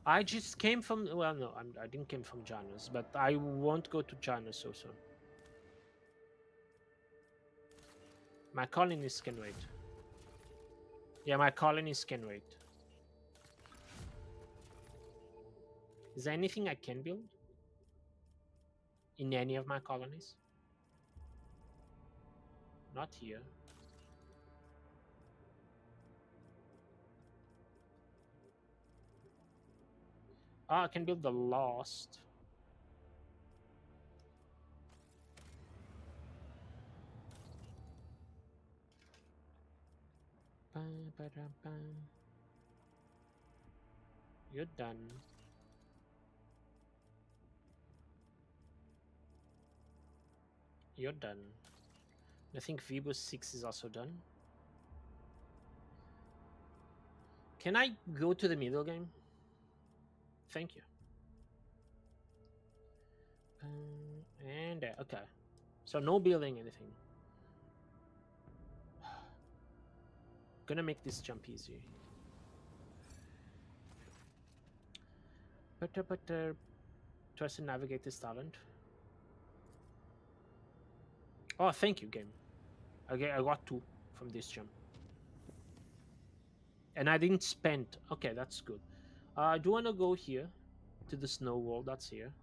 I just came from. Well, no, I didn't came from Janus, but I won't go to Janus so soon. My colonies can wait. Yeah, my colonies can wait. Is there anything I can build in any of my colonies? Not here. Oh, I can build the Lost. You're done. You're done. I think Vibus 6 is also done. Can I go to the middle game? Thank you. And okay. So no building anything. Gonna make this jump easy. But tries to navigate this talent. Oh, thank you, game. Okay, I got 2 from this jump. And I didn't spend. Okay, that's good. I do want to go here to the snow wall. That's here.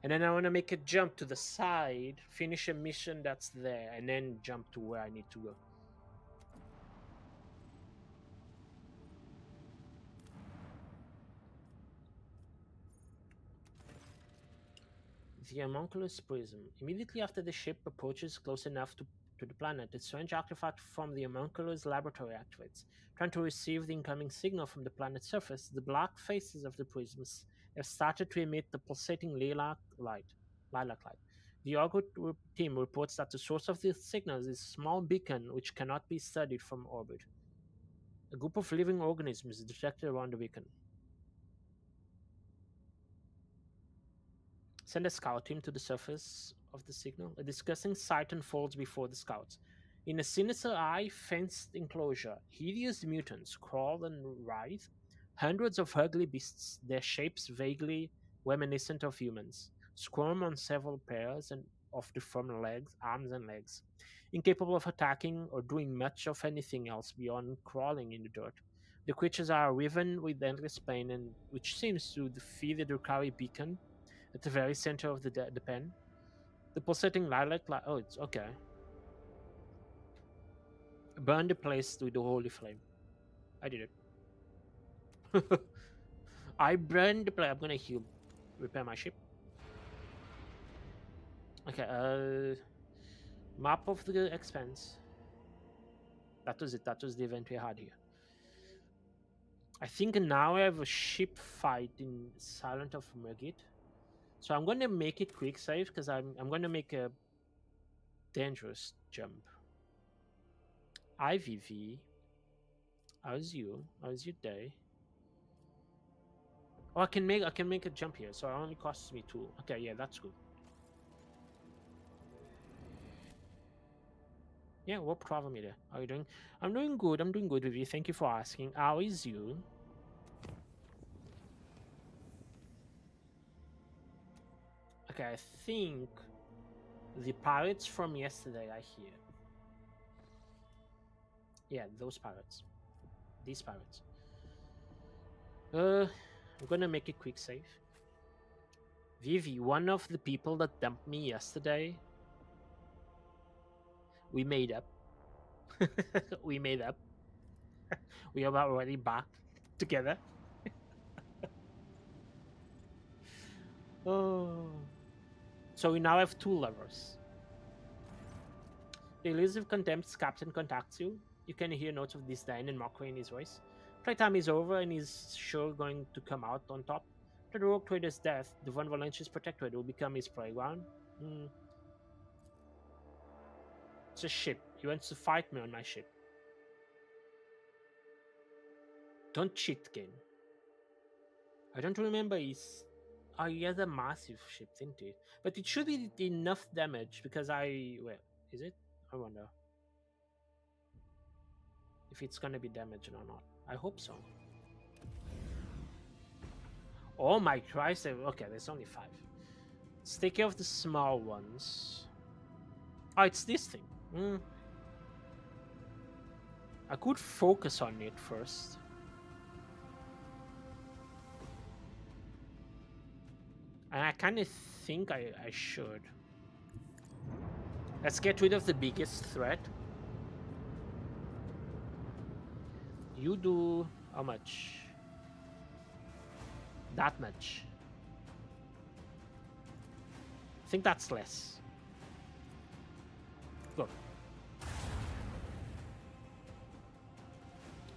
And then I want to make a jump to the side, finish a mission that's there, and then jump to where I need to go. The homunculus prism. Immediately after the ship approaches close enough to the planet, a strange artifact from the homunculus laboratory activates. Trying to receive the incoming signal from the planet's surface, the black faces of the prisms have started to emit the pulsating lilac light. The Argo team reports that the source of the signals is a small beacon which cannot be studied from orbit. A group of living organisms detected around the beacon. Send a scout team to the surface of the signal. A disgusting sight unfolds before the scouts. In a sinister eye-fenced enclosure, hideous mutants crawl and writhe. Hundreds of ugly beasts, their shapes vaguely reminiscent of humans, squirm on several pairs of deformed legs, arms and legs, incapable of attacking or doing much of anything else beyond crawling in the dirt. The creatures are riven with endless pain, and which seems to defeat the Drukhari beacon at the very center of the pen. The pulsating lilac light. Oh, it's okay. Burn the place with the holy flame. I did it. I burned the place. I'm gonna heal. Repair my ship. Okay, map of the expanse. That was it. That was the event we had here. I think now I have a ship fight in Silent of Mergit. So I'm gonna make it quick save because I'm gonna make a dangerous jump. IVV. How's you? How's your day? Oh, I can make a jump here, so it only costs me 2. Okay, yeah, that's good. Yeah, what problem is there? How are you doing? I'm doing good. I'm doing good, Vivi. Thank you for asking. How is you? Okay, I think the pirates from yesterday are here. Yeah, those pirates. These pirates. I'm gonna make a quick save. Vivi, one of the people that dumped me yesterday, we made up. We made up. We are already back together. Oh. So we now have 2 lovers. The elusive contempt's captain contacts you. You can hear notes of disdain and mockery in his voice. Playtime is over and he's sure going to come out on top. After the rogue trader's death, the Von Valentius protectorate will become his playground. It's a ship. He wants to fight me on my ship. Don't cheat, game. I don't remember his... Oh, he has a massive ship, didn't he? But it should be enough damage because I... Well, is it? I wonder if it's gonna be damaged or not. I hope so. Oh my Christ. Okay, there's only 5. Let's take care of the small ones. Oh, it's this thing. I could focus on it first. And I kind of think I should. Let's get rid of the biggest threat. You do how much? That much. I think that's less. Go.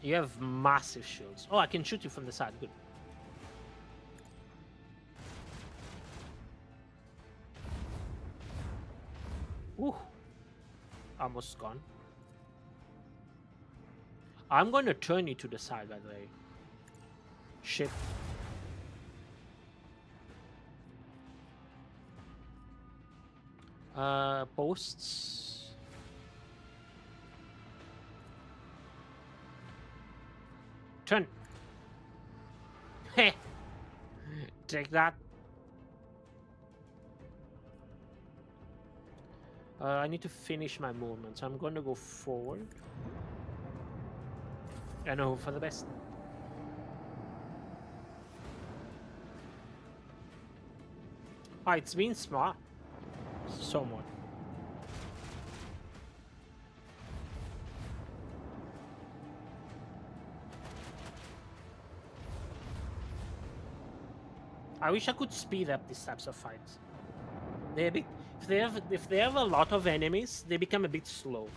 You have massive shields. Oh, I can shoot you from the side. Good. Ooh. Almost gone. I'm going to turn you to the side, by the way. Ship. Posts. Turn. Heh. Take that. I need to finish my movement, so I'm going to go forward. And hope for the best. Ah, it's been smart. Somewhat. I wish I could speed up these types of fights. If they have a lot of enemies, they become a bit slow.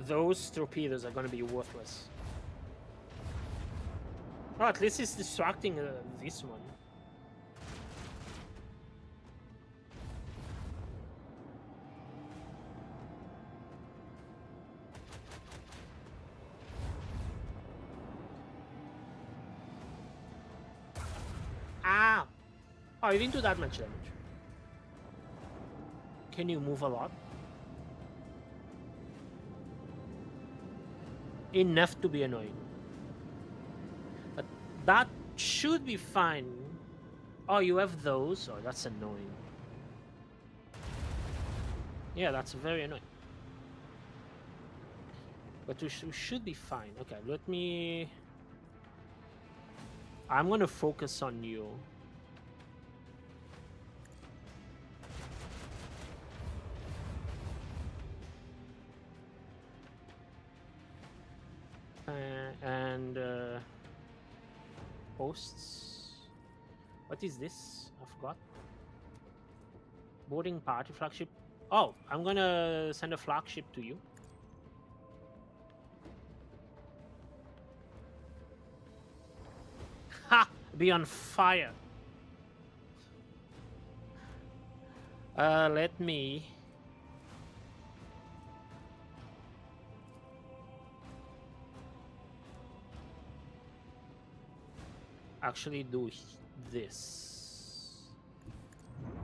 those torpedoes are gonna be worthless. Oh, at least it's distracting this one. Ah! Oh, you didn't do that much damage. Can you move a lot? Enough to be annoying. But that should be fine. Oh, you have those? Oh, that's annoying. Yeah, that's very annoying. But we should be fine. Okay, let me... I'm gonna focus on you. And posts. What is this? I forgot. Boarding party flagship. Oh, I'm gonna send a flagship to you. Ha! Be on fire. Let me... actually do this.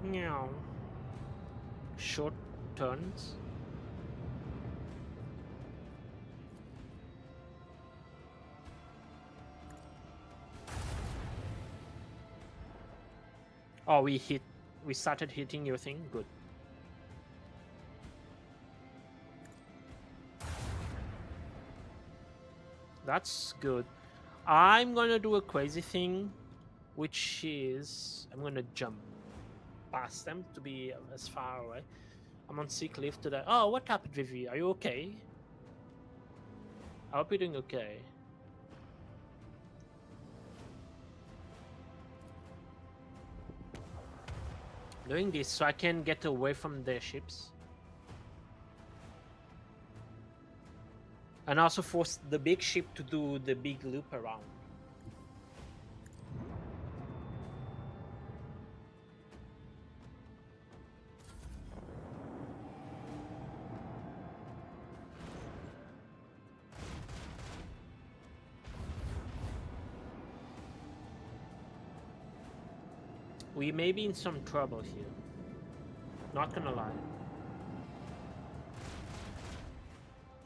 Meow. Short turns. Oh, we started hitting your thing. Good. That's good. I'm gonna do a crazy thing, which is I'm gonna jump past them to be as far away. I'm on sea cliff today. Oh, what happened, Vivi? Are you okay? I hope you're doing okay. Doing this so I can get away from their ships. And also force the big ship to do the big loop around. We may be in some trouble here. Not gonna lie.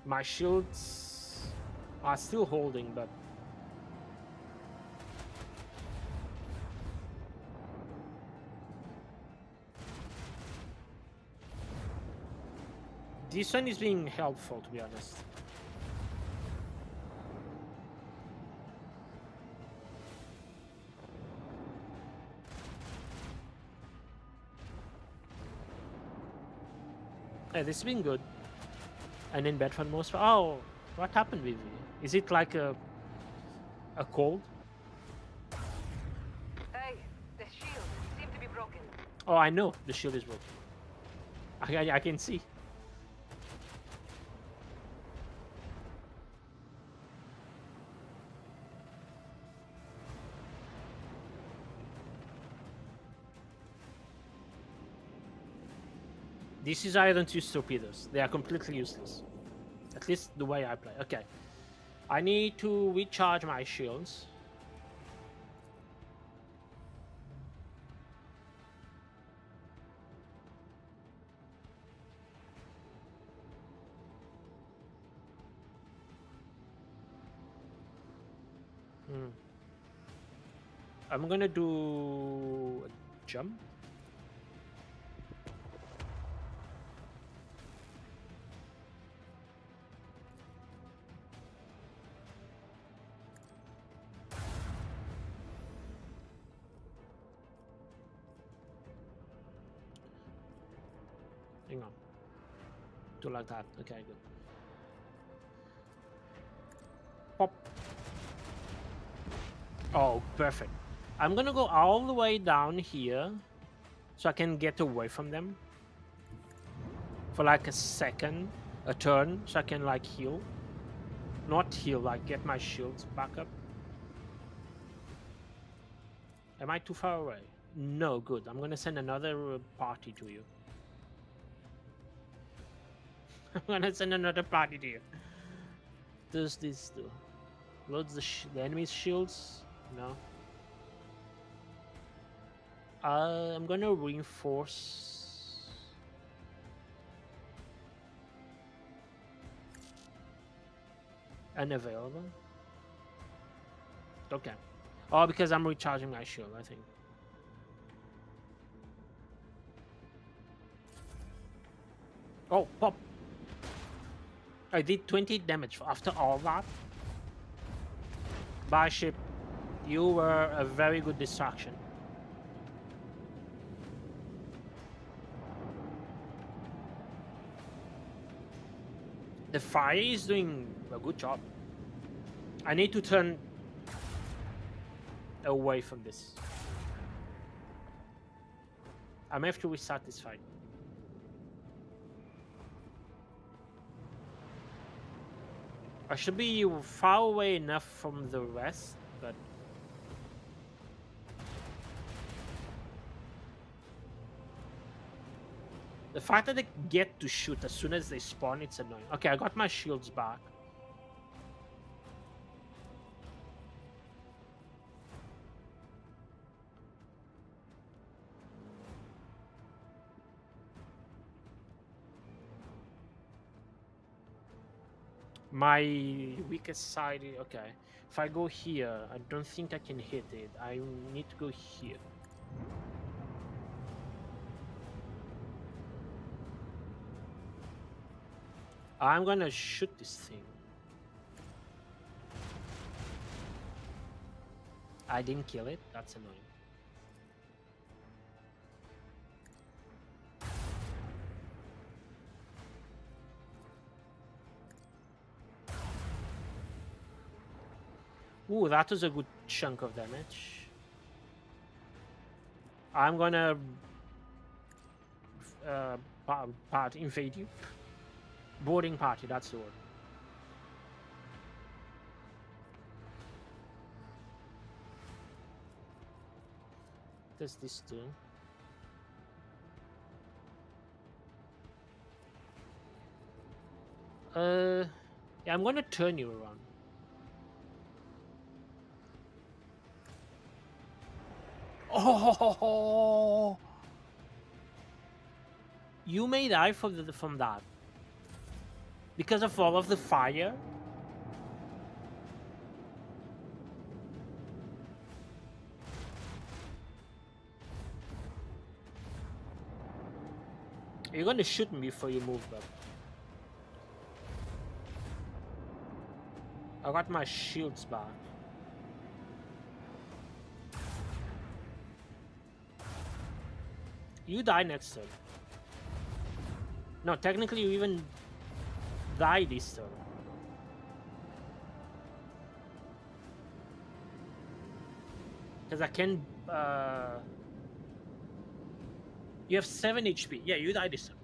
My shields are still holding, but... this one is being helpful, to be honest. Hey, this has been good. And in bed for the most part. Oh, what happened, Vivi? Is it like a cold? Hey, the shield seems to be broken. Oh, I know the shield is broken. I can see. This is I don't use torpedoes. They are completely useless. At least the way I play. Okay. I need to recharge my shields. I'm gonna do a jump. Hang on. Do like that. Okay, good. Pop. Oh, perfect. I'm gonna go all the way down here so I can get away from them for like a second. a turn so I can like heal. Not heal, like get my shields back up. Am I too far away? No, good. I'm gonna send another party to you. I'm gonna send another party to you. Does this do? Loads the enemy's shields? No. I'm gonna reinforce. Unavailable. Okay. Oh, because I'm recharging my shield, I think. Oh, pop. I did 20 damage after all that. Bye, ship. You were a very good distraction. The fire is doing a good job. I need to turn away from this. I may have to restart this fight. I should be far away enough from the rest, but the fact that they get to shoot as soon as they spawn, it's annoying. Okay, I got my shields back. My weakest side, okay. If I go here, I don't think I can hit it. I need to go here. I'm gonna shoot this thing. I didn't kill it. That's annoying. Ooh, that was a good chunk of damage. I'm gonna invade you. Boarding party, that's the word. Does this do? Yeah, I'm gonna turn you around. Oh, you may die from that because of all of the fire. You're gonna shoot me before you move up. I got my shields back. You die next turn. No, technically you even die this turn. Because I can... You have 7 HP. Yeah, you die this turn.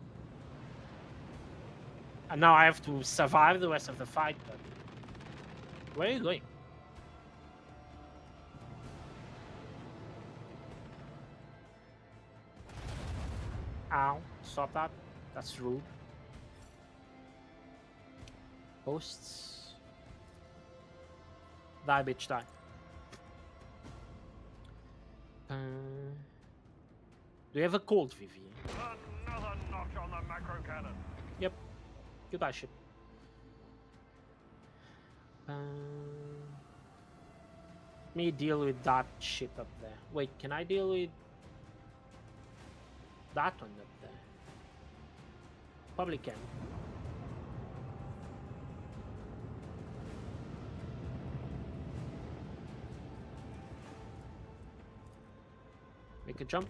And now I have to survive the rest of the fight. But where are you going? Ow, stop that. That's rude. Hosts. Die, bitch, die. Do you have a cold, Vivian? Another notch on the macro cannon. Yep. Goodbye, ship. Me deal with that ship up there. Wait, can I deal with that one up there? Probably can. Make a jump.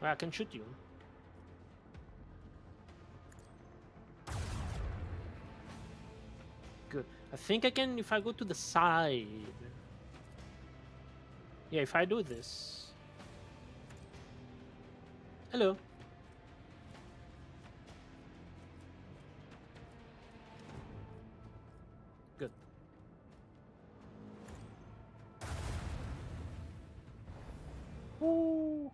Well, I can shoot you. Good. I think I can if I go to the side. Yeah, if I do this. Hello. Good. Ooh.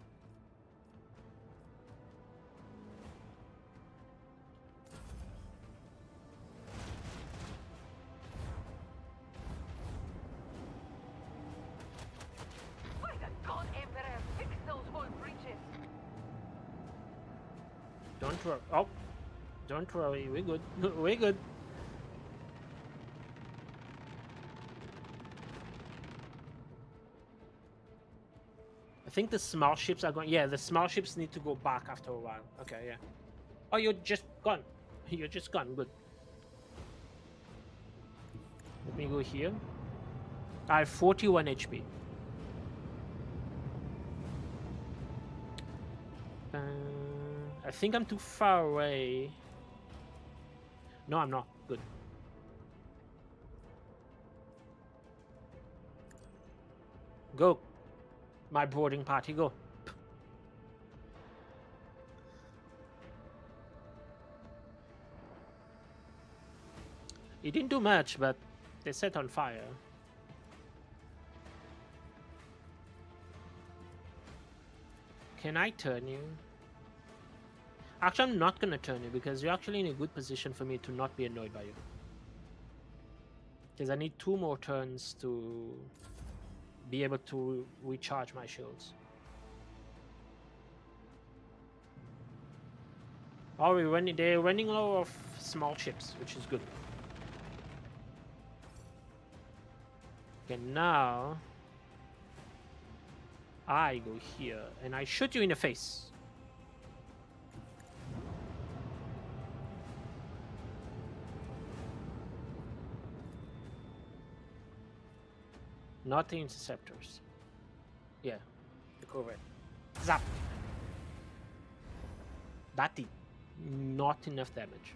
By the god, Emperor, fix those old breaches. Don't worry. Oh, don't worry. We're good. We're good. I think the small ships are going. Yeah, the small ships need to go back after a while. Okay, yeah. Oh, you're just gone. You're just gone. Good. Let me go here. I have 41 HP. I think I'm too far away. No, I'm not. Good. Go. My boarding party, go. It didn't do much, but they set on fire. Can I turn you? Actually, I'm not gonna turn you because you're actually in a good position for me to not be annoyed by you. Because I need 2 more turns to be able to recharge my shields. Oh, they're running low of small ships, which is good. Okay, now I go here and I shoot you in the face. Not the interceptors. Yeah, the corvette. Zap! That did not enough damage.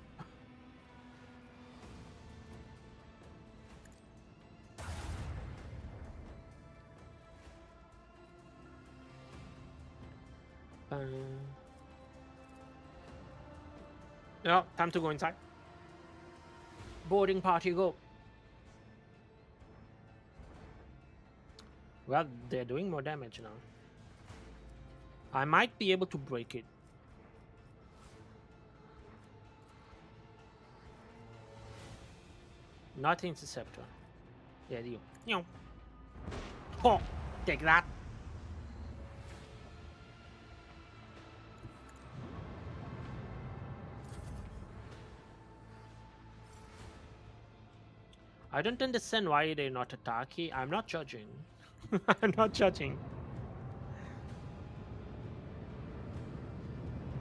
No, time to go inside. Boarding party, go. Well, they're doing more damage now. I might be able to break it. Not interceptor. Yeah, you. Oh, take that. I don't understand why they're not attacking. I'm not judging. I'm not judging.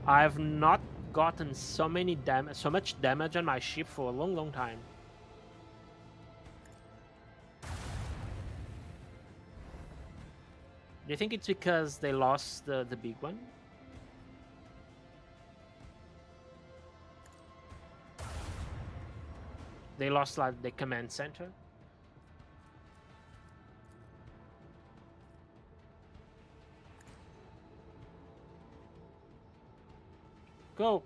I've not gotten so much damage on my ship for a long time. Do you think it's because they lost the big one? They lost like the command center? Go!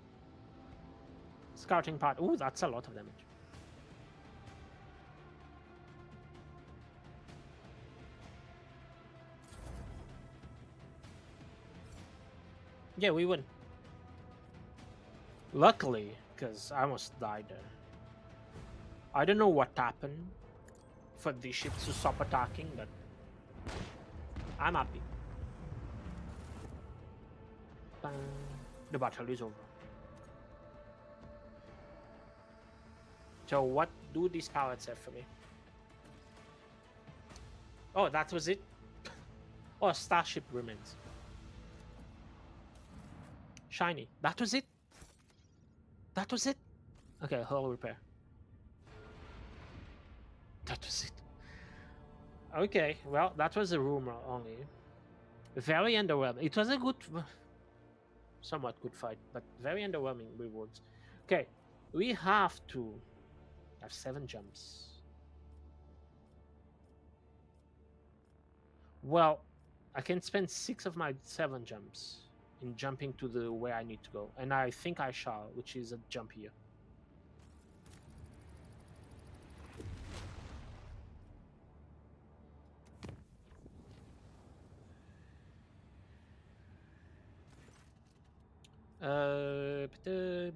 Scouting part. Ooh, that's a lot of damage. Yeah, we win. Luckily, because I almost died there. I don't know what happened for these ships to stop attacking, but I'm happy. The battle is over. So what do these pallets have for me? Oh, that was it? Oh, starship remains. Shiny. That was it? That was it? Okay, hull repair. That was it. Okay, well, that was a rumor only. Very underwhelming. It was a good, somewhat good fight, but very underwhelming rewards. Okay, we have to have 7 jumps. Well, I can spend 6 of my 7 jumps. in jumping to the where I need to go, and I think I shall, which is a jump here.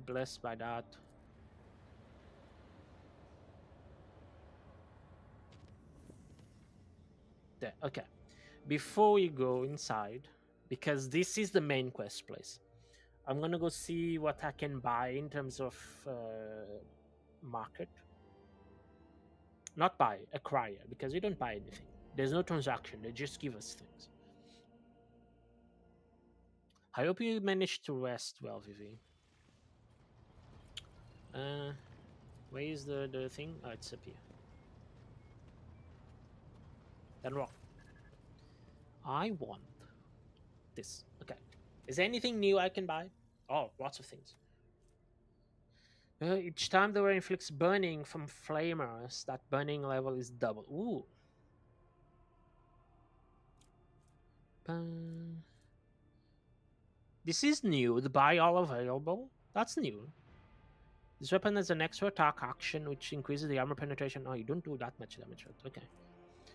Blessed by that. There, okay. Before we go inside, because this is the main quest place, I'm gonna go see what I can buy in terms of market. Not buy, acquire, because we don't buy anything. There's no transaction, they just give us things. I hope you managed to rest well, Vivi. Where is the thing? Oh, it's up here. Then what? I want this. Okay. Is there anything new I can buy? Oh, lots of things. Each time the wearer inflicts burning from flamers, that burning level is double. Ooh. This is new. The buy all available. That's new. This weapon has an extra attack action which increases the armor penetration. Oh, you don't do that much damage. Okay.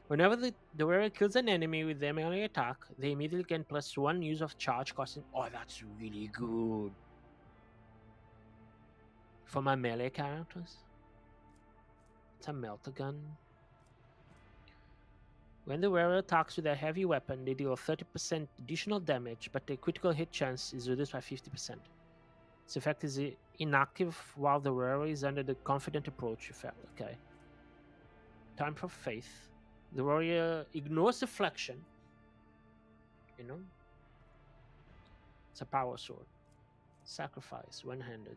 Whenever the wearer kills an enemy with their melee attack, they immediately gain +1 use of charge costing. Oh, that's really good. For my melee characters. It's a melter gun. When the wearer attacks with a heavy weapon, they deal 30% additional damage, but their critical hit chance is reduced by 50%. This effect is inactive while the wearer is under the confident approach effect. Okay. Time for faith. The warrior ignores deflection. You know? It's a power sword. Sacrifice, one-handed.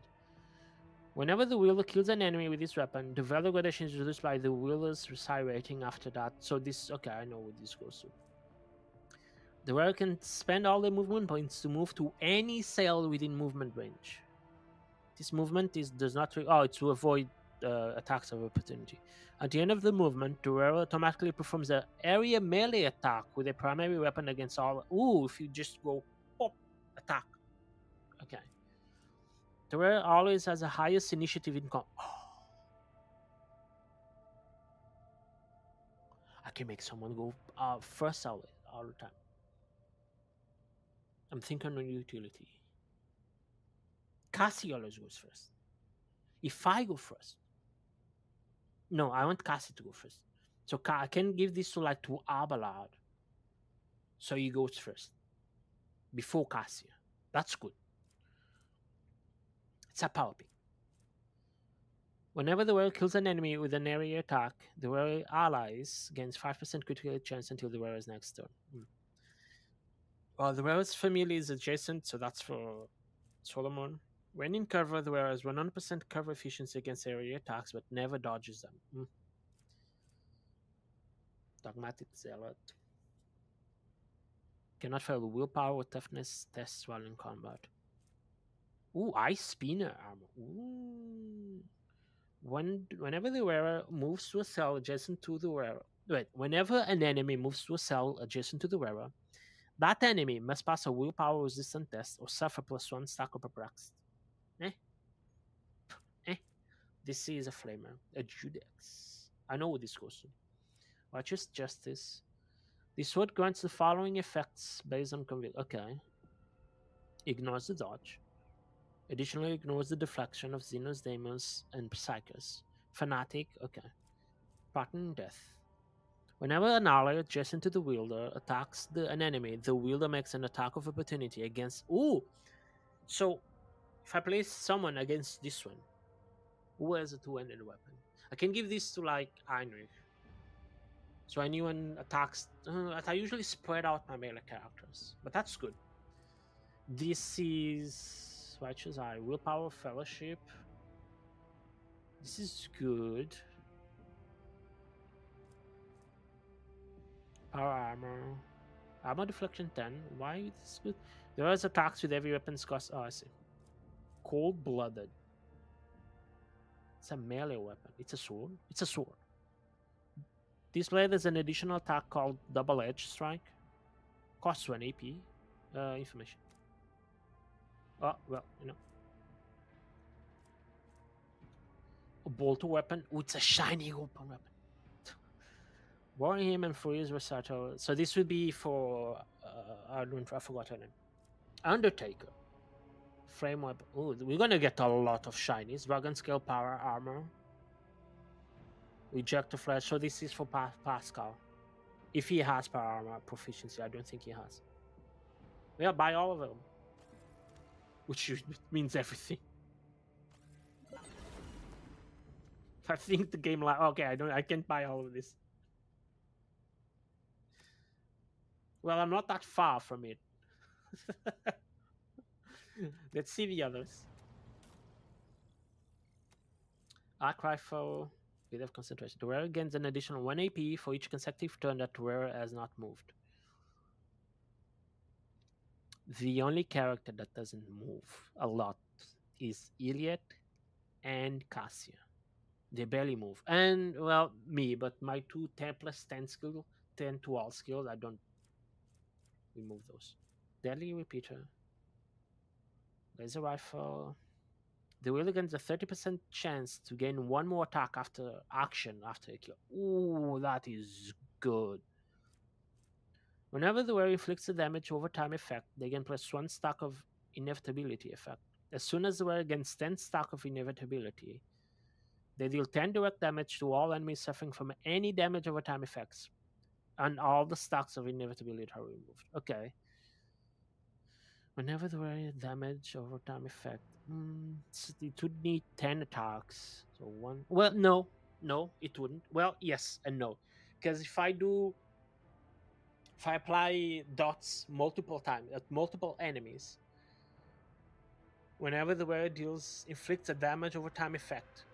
Whenever the wielder kills an enemy with this weapon, the value gradation is reduced by the wielder's psi rating after that. So this, okay, I know what this goes to. The wearer can spend all their movement points to move to any cell within movement range. This movement does not... it's to avoid attacks of opportunity. At the end of the movement, the wearer automatically performs an area melee attack with a primary weapon against all... Ooh, if you just go... Pop! Attack. Okay. The wearer always has the highest initiative in I can make someone go first all the time. I'm thinking on utility. Cassie always goes first. If I go first... No, I want Cassie to go first. So I can give this to Abelard. So he goes first. Before Cassia. That's good. It's a power pick. Whenever the wearer kills an enemy with an area attack, the wearer allies gains 5% critical chance until the wearer's next turn. Well, the wearer's family is adjacent, so that's for Solomon. When in cover, the wearer has 100% cover efficiency against area attacks, but never dodges them. Dogmatic Zealot. Cannot fail willpower or toughness tests while in combat. Ooh, Ice Spinner armor. Ooh. Whenever the wearer moves to a cell adjacent to the wearer... whenever an enemy moves to a cell adjacent to the wearer, that enemy must pass a willpower resistant test or suffer +1 stack of perplexed. This is a flamer. A Judex. I know what this goes to. Righteous Justice. This sword grants the following effects based on okay. Ignores the dodge. Additionally, ignores the deflection of Xenos, Deimos, and Psychos. Fanatic, okay. Partner Death. Whenever an ally adjacent to the wielder attacks an enemy, the wielder makes an attack of opportunity against... Ooh! So, if I place someone against this one, who has a two-handed weapon? I can give this to, Heinrich. So anyone attacks... I usually spread out my melee characters. But that's good. This is... Righteous Eye. Willpower, Fellowship. This is good. Power Armor. Armor Deflection 10. Why is this good? There are attacks with every weapon's cost... Oh, I see. Cold-Blooded. It's a melee weapon. It's a sword. It's a sword. This blade has an additional attack called Double Edge Strike. Costs 1 AP. Information. Oh, well, you know. A bolter weapon. Oh, it's a shiny open weapon. Warring him and Freeze Resato. So this would be for I forgot her name. Undertaker. Frame weapon. Oh, we're gonna get a lot of shinies. Dragon Scale Power Armor. Reject the Flash. So this is for Pascal. If he has Power Armor proficiency, I don't think he has. Yeah, buy all of them. Which means everything. I think the game like okay, I can't buy all of this. Well, I'm not that far from it. Let's see the others. Arc Rifle, bit of concentration. The wearer gains an additional 1 AP for each consecutive turn that the wearer has not moved. The only character that doesn't move a lot is Iliad and Cassia. They barely move. And, well, me, but my 2 10 plus 10 skill, 10 to all skills, I don't remove those. Deadly Repeater. Laser Rifle. The wheeler gains a 30% chance to gain 1 more attack after action after a kill. Ooh, that is good. Whenever the wearer inflicts a damage over time effect, they gain +1 stack of inevitability effect. As soon as the wearer gains 10 stack of inevitability, they deal 10 direct damage to all enemies suffering from any damage over time effects. And all the stacks of inevitability are removed. Okay. Whenever the wearer damage over time effect, it would need 10 attacks. So 1. Well, no, it wouldn't. Well, yes and no. Because if I apply dots multiple times at multiple enemies, whenever the wearer inflicts a damage over time effect,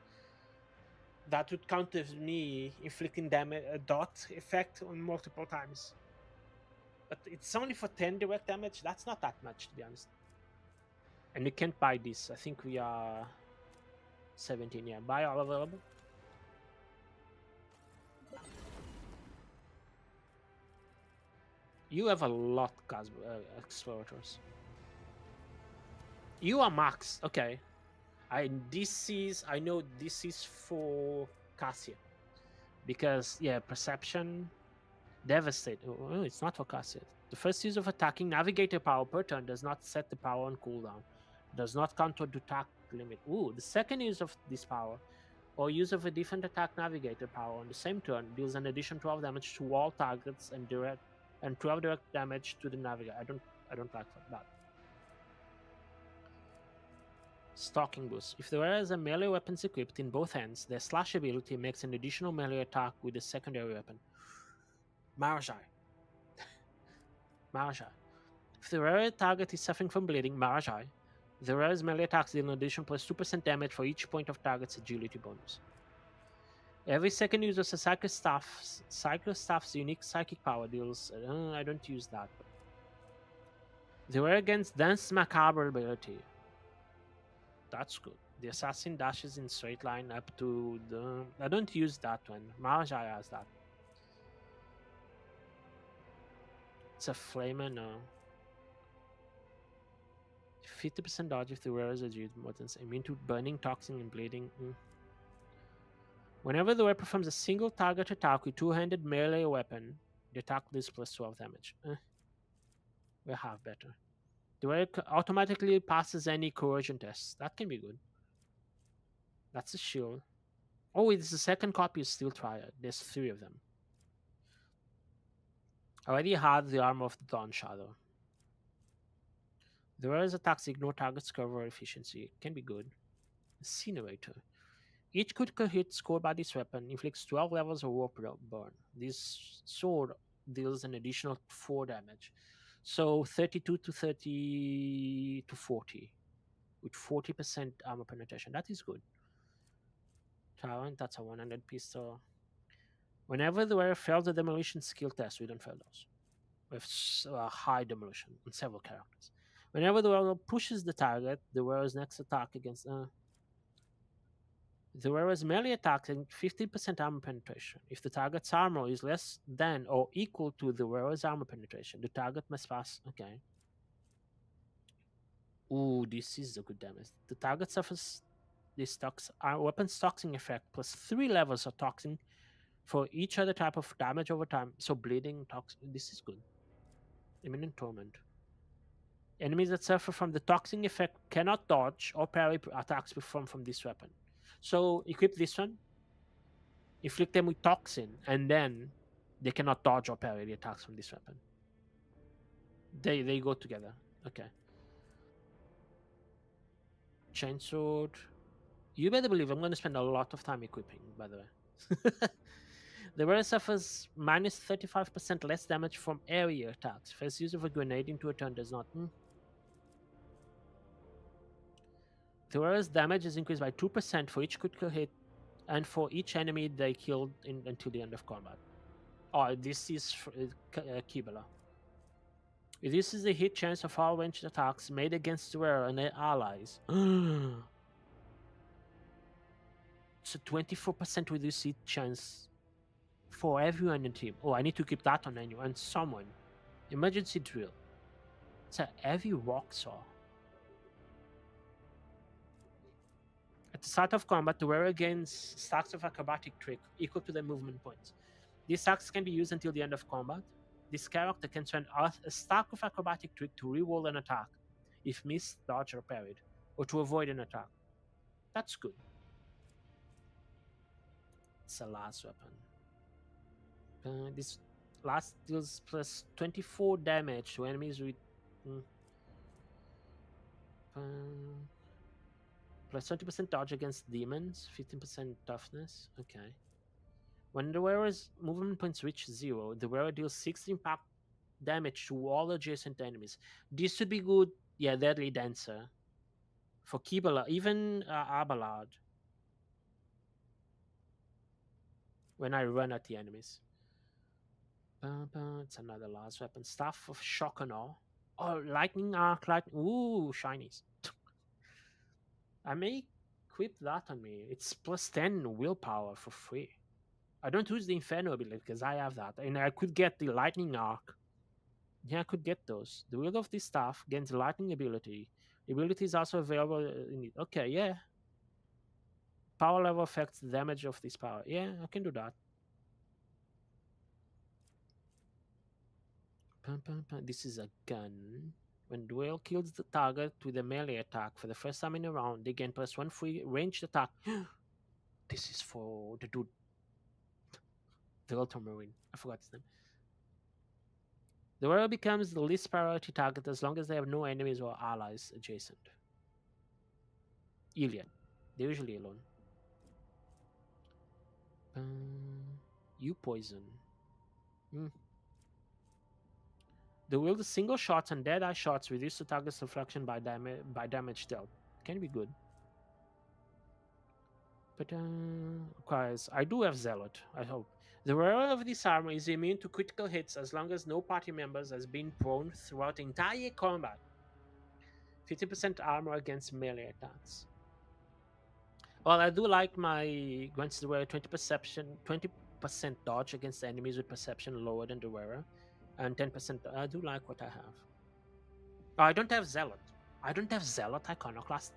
that would count as me inflicting a dot effect on multiple times. But it's only for 10 direct damage. That's not that much, to be honest. And you can't buy this. I think we are 17. Yeah, buy all available. You have a lot, Explorators. You are max. Okay. I know this is for Cassia. Because, yeah, Perception, Devastate. Oh, it's not for Cassia. The first use of attacking Navigator power per turn does not set the power on cooldown. Does not counter the attack limit. Ooh, the second use of this power, or use of a different attack Navigator power on the same turn, deals an additional 12 damage to all targets and 12 direct damage to the Navigator. I don't like that. Stalking Boost. If the wearer has a melee weapons equipped in both hands, their slash ability makes an additional melee attack with a secondary weapon. Marajai. Marajai. If the wearer target is suffering from bleeding, Marajai, the wearer's melee attacks deal an additional +2% damage for each point of target's agility bonus. Every second use of a Psycho Staff's unique psychic power deals. I don't use that. But the wearer gains Dance Macabre ability. That's good. The assassin dashes in straight line up to the. I don't use that one. Marajai has that. It's a flamer, no. 50% dodge if the wearer is immune to burning, toxin, and bleeding. Whenever the wearer performs a single target attack with two-handed melee weapon, the attack deals +12 damage. We'll have better. The wearer automatically passes any coercion tests. That can be good. That's a shield. Oh, it's the second copy of Steel Triad. There's 3 of them. I already had the Armor of the Dawn Shadow. The wearer's attacks ignore target's cover or efficiency. Can be good. Incinerator. Each critical hit scored by this weapon inflicts 12 levels of warp burn. This sword deals an additional 4 damage. So 32 to 30 to 40. With 40% armor penetration. That is good. Tyrant, that's a 100 pistol. Whenever the wearer fails the demolition skill test, we don't fail those. We have high demolition on several characters. Whenever the wearer pushes the target, the wearer's next attack against the wearer's melee attack and 15% armor penetration. If the target's armor is less than or equal to the wearer's armor penetration, the target must pass. Okay. Ooh, this is a good damage. The target suffers this weapons toxin effect plus 3 levels of toxin for each other type of damage over time. So bleeding, toxin. This is good. Imminent torment. Enemies that suffer from the toxin effect cannot dodge or parry attacks performed from this weapon. So equip this one, inflict them with toxin, and then they cannot dodge or parry the attacks from this weapon. They go together. Okay. Chainsword. You better believe I'm going to spend a lot of time equipping, by the way. The wearer suffers minus 35% less damage from area attacks. First use of a grenade into a turn does not. The wearer's damage is increased by 2% for each critical hit and for each enemy they killed until the end of combat. Oh, this is Kibala. This is the hit chance of all ranged attacks made against the wearer and their allies. It's a 24% reduced hit chance for everyone in the team. Oh, I need to keep that on anyone and someone. Emergency drill. It's a heavy rock saw. At the start of combat, the wearer gains stacks of acrobatic trick equal to their movement points. These stacks can be used until the end of combat. This character can spend a stack of acrobatic trick to reroll an attack if missed, dodged, or parried, or to avoid an attack. That's good. It's a last weapon. This last deals plus 24 damage to enemies with plus 20% dodge against demons, 15% toughness. Okay. When the wearer's movement points reach 0, the wearer deals 6 impact damage to all adjacent enemies. This should be good. Yeah, Deadly Dancer. For Kibala, even Abelard. When I run at the enemies. It's another last weapon. Staff of Shock and Awe. Oh, Lightning Arc, Ooh, shinies. I may equip that on me. It's plus 10 willpower for free. I don't use the Inferno ability because I have that. And I could get the Lightning Arc. Yeah, I could get those. The wield of this staff gains lightning ability. The ability is also available in it. Okay, yeah. Power level affects the damage of this power. Yeah, I can do that. This is a gun. When duel kills the target with a melee attack for the first time in a round, they gain plus 1 free ranged attack. This is for the dude. The Ultramarine. I forgot his name. The wearer becomes the least priority target as long as they have no enemies or allies adjacent. Iliad. They're usually alone. You poison. The wield single shots and dead eye shots reduce the target's deflection by damage dealt. Can be good. But guys, I do have Zealot, I hope. The wearer of this armor is immune to critical hits as long as no party members has been prone throughout the entire combat. 50% armor against melee attacks. Well, I do like my grants the wearer 20% dodge against enemies with perception lower than the wearer, and 10%. I do like what I have. Oh, I don't have Zealot. I don't have Zealot Iconoclast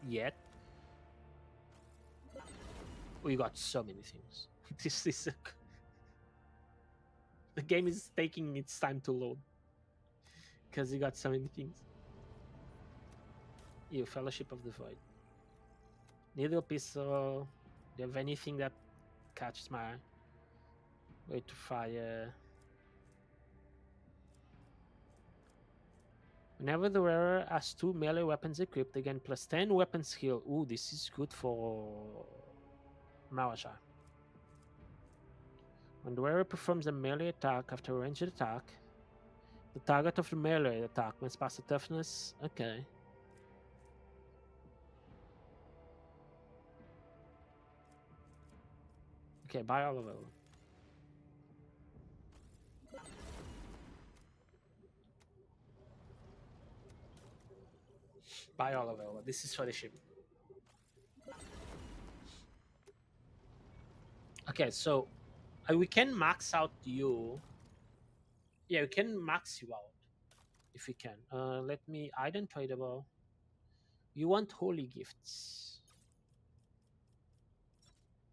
yet. We got so many things. This is the game is taking its time to load because you got so many things. You Fellowship of the Void. Needle pistol. Do you have anything that catches my eye? Way to fire. Whenever the wearer has 2 melee weapons equipped, they gain plus 10 weapon skill. Ooh, this is good for Mawashar. When the wearer performs a melee attack after a ranged attack, the target of the melee attack must pass the toughness. Okay. Okay, buy all of them. Buy all of them. This is for the ship. Okay, so we can max out you. Yeah, we can max you out if we can. Let me item tradable. You want holy gifts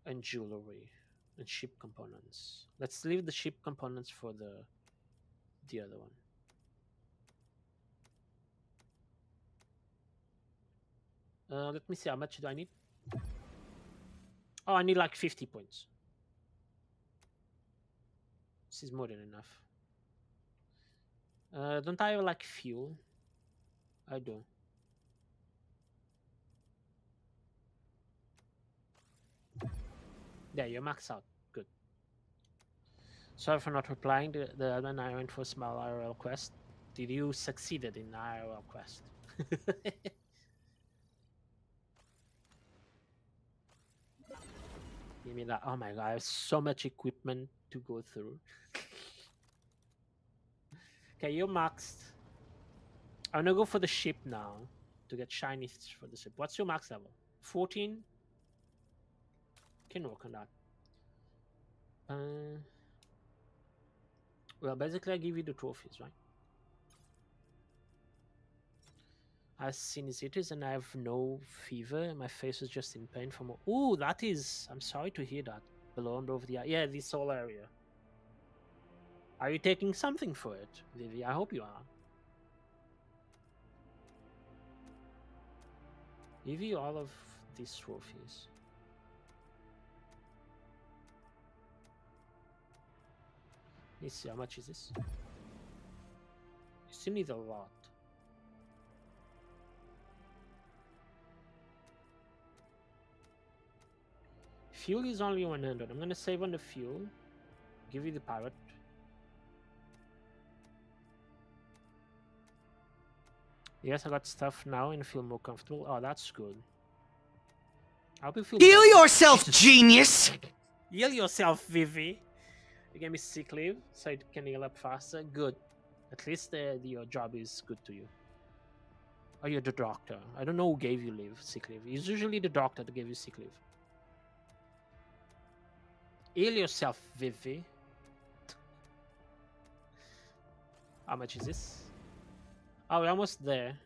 and jewelry and ship components. Let's leave the ship components for the other one. Let me see, how much do I need? Oh, I need like 50 points. This is more than enough. Don't I have like fuel? I do. Yeah, you're maxed out. Good. Sorry for not replying. The other one I went for a small IRL quest. Did you succeeded in the IRL quest? Give me that. Oh my god, I have so much equipment to go through. Okay, you're maxed. I'm gonna go for the ship now to get shinies for the ship. What's your max level? 14? Can work on that. Well, basically, I give you the trophies, right? As seen as it is, and I have no fever. My face is just in pain from. Ooh, that is. I'm sorry to hear that. Below and over the eye. Yeah, this whole area. Are you taking something for it, Vivi? I hope you are. Give you all of these trophies. Let's see, how much is this? You still need a lot. Fuel is only 100. I'm gonna save on the fuel. Give you the pirate. Yes, I got stuff now and feel more comfortable. Oh, that's good. I hope you feel Heal better. yourself, genius! Heal yourself, Vivi. You gave me sick leave, so it can heal up faster. Good. At least your job is good to you. Oh, you're the doctor. I don't know who gave you leave, sick leave. It's usually the doctor that gave you sick leave. Heal yourself, Vivi. How much is this? Oh, we're almost there.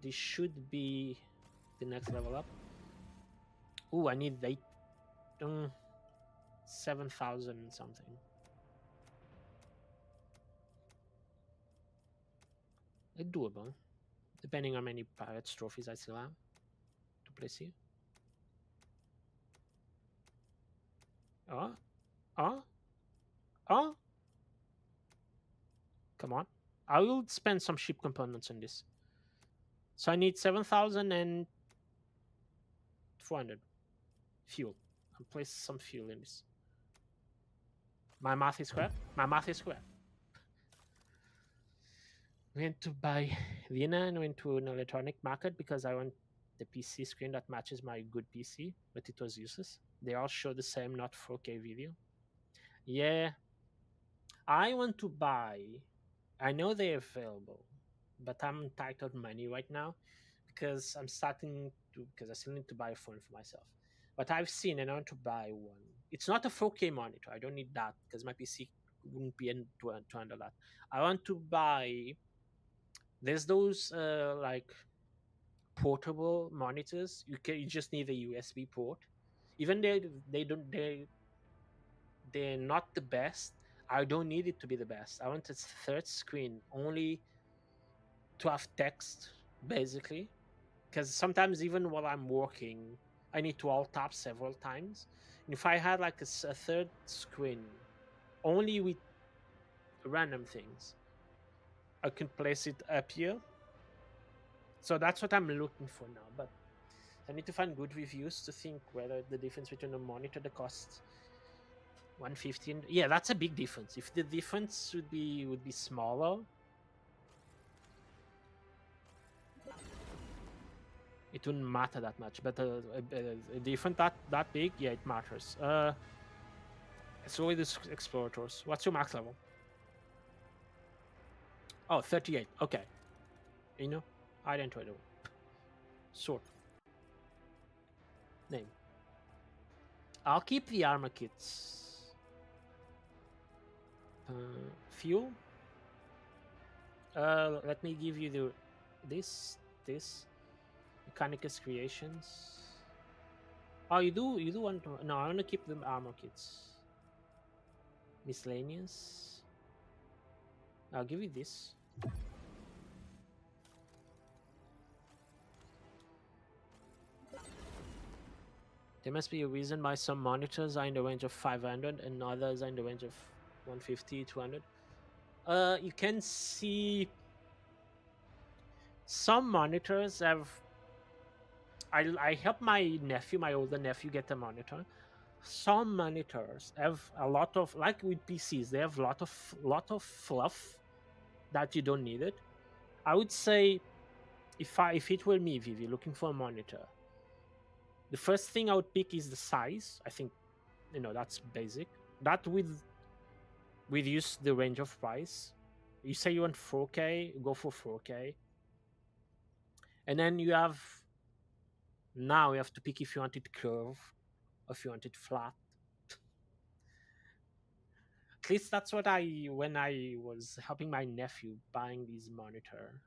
This should be the next level up. Ooh, I need 7,000 something. It's doable, depending on how many pirates trophies I still have to place here. Oh! Come on. I will spend some ship components on this. So I need 7,400 fuel. I'll place some fuel in this. My math is correct? My math is correct. Went to buy Vienna and went to an electronic market because I want the PC screen that matches my good PC, but it was useless. They all show the same not 4K video. Yeah. I want to buy... I know they're available, but I'm tight on money right now because I'm starting to... because I still need to buy a phone for myself. But I've seen and I want to buy one. It's not a 4K monitor. I don't need that because my PC wouldn't be able to handle that. I want to buy... There's those like portable monitors. You just need a USB port. Even they're not the best. I don't need it to be the best. I want a third screen only to have text, basically. Because sometimes even while I'm working, I need to alt tab several times. And if I had like a third screen only with random things, I can place it up here. So that's what I'm looking for now. But I need to find good reviews to think whether the difference between a monitor that costs 150 and... yeah, that's a big difference. If the difference would be smaller, it wouldn't matter that much. But a difference that big, yeah, it matters. Let's go with this explorators. What's your max level? Oh, 38. Okay. You know, I didn't try to. Sword. Name. I'll keep the armor kits. Fuel. Let me give you this Mechanicus Creations. Oh, you do want to? No, I want to keep the armor kits. Miscellaneous. I'll give you this. There must be a reason why some monitors are in the range of 500 and others are in the range of 150, 200. You can see some monitors have. I helped my older nephew, get a monitor. Some monitors have a lot of, like with PCs, they have a lot of fluff that you don't need it. I would say, if it were me, Vivi, looking for a monitor, the first thing I would pick is the size. I think, that's basic. That with use the range of price. You say you want 4K, go for 4K. And then you have to pick if you want it curved or if you want it flat. At least that's what when I was helping my nephew buying this monitor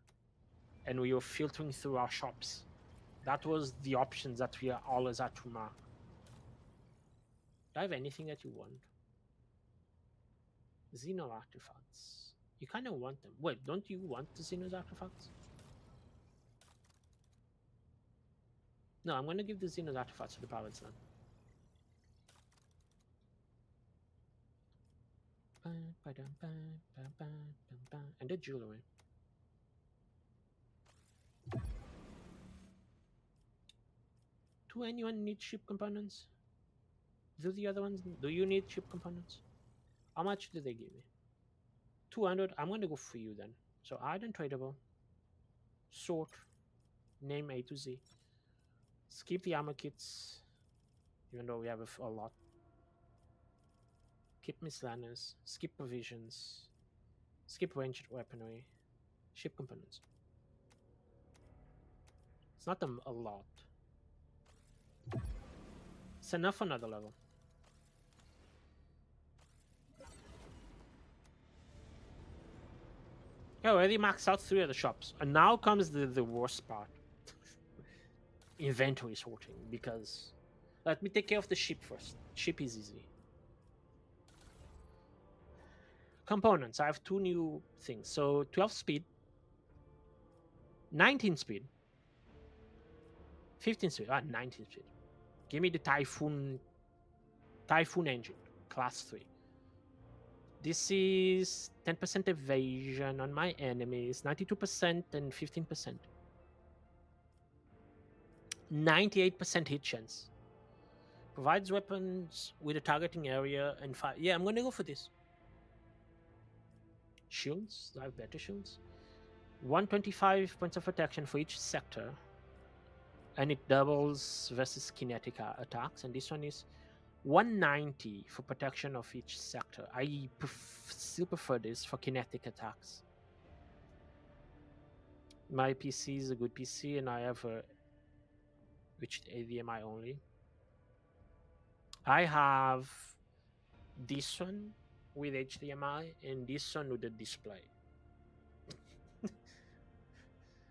and we were filtering through our shops. That was the options that we always had to mark. Do I have anything that you want? Xeno artifacts. You kind of want them. Wait, don't you want the Xeno artifacts? No, I'm going to give the Xeno artifacts to the pirates then. And the jewelry. Do anyone need ship components? Do the other ones? Do you need ship components? How much do they give me? 200. I'm going to go for you then. So add and tradable. Sort. Name A to Z. Skip the armor kits, even though we have a lot. Keep miscellaneous. Skip provisions. Skip ranged weaponry. Ship components. It's not a lot. It's enough for another level. I already maxed out 3 of the shops. And now comes the worst part. Inventory sorting, because let me take care of the ship first. Ship is easy. Components. I have 2 new things. So 12 speed, 19 speed, 15 speed, 19 speed. Give me the Typhoon engine, class 3. This is 10% evasion on my enemies, 92% and 15%. 98% hit chance. Provides weapons with a targeting area and 5. Yeah, I'm gonna go for this. Shields. I have better shields. 125 points of protection for each sector. And it doubles versus kinetic attacks. And this one is 190 for protection of each sector. I still prefer this for kinetic attacks. My PC is a good PC and I have a reached HDMI only. I have this one with HDMI and this one with the display.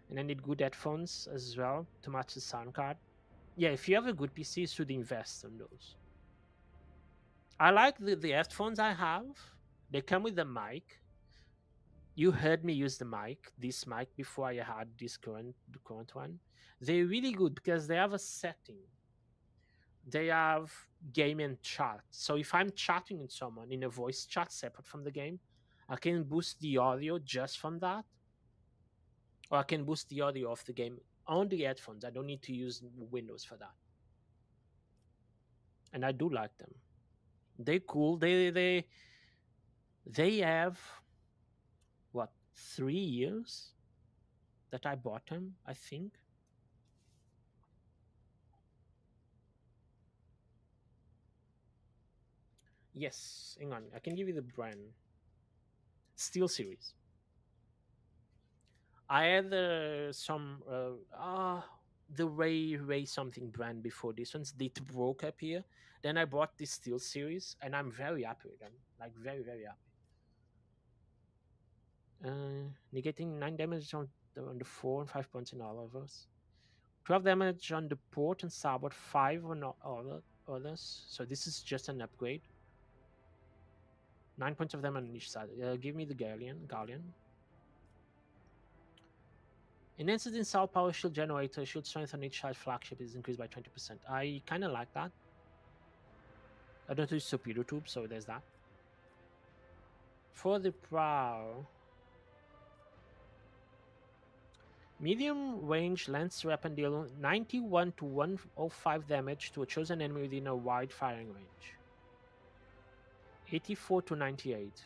And I need good headphones as well to match the sound card. Yeah, if you have a good PC, you should invest in those. I like the headphones I have. They come with the mic. You heard me use the mic, this mic, before I had the current one. They're really good because they have a setting. They have game and chat. So if I'm chatting with someone in a voice chat separate from the game, I can boost the audio just from that. Or I can boost the audio of the game on the headphones. I don't need to use Windows for that. And I do like them. They're cool. They have, what, 3 years that I bought them, I think. Yes, hang on. I can give you the brand. Steel Series. I had some the Ray something brand before this one's. It broke up here. Then I bought this Steel Series, and I'm very happy with them. Like very, very happy. Negating 9 damage on on the 4 and 5 points in all of us. 12 damage on the port and starboard, 5 on all others. So this is just an upgrade. 9 points of them on each side. Give me the Galleon. Enhanced install power shield generator. Shield strength on each side flagship is increased by 20%. I kind of like that. I don't use torpedo tube, so there's that. For the prow, medium range lance weapon deal 91 to 105 damage to a chosen enemy within a wide firing range. 84 to 98.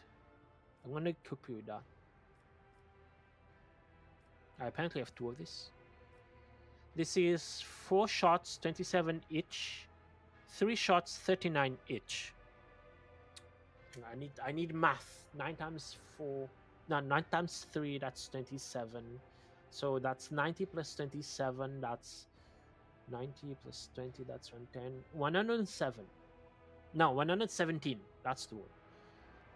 I'm gonna equip you with that. I apparently have 2 of this. This is 4 shots, 27 each. 3 shots, 39 each. I need math. 9 times 4. No, 9 times 3. That's 27. So that's 90 plus 27. That's 90 plus 20. That's 110. 107. No, 117. That's the one.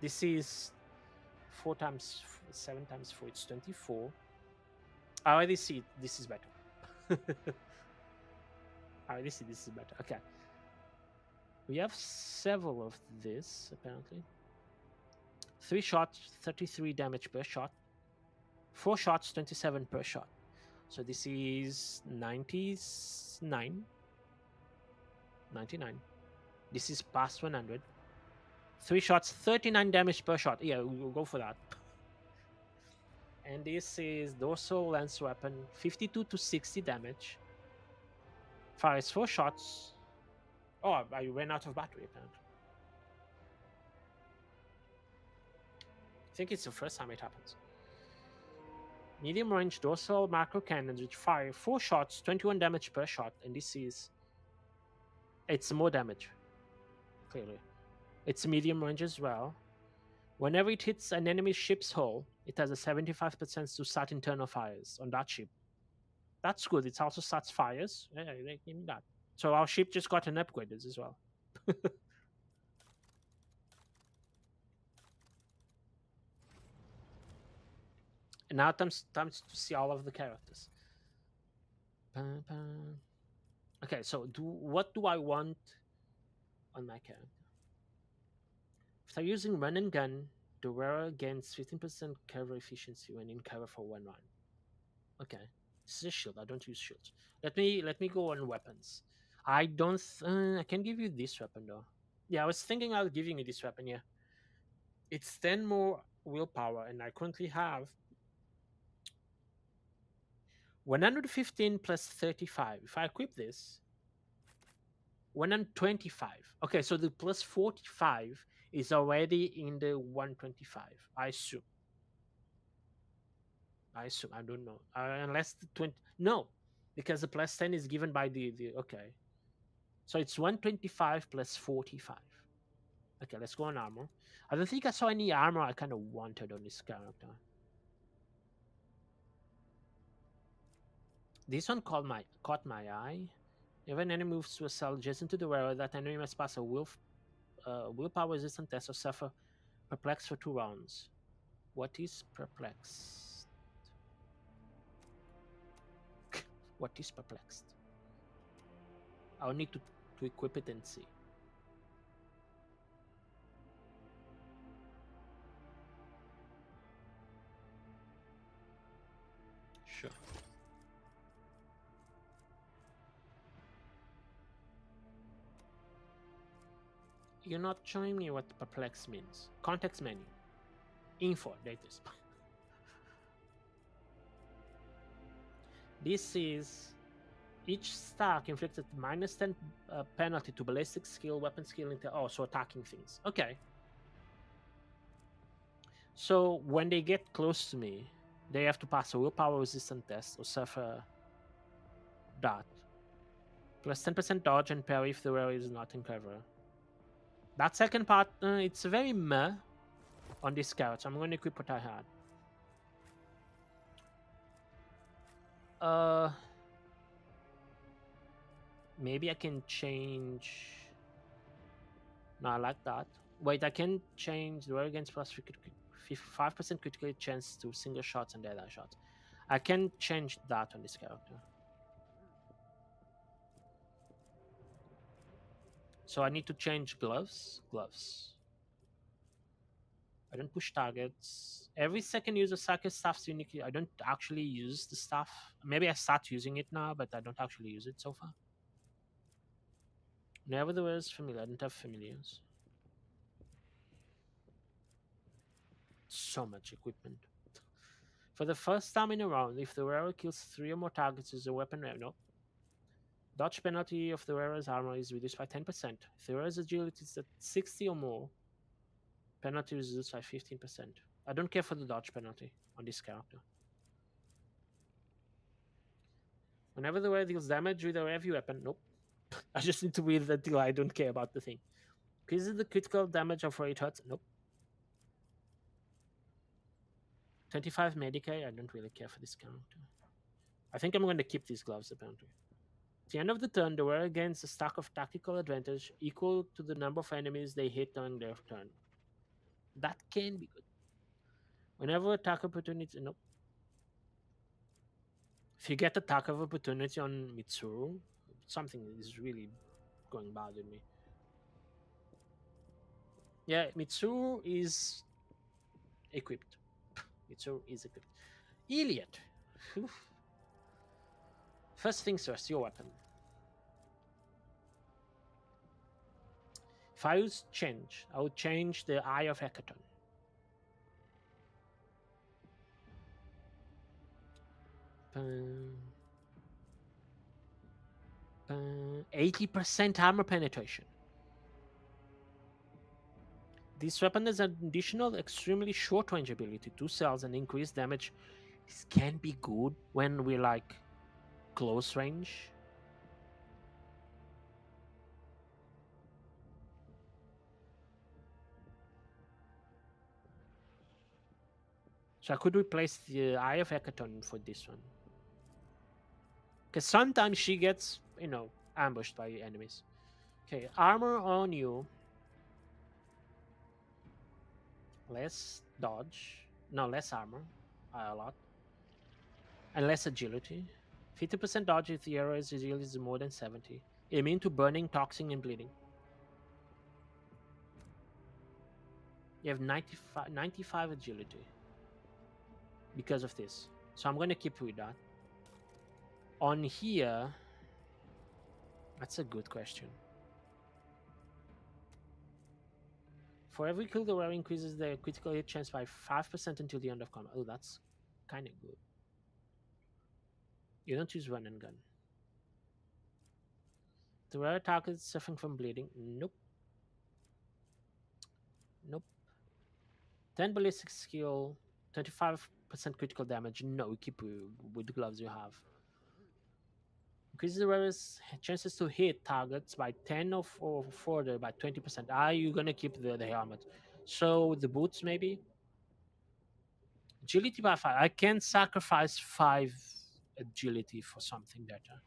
This is 4 times 7 times 4. It's 24. I already see this is better. I already see this is better. Okay. We have several of this, apparently. 3 shots, 33 damage per shot. 4 shots, 27 per shot. So this is 99. This is past 100. 3 shots, 39 damage per shot. Yeah, we'll go for that. And this is dorsal lance weapon, 52 to 60 damage. Fires 4 shots. Oh, I ran out of battery apparently. I think it's the first time it happens. Medium range dorsal macro cannons which fire 4 shots, 21 damage per shot, and this is... It's more damage. Clearly. It's medium range as well. Whenever it hits an enemy ship's hull, it has a 75% to start internal fires on that ship. That's good. It also starts fires. Yeah, give me that. So our ship just got an upgrade as well. And now time to see all of the characters. Okay, so what do I want on my character? After using run and gun, the wearer gains 15% cover efficiency when in cover for 1 round. Okay, this is a shield. I don't use shields. Let me go on weapons. I don't. I can give you this weapon though. Yeah, I was thinking of giving you this weapon. Yeah, it's 10 more willpower, and I currently have 115 plus 35. If I equip this, 125. Okay, so the plus 45 is already in the 125. I assume. I don't know. Unless the 20. No, because the plus 10 is given by the. Okay. So it's 125 plus 45. Okay, let's go on armor. I don't think I saw any armor I kind of wanted on this character. This one caught my eye. If an enemy moves to a cell adjacent to the wearer, that enemy must pass a willpower resistant test or suffer perplexed for 2 rounds. What is perplexed? What is perplexed? I'll need to equip it and see. Sure. You're not showing me what perplex means. Context menu. Info. There it is. This is... Each stack inflicted minus 10 penalty to ballistic skill, weapon skill, so attacking things. Okay. So when they get close to me, they have to pass a willpower resistant test or suffer that. Plus 10% dodge and parry if the wearer is not in cover. That second part, it's very meh on this character. I'm going to equip what I had. Maybe I can change... No, I like that. Wait, I can change the wearer against plus 5% critical chance to single shots and dead eye shots. I can change that on this character. So I need to change gloves. Gloves. I don't push targets. Every second use of Sake staff's unique. I don't actually use the staff. Maybe I start using it now, but I don't actually use it so far. Nevertheless, familiar. I don't have familiars. So much equipment. For the first time in a round, if the wearer kills 3 or more targets with a weapon, no. Dodge penalty of the wearer's armor is reduced by 10%. If the wearer's agility is at 60 or more, penalty is reduced by 15%. I don't care for the dodge penalty on this character. Whenever the wearer deals damage with a heavy weapon, nope. I just need to read that until I don't care about the thing. Increases the critical damage of 8 hurts, nope. 25 Medicae, I don't really care for this character. I think I'm going to keep these gloves apparently. At the end of the turn, the wearer gains a stack of tactical advantage equal to the number of enemies they hit during their turn. That can be good. Whenever attack opportunity, nope. If you get attack of opportunity on Mitsuru, something is really going bad with me. Yeah, Mitsuru is equipped. Mitsuru is equipped. Iliad. First things first, your weapon. If I use change, I would change the Eye of Hecaton. 80% armor penetration. This weapon has an additional extremely short range ability, 2 cells and increased damage. This can be good when we like close range. So I could replace the Eye of Hecaton for this one. Because sometimes she gets, ambushed by enemies. Okay, armor on you. Less dodge. No, less armor. A lot. And less agility. 50% dodge if the arrow's agility is more than 70. Immune to burning, toxin, and bleeding. You have 95 agility. Because of this. So I'm going to keep with that. On here, that's a good question. For every kill, the wearer increases the critical hit chance by 5% until the end of combat. Oh, that's kind of good. You don't use run and gun. The wearer target is suffering from bleeding. Nope. Nope. 10 ballistic skill, 25% critical damage. No, keep with the gloves you have. Increases the wearer's chances to hit targets by 10 or further by 20%. Are you gonna keep the helmet? So the boots maybe? Agility by 5. I can sacrifice 5 agility for something better.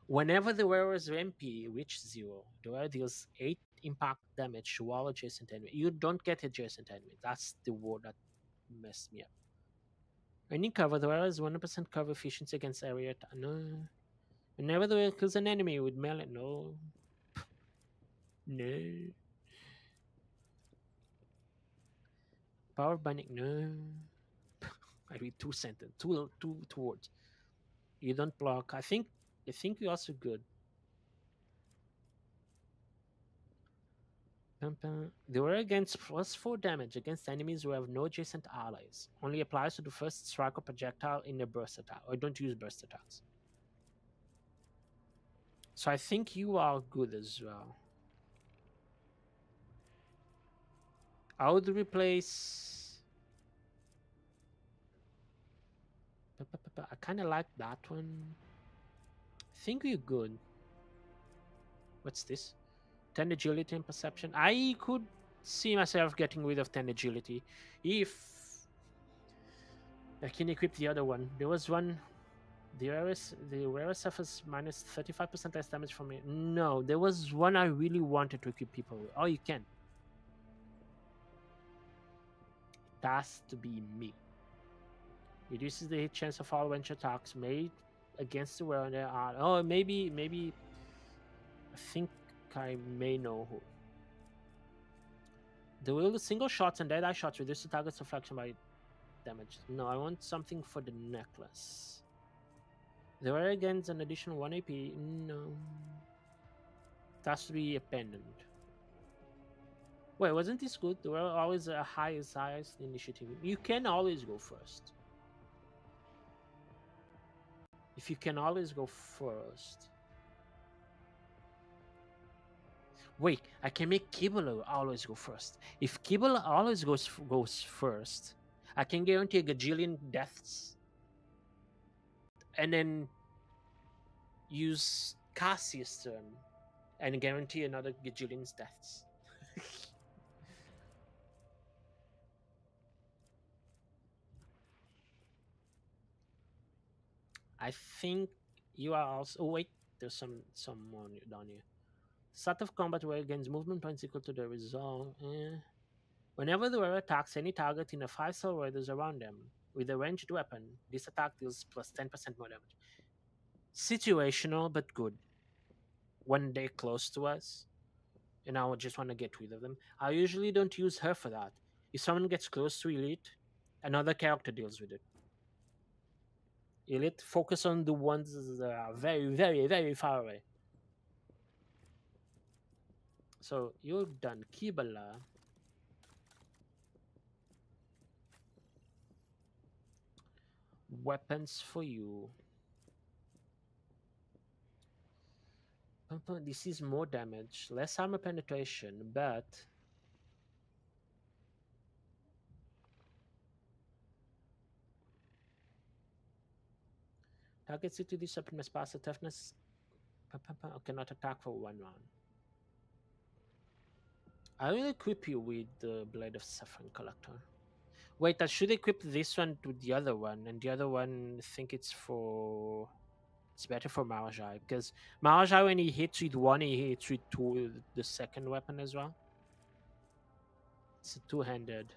Whenever the wearer's MP reaches 0, the wearer deals 8 impact damage to all adjacent enemies. You don't get adjacent enemies. That's the word that messed me up. Any cover, the wearer has 100% cover efficiency against area attack. No. Whenever the wearer kills an enemy with melee, no. No. Power of binding, no. I read 2 sentences, two words. You don't block. I think you're also good. The wearer gains +4 damage against enemies who have no adjacent allies. Only applies to the first strike or projectile in the burst attack. Or don't use burst attacks. So I think you are good as well. I would replace... I kind of like that one. I think you're good. What's this? 10 agility and perception. I could see myself getting rid of 10 agility if I can equip the other one. There was one. The wearer suffers minus 35% less damage from it. No, there was one I really wanted to equip people with. Oh, you can. has to be me. Reduces the hit chance of all range attacks made against the wearer. There are maybe I think I may know who. The will single shots and dead eye shots reduce the target's deflection by damage. No, I want something for the necklace. The wearer gains an additional 1 AP. No. It has to be a pendant. Wait, wasn't this good? There were always a highest initiative. You can always go first. If you can always go first. Wait, I can make Kibble always go first. If Kibble always goes first, I can guarantee a gajillion deaths. And then use Cassius' turn and guarantee another gajillion deaths. I think you are also. Oh wait, there's some more down here. Start of combat where gains movement points equal to the result. Whenever the wearer attacks any target in a 5-star radius around them with a ranged weapon, this attack deals plus 10% more damage. Situational, but good. When they're close to us, and I would just want to get rid of them. I usually don't use her for that. If someone gets close to Elite, another character deals with it. Elite, focus on the ones that are very, very, very far away. So you've done Kibala. Weapons for you. This is more damage, less armor penetration, but targets it to this weapon must pass a toughness. Cannot attack for 1 round. I will equip you with the Blade of Suffering Collector. Wait, I should equip this one to the other one, and the other one I think it's better for Marajai, because Marajai, when he hits with 1, he hits with 2, the second weapon as well. It's a 2-handed.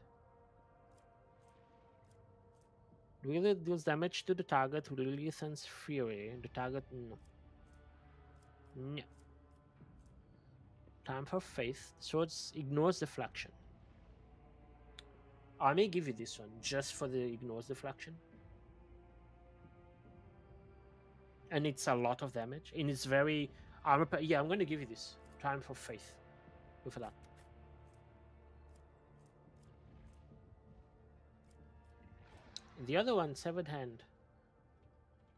Really deals damage to the target with Lilithan's Fury. The target, no. No. Time for Faith. Swords ignores deflection. I may give you this one just for the ignores deflection. And it's a lot of damage. And it's very armor. Yeah, I'm going to give you this. Time for Faith. Go for that. The other one, Severed Hand.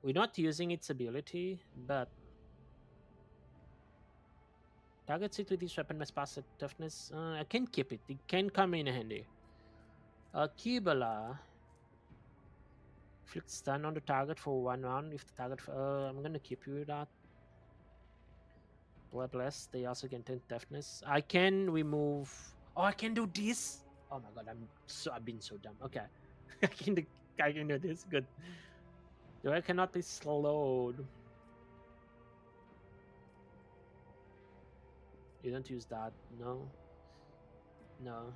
We're not using its ability, but targets it with this weapon must pass a toughness. I can keep it. It can come in handy. Kibala inflicts stun on the target for 1 round. If the target, I'm gonna keep you with that. Bloodless. They also get 10 toughness. I can remove. Oh, I can do this. Oh my god, I've been so dumb. Okay, I can do this. Good. Though I cannot be slowed. You don't use that. No. No.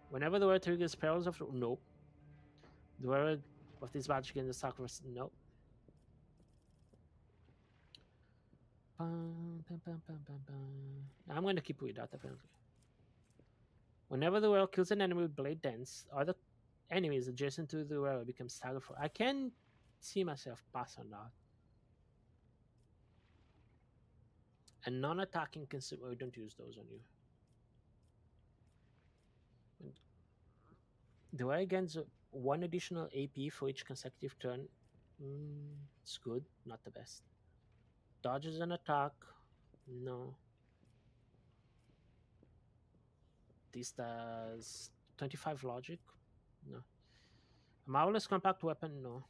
Whenever the wearer triggers perils of... No. The wearer of this badge gains a sacrifice. No. I'm going to keep with that, apparently. Whenever the wearer kills an enemy with Blade Dance, other enemies adjacent to the wearer become staggered for... I can see myself pass on that. And non-attacking consumer... Oh, don't use those on you. The wearer gains 1 additional AP for each consecutive turn. It's good, not the best. Dodges an attack. No. This does 25 logic. No. A marvelous compact weapon. No.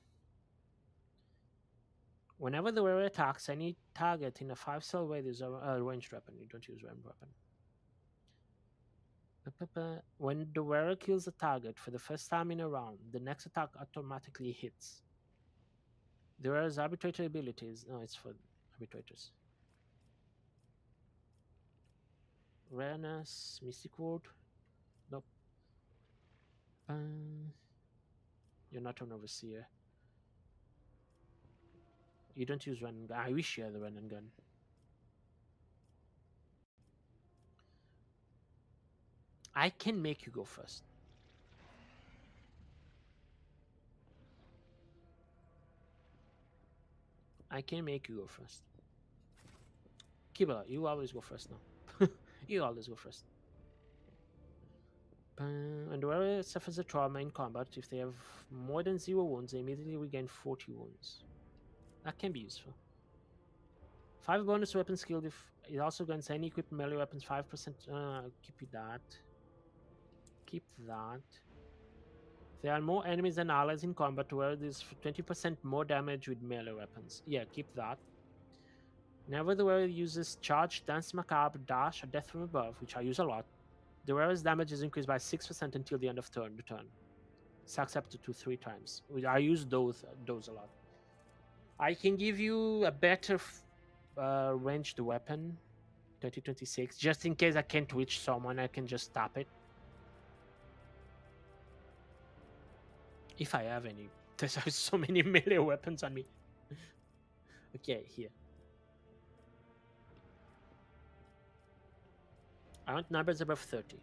Whenever the wearer attacks any target in a 5-cell radius, a ranged weapon. You don't use ranged weapon. When the wearer kills a target for the first time in a round, the next attack automatically hits. The wearer's arbitrator abilities. No, it's for arbitrators. Rareness, Mystic Ward. Nope. You're not an overseer. You don't use run and gun. I wish you had the run and gun. I can make you go first. I can make you go first. Kibala, you always go first now. You always go first. And whoever suffers a trauma in combat, if they have more than 0 wounds, they immediately regain 40 wounds. That can be useful. 5 bonus weapon skill. If it also grants any equipped melee weapons 5%. Keep that. Keep that. There are more enemies than allies in combat, where there's 20% more damage with melee weapons. Yeah, keep that. Whenever the wearer uses charge, dance macabre, dash, or death from above, which I use a lot, the wearer's damage is increased by 6% until the end of the turn. Stacks up to 3 times. I use those a lot. I can give you a better ranged weapon, 2026, just in case I can't reach someone. I can just tap it. If I have any. There's so many melee weapons on me. Okay, here. I want numbers above 30.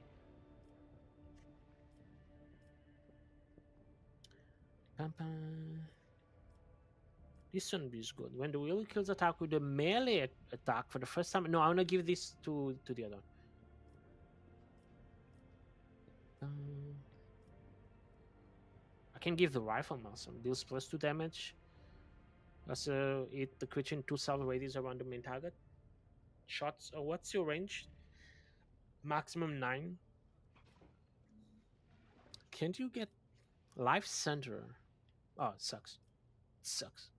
This one is good. When the wheel kills attack with a melee attack for the first time. No, I want to give this to the other one. I can give the rifle muscle. Deals +2 damage. Also, hit the creature in 2 cell radius around the main target. Shots. Oh, what's your range? Maximum 9. Can't you get life center? Oh, it sucks. It sucks.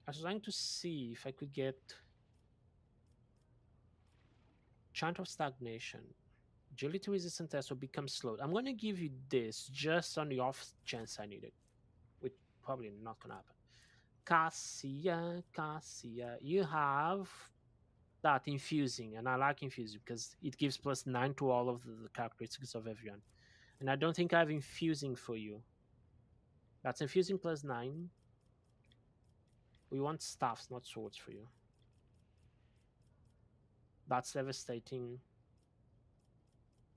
I was trying to see if I could get Chant of Stagnation. Agility resistant test will become slowed. I'm going to give you this just on the off chance I need it, which probably not going to happen. Cassia, you have that infusing, and I like infusing because it gives +9 to all of the characteristics of everyone. And I don't think I have infusing for you. That's infusing +9. We want staffs, not swords for you. That's devastating.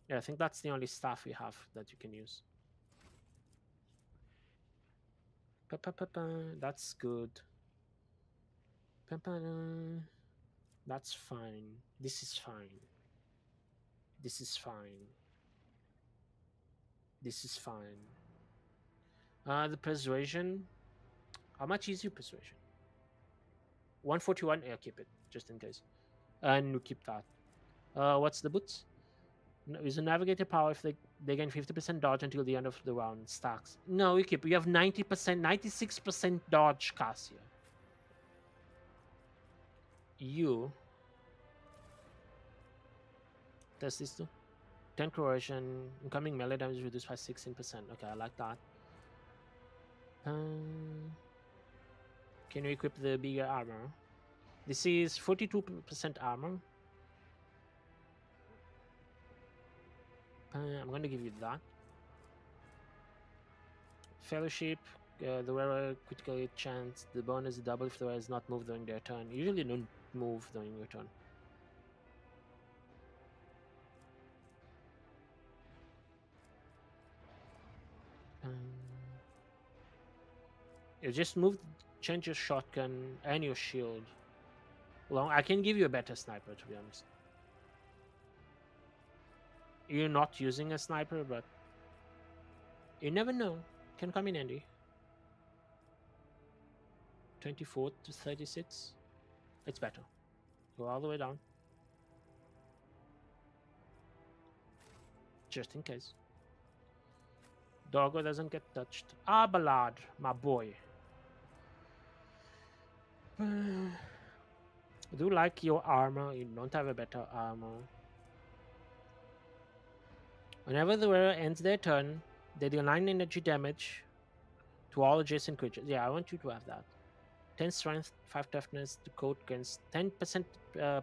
Yeah, I think that's the only staff we have that you can use. That's good. That's fine. This is fine. This is fine. This is fine. The persuasion. How much is your persuasion? 141. Yeah, keep it just in case. And we keep that. What's the boots? Is a navigator power if they gain 50% dodge until the end of the round. Stacks. No, we keep. You have 90%, 96% dodge, Cassia. You. Does this do? 10 corrosion. Incoming melee damage reduced by 16%. Okay, I like that. Can you equip the bigger armor? This is 42% armor. I'm going to give you that. Fellowship. The wearer critically chance the bonus double if the wearer is not moved during their turn. You usually don't move during your turn. You just move, change your shotgun and your shield. Well, I can give you a better sniper, to be honest. You're not using a sniper, but you never know. Can come in handy. 24 to 36. It's better. Go all the way down. Just in case. Doggo doesn't get touched. Abelard, my boy. I do like your armor. You don't have a better armor. Whenever the wearer ends their turn, they deal 9 energy damage to all adjacent creatures. Yeah, I want you to have that. 10 strength, 5 toughness. The coat gains 10%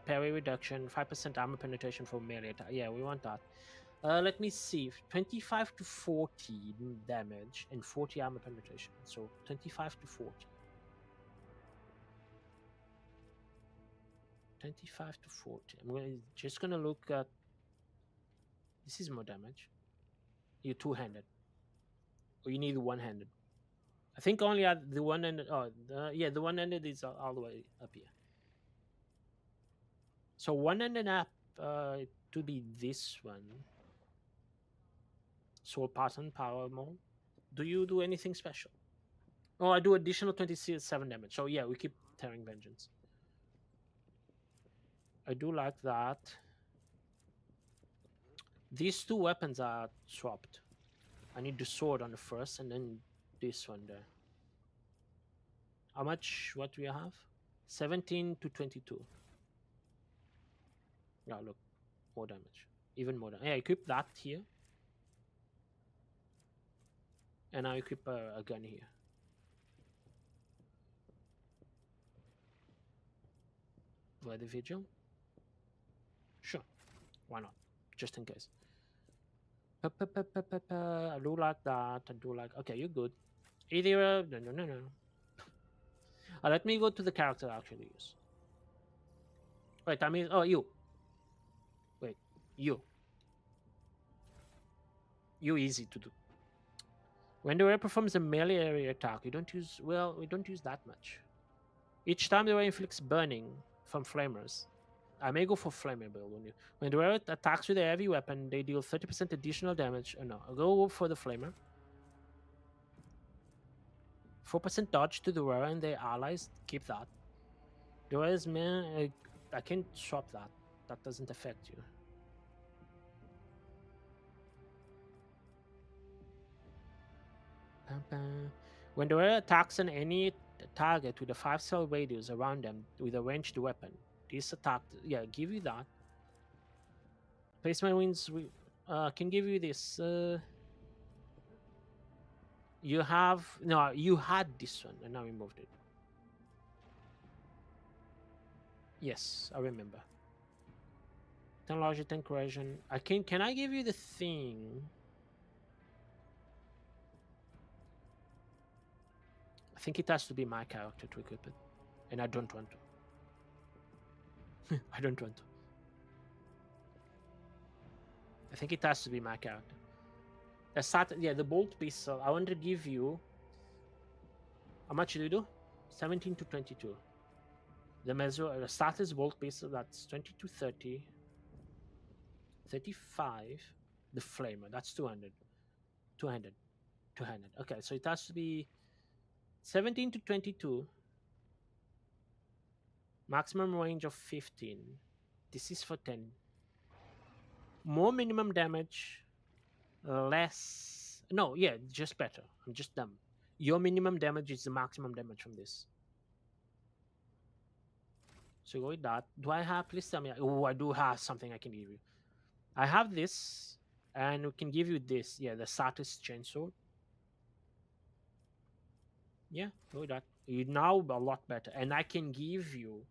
parry reduction, 5% armor penetration for melee attack. Yeah, we want that. Let me see. 25 to 40 damage and 40 armor penetration. So 25 to 40. 25 to 40. Just gonna look at. This is more damage. You're two-handed. Or you need one-handed. I think only at the one-handed. Oh, yeah, the one-handed is all the way up here. So one-handed up to be this one. Soul pattern, power mode. Do you do anything special? Oh, I do additional 27 damage. So yeah, we keep Tearing Vengeance. I do like that. These two weapons are swapped. I need the sword on the first and then this one there. How much? What do we have? 17 to 22. Yeah, look. More damage. Even more damage. Yeah, equip that here. And I equip a gun here. Wear the Vigil? Sure. Why not? Just in case. I do like that. I do like... Okay, you're good. Either... No. Let me go to the character I actually use. Wait, I mean... Oh, you. Wait. You. You easy to do. When the wearer performs a melee area attack, we don't use... Well, we don't use that much. Each time the wearer inflicts burning from flamers, I may go for flammable on you. When the wearer attacks with a heavy weapon, they deal 30% additional damage. No, I'll go for the flamer. 4% dodge to the wearer and their allies. Keep that. The wearer's man, I can swap that. That doesn't affect you. When the wearer attacks on any target with a 5-cell radius around them with a ranged weapon, this attack, yeah, give you that. Placement wins, can give you this. You have, no, you had this one and now we moved it. Yes, I remember. 10 larger, 10 corrosion. Can I give you the thing? I think it has to be my character to equip it. And I don't want to. I don't want to. I think it has to be my character. The bolt pistol. I want to give you. How much do you do? 17 to 22. The status bolt pistol, that's 20 to 30. 35. The flamer, that's 200. 200. Okay, so it has to be 17 to 22. Maximum range of 15. This is for 10. More minimum damage. Less. No, yeah, just better. I'm just dumb. Your minimum damage is the maximum damage from this. So go with that. Do I have? Please tell me. Oh, I do have something I can give you. I have this, and we can give you this. Yeah, the Satis Chainsword. Yeah, go with that. You're now a lot better. And I can give you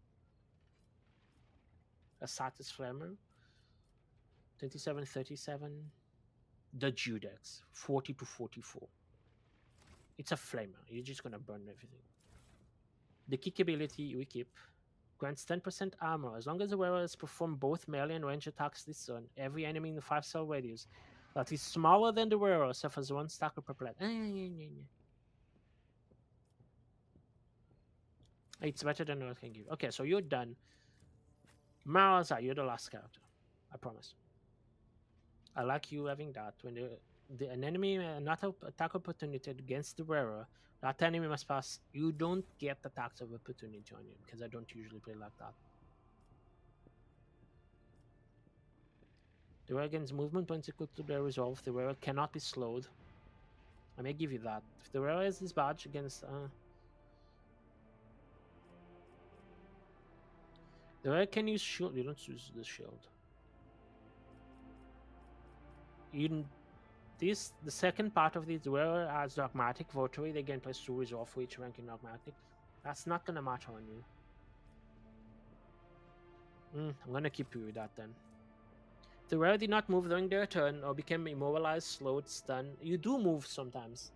a Satis Flamer. 27, 37. The Judex. 40 to 44. It's a Flamer. You're just gonna burn everything. The kick ability we keep. Grants 10% armor. As long as the wearer has performed both melee and range attacks this turn, every enemy in the 5-cell radius that is smaller than the wearer suffers 1 stack of purple. It's better than what I can give. Okay, so you're done. Maraza, you're the last character. I promise. I like you having that. When an enemy not attack opportunity against the wearer, that enemy must pass. You don't get attacks of opportunity on you because I don't usually play like that. The wearer gains movement points equal to their resolve. The wearer cannot be slowed. I may give you that. If the wearer has this badge against the wearer can use shield. You don't use the shield. The second part of this, the wearer has Dogmatic Votary. They gain +2 resolve for each rank in Dogmatic. That's not gonna matter on you. I'm gonna keep you with that then. the wearer did not move during their turn or became immobilized, slowed, stunned, you do move sometimes.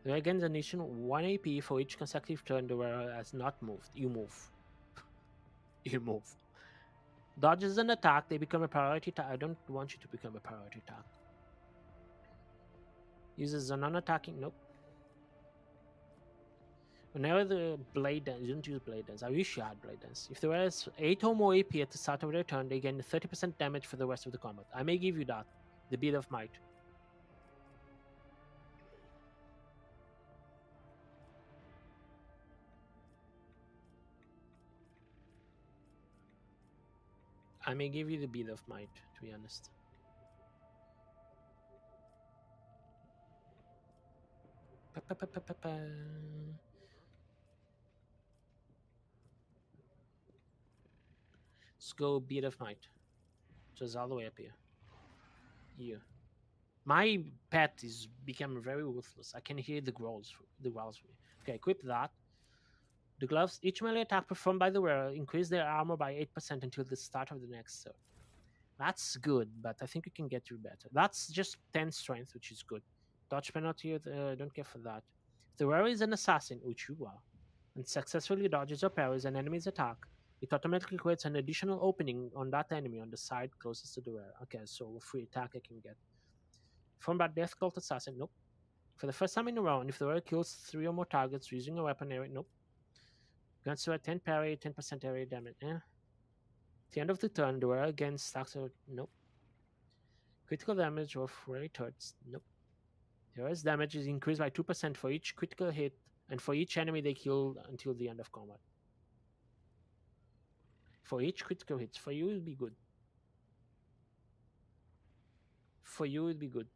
They gain additional 1 AP for each consecutive turn the wearer has not moved. You move. You move. Dodges an attack, they become a priority attack. I don't want you to become a priority attack. Uses a non-attacking. Nope. Whenever the blade dance, you don't use blade dance. I wish you had blade dance. If there was 8 or more AP at the start of their turn, they gain 30% damage for the rest of the combat. I may give you that. The Beat of Might. I may give you the Beat of Might, to be honest. Let's go Beat of Might. Just all the way up here. Here. My pet is becoming very ruthless. I can hear the growls for me. Okay, equip that. The gloves, each melee attack performed by the wearer increase their armor by 8% until the start of the next turn. That's good, but I think you can get you better. That's just 10 strength, which is good. Dodge penalty, don't care for that. If the wearer is an assassin, which you are, and successfully dodges or parries an enemy's attack, it automatically creates an additional opening on that enemy on the side closest to the wearer. Okay, so a free attack I can get. Formed by Death Cult Assassin, nope. For the first time in a round, if the wearer kills 3 or more targets using a weapon area, nope. Grants a 10 parry, 10% area damage. At the end of the turn, the wearer again stacks a nope. Critical damage of where it hurts, nope. The wearer's damage is increased by 2% for each critical hit and for each enemy they kill until the end of combat. For each critical hit, for you it will be good. For you it will be good.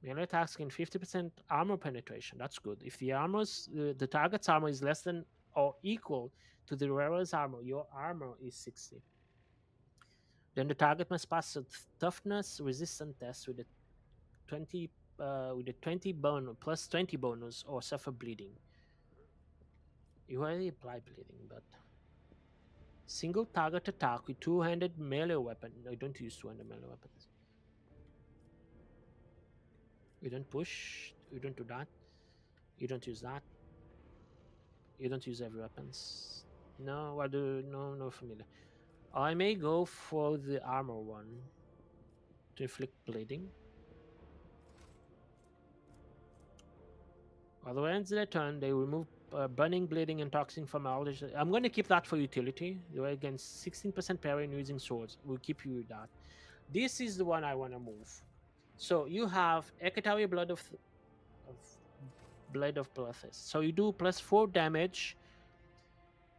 Melee attacks gain 50% armor penetration. That's good. If the target's armor is less than or equal to the wearer's armor, your armor is 60. Then the target must pass a toughness resistant test with a 20 bonus plus 20 bonus or suffer bleeding. You already apply bleeding, but single target attack with two-handed melee weapon. No, you don't use two-handed melee weapons. You don't push. You don't do that. You don't use that. You don't use every weapons. No, I do. No familiar. I may go for the armor one to inflict bleeding. While the ends their turn, they remove burning, bleeding, and toxin from eldritch. I'm going to keep that for utility. You're against 16% parry and using swords. We'll keep you with that. This is the one I want to move. So you have Ekatari Blood of Blade of Bloodthirst. So you do plus 4 damage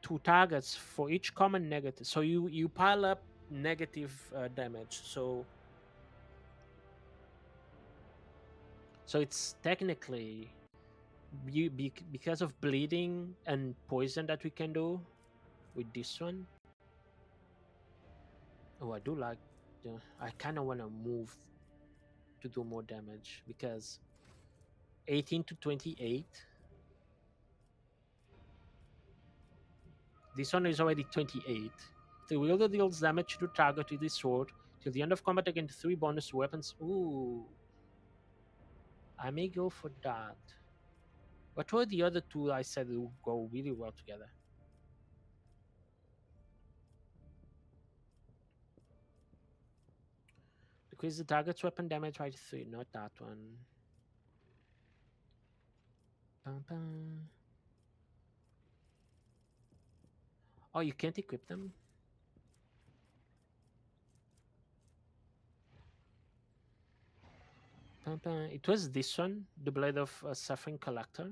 to targets for each common negative. So you pile up negative damage. So it's technically because of bleeding and poison that we can do with this one. Oh, I do like. I kind of want to move to do more damage because 18 to 28. This one is already 28. The wielder deals damage to the target with this sword till the end of combat against 3 bonus weapons. Ooh. I may go for that. What were the other 2 I said will go really well together? Decrease the target's weapon damage by 3. Not that one. Oh, you can't equip them? It was this one, the Blade of Suffering Collector.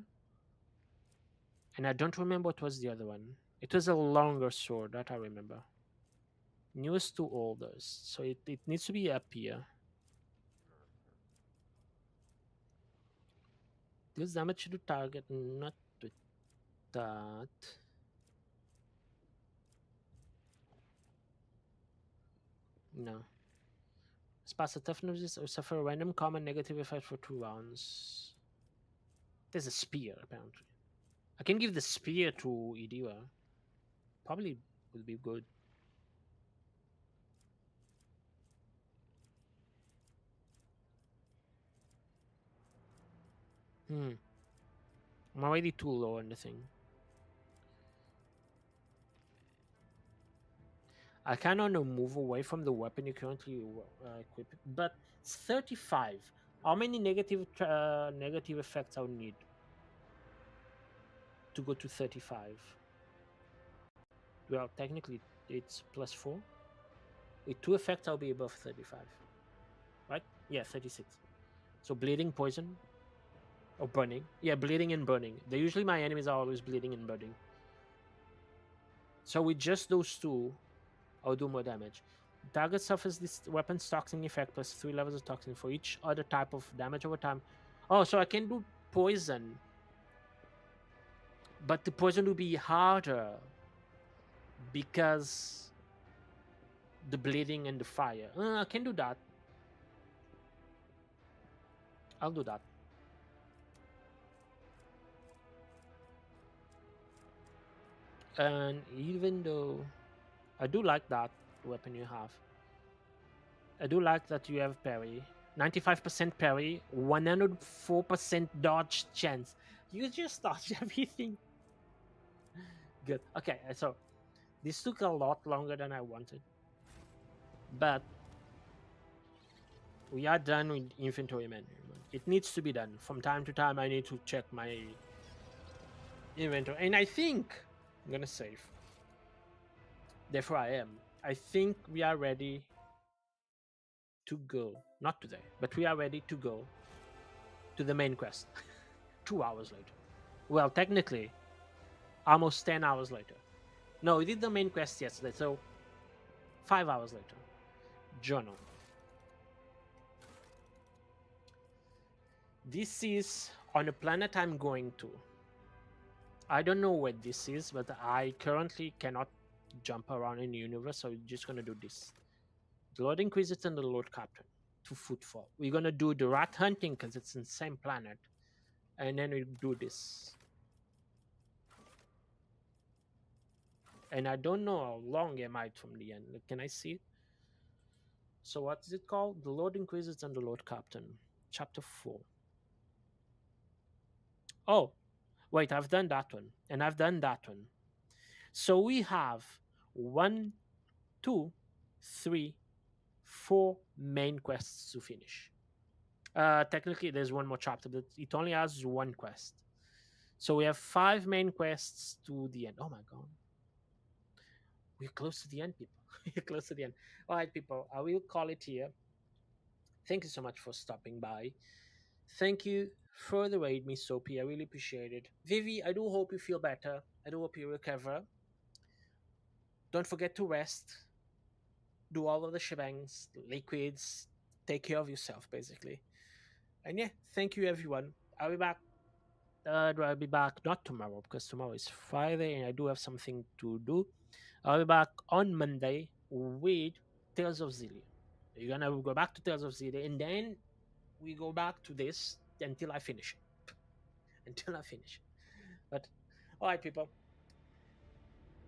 And I don't remember what was the other one. It was a longer sword, that I remember. Newest to oldest. So it needs to be up here. Deals damage to the target, not with that. No. Pass a toughness or suffer a random common negative effect for 2 rounds. There's a spear, apparently. I can give the spear to Idira. probably would be good. I'm already too low on the thing. I kind of want to move away from the weapon you currently equip, but it's 35. How many negative effects I would need to go to 35? Well, technically it's +4. With 2 effects, I'll be above 35. Right? Yeah, 36. So bleeding, poison, or burning. Yeah, bleeding and burning. Usually my enemies are always bleeding and burning. So with just those two, I'll do more damage. Target suffers this weapon's toxin effect plus 3 levels of toxin for each other type of damage over time. Oh, so I can do poison. But the poison will be harder because the bleeding and the fire. I can do that. I'll do that. And even though I do like that weapon you have, I do like that you have parry, 95% parry, 104% dodge chance. You just dodge everything. Good. Okay, so this took a lot longer than I wanted, but we are done with inventory management. It needs to be done. From time to time, I need to check my inventory, and I think I'm gonna save. Therefore, I am. I think we are ready to go. Not today, but we are ready to go to the main quest. 2 hours later. Well, technically, almost 10 hours later. No, we did the main quest yesterday, so 5 hours later. Journal. This is on a planet I'm going to. I don't know where this is, but I currently cannot jump around in the universe, so we're just gonna do this. The Lord Inquisitor and the Lord Captain to Footfall. We're gonna do the rat hunting because it's in the same planet, and then we do this. And I don't know how long am I from the end. Can I see it? So what is it called? The Lord Inquisitor and the Lord Captain, chapter 4. Oh, wait, I've done that one, and I've done that one. So we have 1, 2, 3, 4 main quests to finish. Technically, there's one more chapter, but it only has 1 quest. So we have 5 main quests to the end. Oh my god. We're close to the end, people. We're close to the end. All right, people, I will call it here. Thank you so much for stopping by. Thank you for the raid, Miss Soapy. I really appreciate it. Vivi, I do hope you feel better. I do hope you recover. Don't forget to rest. Do all of the shebangs, liquids. Take care of yourself, basically. And yeah, thank you, everyone. I'll be back. I'll be back not tomorrow, because tomorrow is Friday and I do have something to do. I'll be back on Monday with Tales of Xillia. You're gonna go back to Tales of Xillia, and then we go back to this until I finish it. Until I finish it. But, alright, people.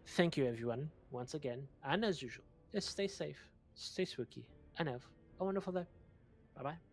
Thank you, everyone, once again. And as usual, just stay safe, stay spooky, and have a wonderful day. Bye-bye.